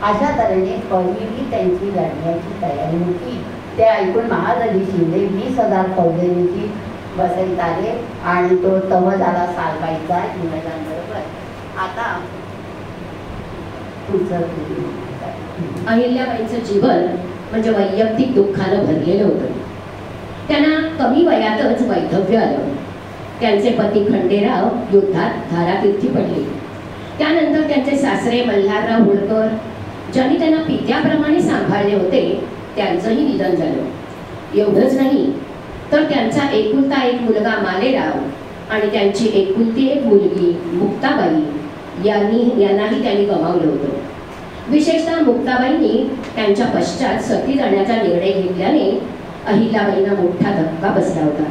[SPEAKER 1] अशा तऱ्हेने कधीही त्यांची लढण्याची तयारी होती. ते ऐकून महादजी शिंदे 20,000 फौजेनिशी बसईत आले आणि तो तव झाला सालबाईचा इंग्रजांबरोबर. आता
[SPEAKER 3] अहिल्याबाईंचं जीवन म्हणजे वैयक्तिक दुःखानं भरलेलं होतं. त्यांना कमी वयातच वैधव्य आलं. त्यांचे पती खंडेराव युद्धात धारातीर्थी पडले. त्यानंतर त्यांचे सासरे मल्हारराव होळकर ज्यांनी त्यांना पित्याप्रमाणे सांभाळले होते त्यांचंही निधन झालं. एवढंच नाही तर त्यांचा एकुलता एक मुलगा मालेराव आणि त्यांची एकुलती एक मुलगी मुक्ताबाई यांनाही त्यांनी गमावलं होतं. विशेषतः मुक्ताबाईंनी त्यांच्या पश्चात सती जाण्याचा निर्णय घेतल्याने अहिल्याबाईंना मोठा धक्का बसला होता.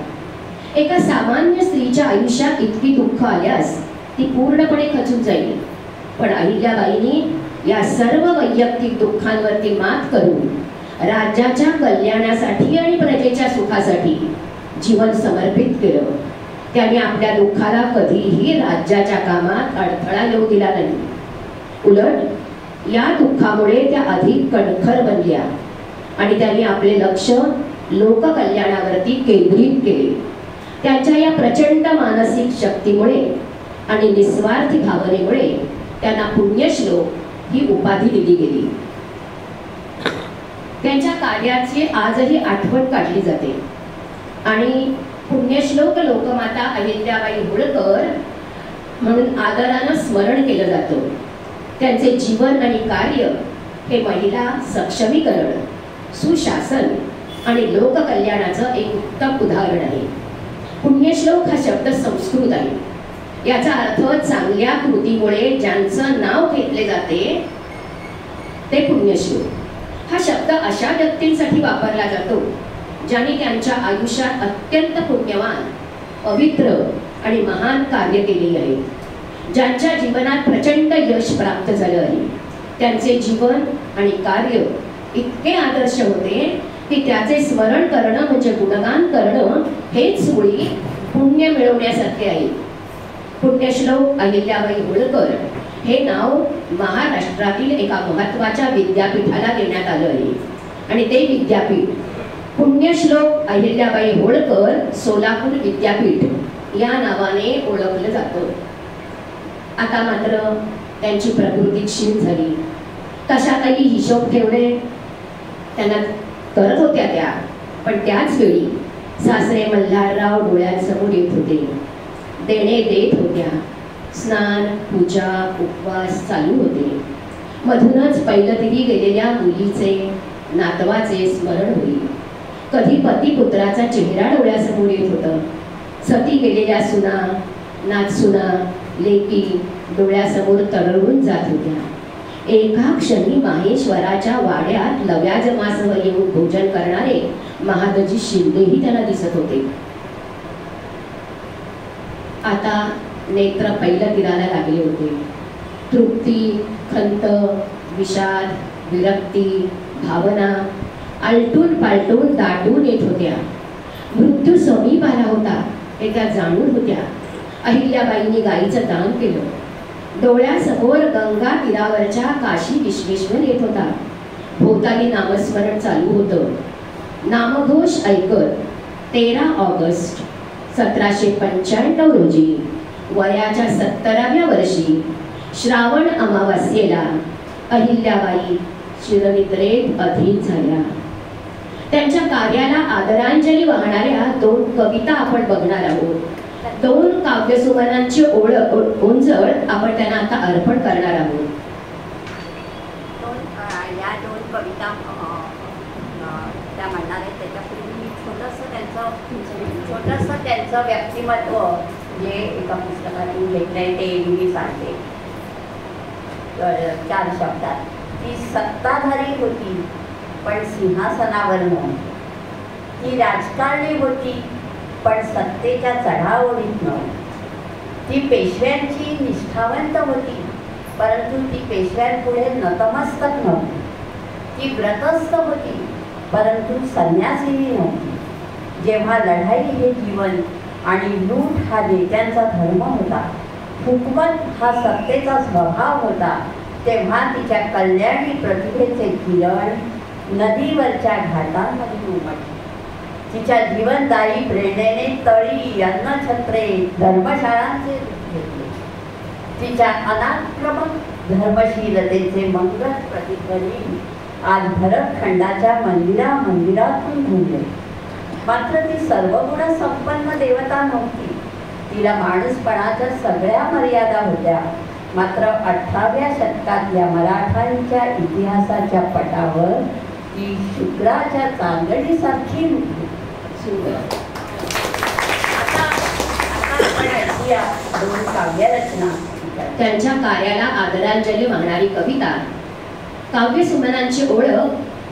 [SPEAKER 3] एका सामान्य स्त्रीच्या आयुष्यात इतकी दुःख आल्यास ती पूर्णपणे खचून जाईल. पण अहिल्याबाईंनी या सर्व वैयक्तिक दुःखांवरती मात करून राज्याच्या कल्याणासाठी आणि प्रजेच्या सुखासाठी जीवन समर्पित केलं. त्यांनी आपल्या दुःखाला कधीही राज्याच्या कामात अडथळा येऊ दिला नाही. उलट या दुःखामुळे त्या अधिक कणखर बनल्या आणि त्यांनी आपले लक्ष लोककल्याणावरती केंद्रित केले. त्यांच्या या प्रचंड मानसिक शक्तीमुळे आणि निस्वार्थी भावनेमुळे त्यांना पुण्यश्लोक ही उपाधी दिली गेली. त्यांच्या कार्याची आजही आठवण काढली जाते आणि पुण्यश्लोक लोकमाता अहिल्याबाई होळकर म्हणून आदरानं स्मरण केलं जातं. त्यांचे जीवन आणि कार्य हे महिला सक्षमीकरण, सुशासन आणि लोककल्याणाचं एक उत्तम उदाहरण आहे. पुण्यश्लोक हा शब्द संस्कृत आहे. याचा अर्थ चांगल्या कृतीमुळे ज्यांचं नाव घेतले जाते ते पुण्यश्लोक. हा शब्द अशा व्यक्तींसाठी वापरला जातो ज्यांनी त्यांच्या आयुष्यात अत्यंत पुण्यवान, पवित्र आणि महान कार्य केले आहे, ज्यांच्या जीवनात प्रचंड यश प्राप्त झालं आहे. त्यांचे जीवन आणि कार्य इतके आदर्श होते की त्याचे स्मरण करणं म्हणजे गुणगान करणं हेच मुळी पुण्य मिळवण्यासारखे आहे. पुण्यश्लोक अहिल्याबाई होळकर हे नाव महाराष्ट्रातील एका महत्त्वाच्या विद्यापीठाला देण्यात आलं आहे आणि ते विद्यापीठ पुण्यश्लोक अहिल्याबाई होळकर सोलापूर विद्यापीठ या नावाने ओळखलं जातं. आता मात्र त्यांची प्रकृती क्षीण झाली. कशातही हिशोब ठेवणे त्यांना करत होत्या त्या, पण त्याच वेळी सासरे मल्हारराव डोळ्यांसमोर येत होते. देणे देत होत्या स्नान, पूजा, उपवास चालू होते. मधूनच पैलतीरी गेलेल्या मुलीचे, नातवाचे स्मरण होईल. कधी पती-पुत्राचा चेहरा डोळ्यासमोर येत होतं. सती गेलेल्या सुना, नातसुना, लेकी डोळ्यासमोर तरळून जात होत्या. एका क्षणी माहेश्वराच्या वाड्यात लव्याजमासह येऊन भोजन करणारे महादजी शिंदेही त्यांना दिसत होते. आता नेत्र पैलतीराला लागले होते. तृप्ती, खंत, विषाद, विरक्ती, भावना आलटून पालटून दाटून येत होत्या. मृत्यू समीप आला होता हे त्या जाणून होत्या. अहिल्याबाईंनी गाईचं दान केलं. डोळ्यासमोर गंगा तीरावरच्या काशी विश्वेश्वर येत होता. भोवताली नामस्मरण चालू होतं. नामघोष ऐकत 13 ऑगस्ट 1795 रोजी वयाच्या 70व्या वर्षी श्रावण अमावास्येला अहिल्याबाई चिरनिद्रेत अधीन झाल्या. त्यांच्या कार्याला आदरांजली वाहणाऱ्या 2 कविता आपण बघणार आहोत. 2 काव्यसुमनांची ओंजळ आपण त्यांना आता अर्पण करणार आहोत.
[SPEAKER 1] या 2 कविता त्या म्हणणार आहेत. त्याच्यापूर्वी मी छोटंसं त्यांचं व्यक्तिमत्व जे एका पुस्तकातून घेतलंय ते मी सांगते. 4 शब्दात. ती सत्ताधारी होती पण सिंहासनावर नव्हती. ती राजकारणी होती पण सत्तेच्या चढाओढीत नव्हती. ती पेशव्यांची निष्ठावंत होती परंतु ती पेशव्यांपुढे नतमस्तक नव्हती. ती व्रतस्थ होती परंतु संन्यासिनी नव्हती. जेव्हा लढाई हे जीवन आणि लूट हा नेत्यांचा धर्म होता, हुकूमत हा सत्तेचा स्वभाव होता, तेव्हा तिच्या कल्याणी प्रतिभेचे किरण नदीवरच्या घाटांमध्ये उमटले. तिच्या जीवनदायी प्रेरणेने तळी, अन्नछत्रे, धर्मशाळांचे रूप घेतले. तिच्या अनाक्रमक धर्मशीलतेचे मंगल प्रतिध्वनी आज भरतखंडाच्या मंदिरातून घुमले. मात्र ती सर्वगुण संपन्न देवता नव्हती. तिला माणूसपणाच्या सगळ्या मर्यादा होत्या. मात्र 18व्या शतकातल्या मराठांच्या इतिहासाच्या पटावर ती शुक्राच्या चांदणीसारखी होती. आता आपण ऐकूया 2 काव्यरचना.
[SPEAKER 3] त्यांच्या कार्याला आदरांजली वाहणारी कविता. काव्यसुमनांची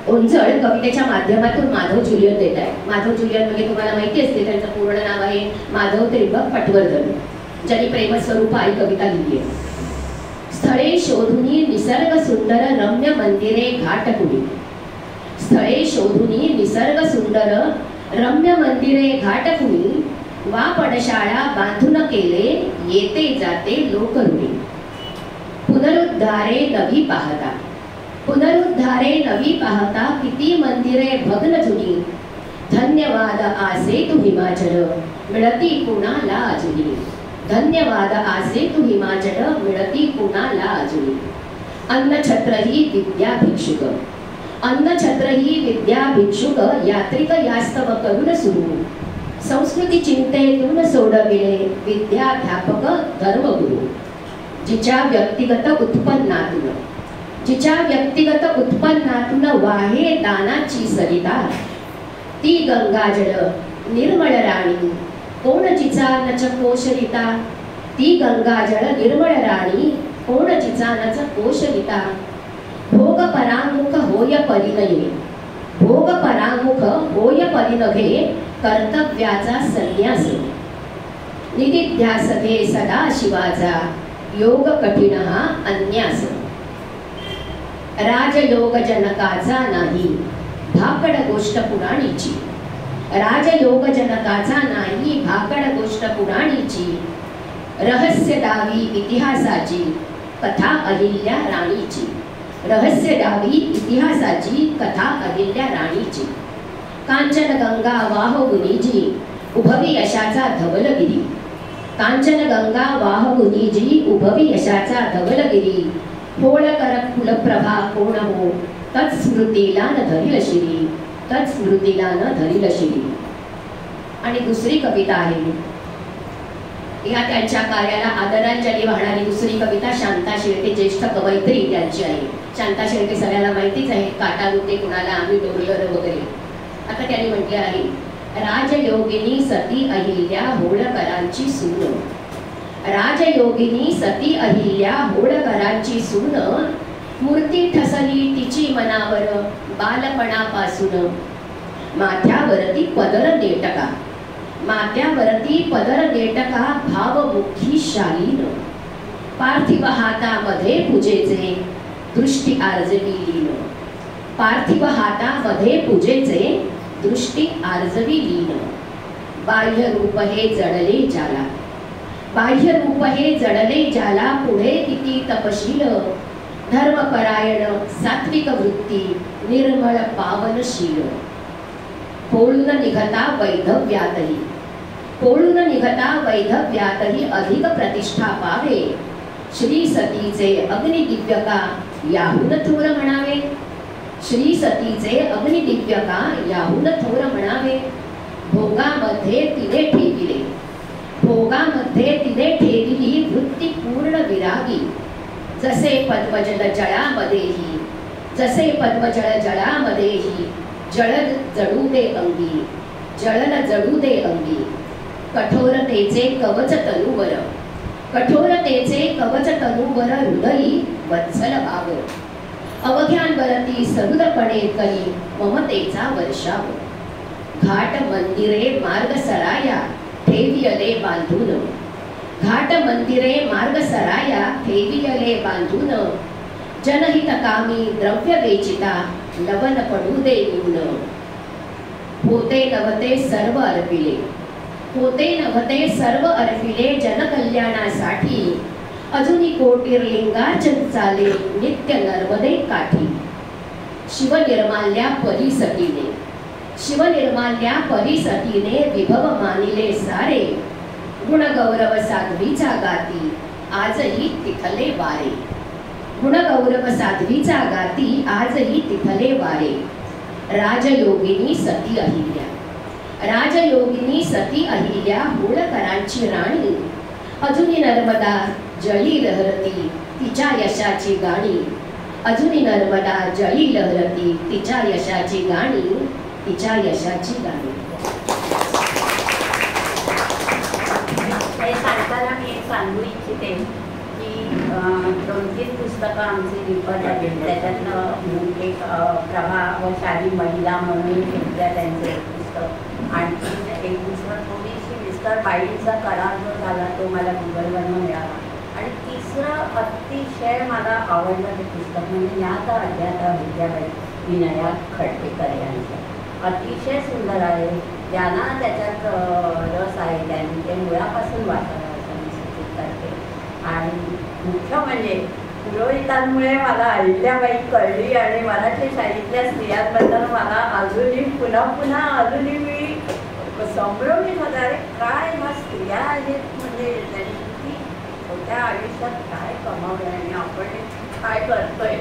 [SPEAKER 3] ओंजळ कवितेच्या माध्यमातून माधव जुलियन देत आहे. माधव जुलियन म्हणजे तुम्हाला माहिती असते त्यांचं पूर्ण नाव आहे माधव त्रिंबक पटवर्धन, ज्यांनी प्रेमस्वरूप आई कविता लिहिली आहे. स्थळे शोधुनी निसर्ग सुंदर रम्य मंदिरे घाटकुडी. स्थळे शोधुनी निसर्ग सुंदर रम्य मंदिरे घाटकुडी. वा पडशाळा बांधून केले येते जाते लोकरुणी. पुनरुद्धारे नवी पाहता. पुनरुद्धारे नवी पाहता किती मंदिरे भग्न जुनी. धन्यवाद आसे तू हिमाचल मिळती कुणाला अजुनी. धन्यवाद आसे तू हिमाचल मिळती कुणाला अजुनी. अन्नछत्र ही विद्या भिक्षुक. अन्नछत्र ही विद्या भिक्षुक यात्रिक यास्तव करून सुरू. संस्कृती चिंतेतून सोडविले विद्याध्यापक धर्मगुरु. जिच्या व्यक्तिगत उत्पन्नातून वाहे दानाची सरिता. ती गंगाजल निर्मळ राणी कोण जिचा नच कोशरिता. ती गंगाजल निर्मळ राणी कोण जिचा नच कोशरिता. भोग परांमुख होय परिणये. भोग परांमुख होय परिणघे कर्तव्याचा संन्यास. निदिध्यास घे सदा शिवाचा योग कठीण हा अन्यास. राजयोग जनकाचा नाही भाकड गोष्ट पुराणीची. राजयोग जनकाचा नाही भाकड गोष्ट पुराणीची. रहस्य दावी इतिहासाची कथा अहिल्या राणीची. रहस्य दावी इतिहासाची कथा अहिल्या राणीची. कांचन गंगा वाहगुनीजी उभवी यशाचा धवलगिरी. कांचन गंगा वाहगुनीजी उभवी यशाचा धवलगिरी. होळकर कुलप्रभा कोण हो तत्स्मृतीला न धरील शिरी. तत्स्मृतीला न धरील शिरी. आणि दुसरी कविता आहे या त्यांच्या कार्याला आदरांजली वाहणारी दुसरी कविता शांता शेळके, ज्येष्ठ कवयित्री त्यांची आहे. शांता शेळके सगळ्यांना माहितीच आहे, काटा होते कुणाला आम्ही डोलर वगैरे. आता त्यांनी म्हटले आहे, राजयोगिनी सती अहिल्या होळकरांची सून, राजयोगिनी सती अहिल्या होळकरांची सून, मूर्ती ठसली तिची मनावर बालपणापासून, माथ्यावरती पदर नेटका, माथ्यावरती पदर नेटका भावमुखी शालीन, पार्थिव हातामध्ये पूजेचे दृष्टी आर्जवी लीन, पार्थिव हातामध्ये पूजेचे दृष्टी आर्जवी लीन, बाह्य रूप हे जडले ज्याला, बाह्य रूप हे जडले ज्याला, पुढे किती तपशील, धर्मपरायण सात्विक वृत्ती निर्मळ पावनशील, पोळून निघता वैधव्यातही, पोळून निघता वैधव्यातही अधिक प्रतिष्ठा पावे, श्री सतीचे अग्निदिव्यका याहून थोर म्हणावे, श्री सतीचे अग्निदिव्यका याहून थोर म्हणावे, भोगामध्ये तिने ठेविले, भोगामध्ये तिने ठेविली वृत्ती पूर्ण विरागी, जसे पद्मजल जळामध्येही, जसे पद्मजल जळामध्येही, जळल जडू दे अंगी, जळल जडू दे अंगी, कठोरतेचे कवच तनुवर, कठोरतेचे कवच तनुवर हृदयी वत्सल भाव, अवघ्यांवरती सहृदपणे करी ममतेचा वर्षाव, घाट मंदिरे मार्ग सराया ठेवियले बांधून, घाट मंदिरे मार्ग सराया ठेवियले बांधून, जनहित कामी द्रव्य वेचिता लवन पडू दे न्यून, होते नवते सर्व अर्पिले, होते नवते सर्व अर्पिले जनकल्याणासाठी, अजूनी कोटीर्लिंगार्चन चाले नित्य नर्मदे काठी, शिवनिर्माल्या परिसतीने, शिवनिर्माल्या परिसतीने विभव मानिले सारे, गुणगौरव साध्वीचा गाती आजही तिथले वारे, गुणगौरव साध्वीचा गाती आजही तिथले वारे, राजयोगिनी सती अहिल्या, राजयोगिनी सती अहिल्या होळकरांची राणी, अजूनी नर्मदा जळी लहरती तिच्या यशाची गाणी, अजूनी नर्मदा जळी लहरती तिच्या यशाची गाणी, तिच्या यशाची गाणी.
[SPEAKER 1] हे सांगताना मी एक सांगू इच्छिते की 2-3 पुस्तकं आमची विकत आली, त्याच्यातनं एक प्रभावशाली महिला म्हणून घेतल्या त्यांचे पुस्तक, आणखी एक दुसरं थोडीशी मिस्टर बाईंचा करार जो झाला तो मला गुगलवरनं मिळाला, आणि तिसरं अतिशय मला आवडलं ते पुस्तक म्हणजे ज्ञात अज्ञात विद्याबाई विनया खडकेकर यांचं. अतिशय सुंदर आहे, ज्यांना त्याच्यात रस आहे त्यांनी ते मुळापासून वाचावं असं मी सूचित करते. आणि मुख्य म्हणजे पुरोहितांमुळे मला अहिल्याबाई कळली, आणि मराठी शाळेतल्या स्त्रियांबद्दल मला अजूनही पुन्हा पुन्हा अजूनही मी संभ्रमित होते, अरे काय ह्या स्त्रिया आहेत, म्हणजे त्यांनी किती छोट्या आयुष्यात काय कमावलं आणि आपण काय करतोय.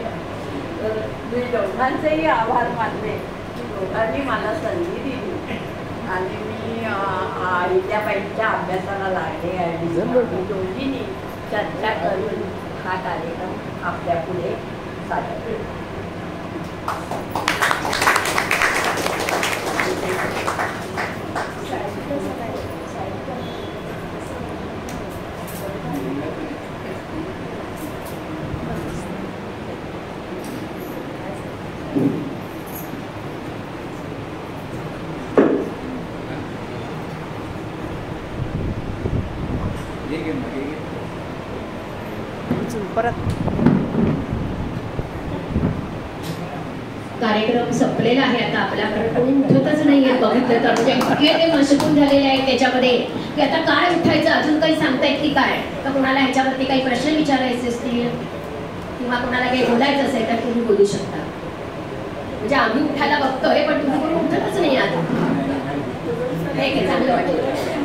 [SPEAKER 1] तर मी दोघांचेही आभार मानले, दोघांनी मला संधी दिली आणि मी अहिल्याबाईंच्या अभ्यासाला लागले, आणि दोघींनी चर्चा करून हा कार्यक्रम आपल्या पुढे सादर केला.
[SPEAKER 3] कार्यक्रम संपलेला आहे आता आपला, कारण कोणी उठतच नाहीये बघितलं तर, म्हणजे इतके ते मशगूल झालेले आहेत त्याच्यामध्ये की आता काय उठायचं, अजून काही सांगतायत की काय. तर कोणाला ह्याच्यावरती काही प्रश्न विचारायचे असतील किंवा कोणाला काही बोलायचं असेल तर तुम्ही बोलू शकता. म्हणजे आम्ही उठायला बघतोय पण तुम्ही कोणी उठतच नाही आता. हे चांगलं वाटलं.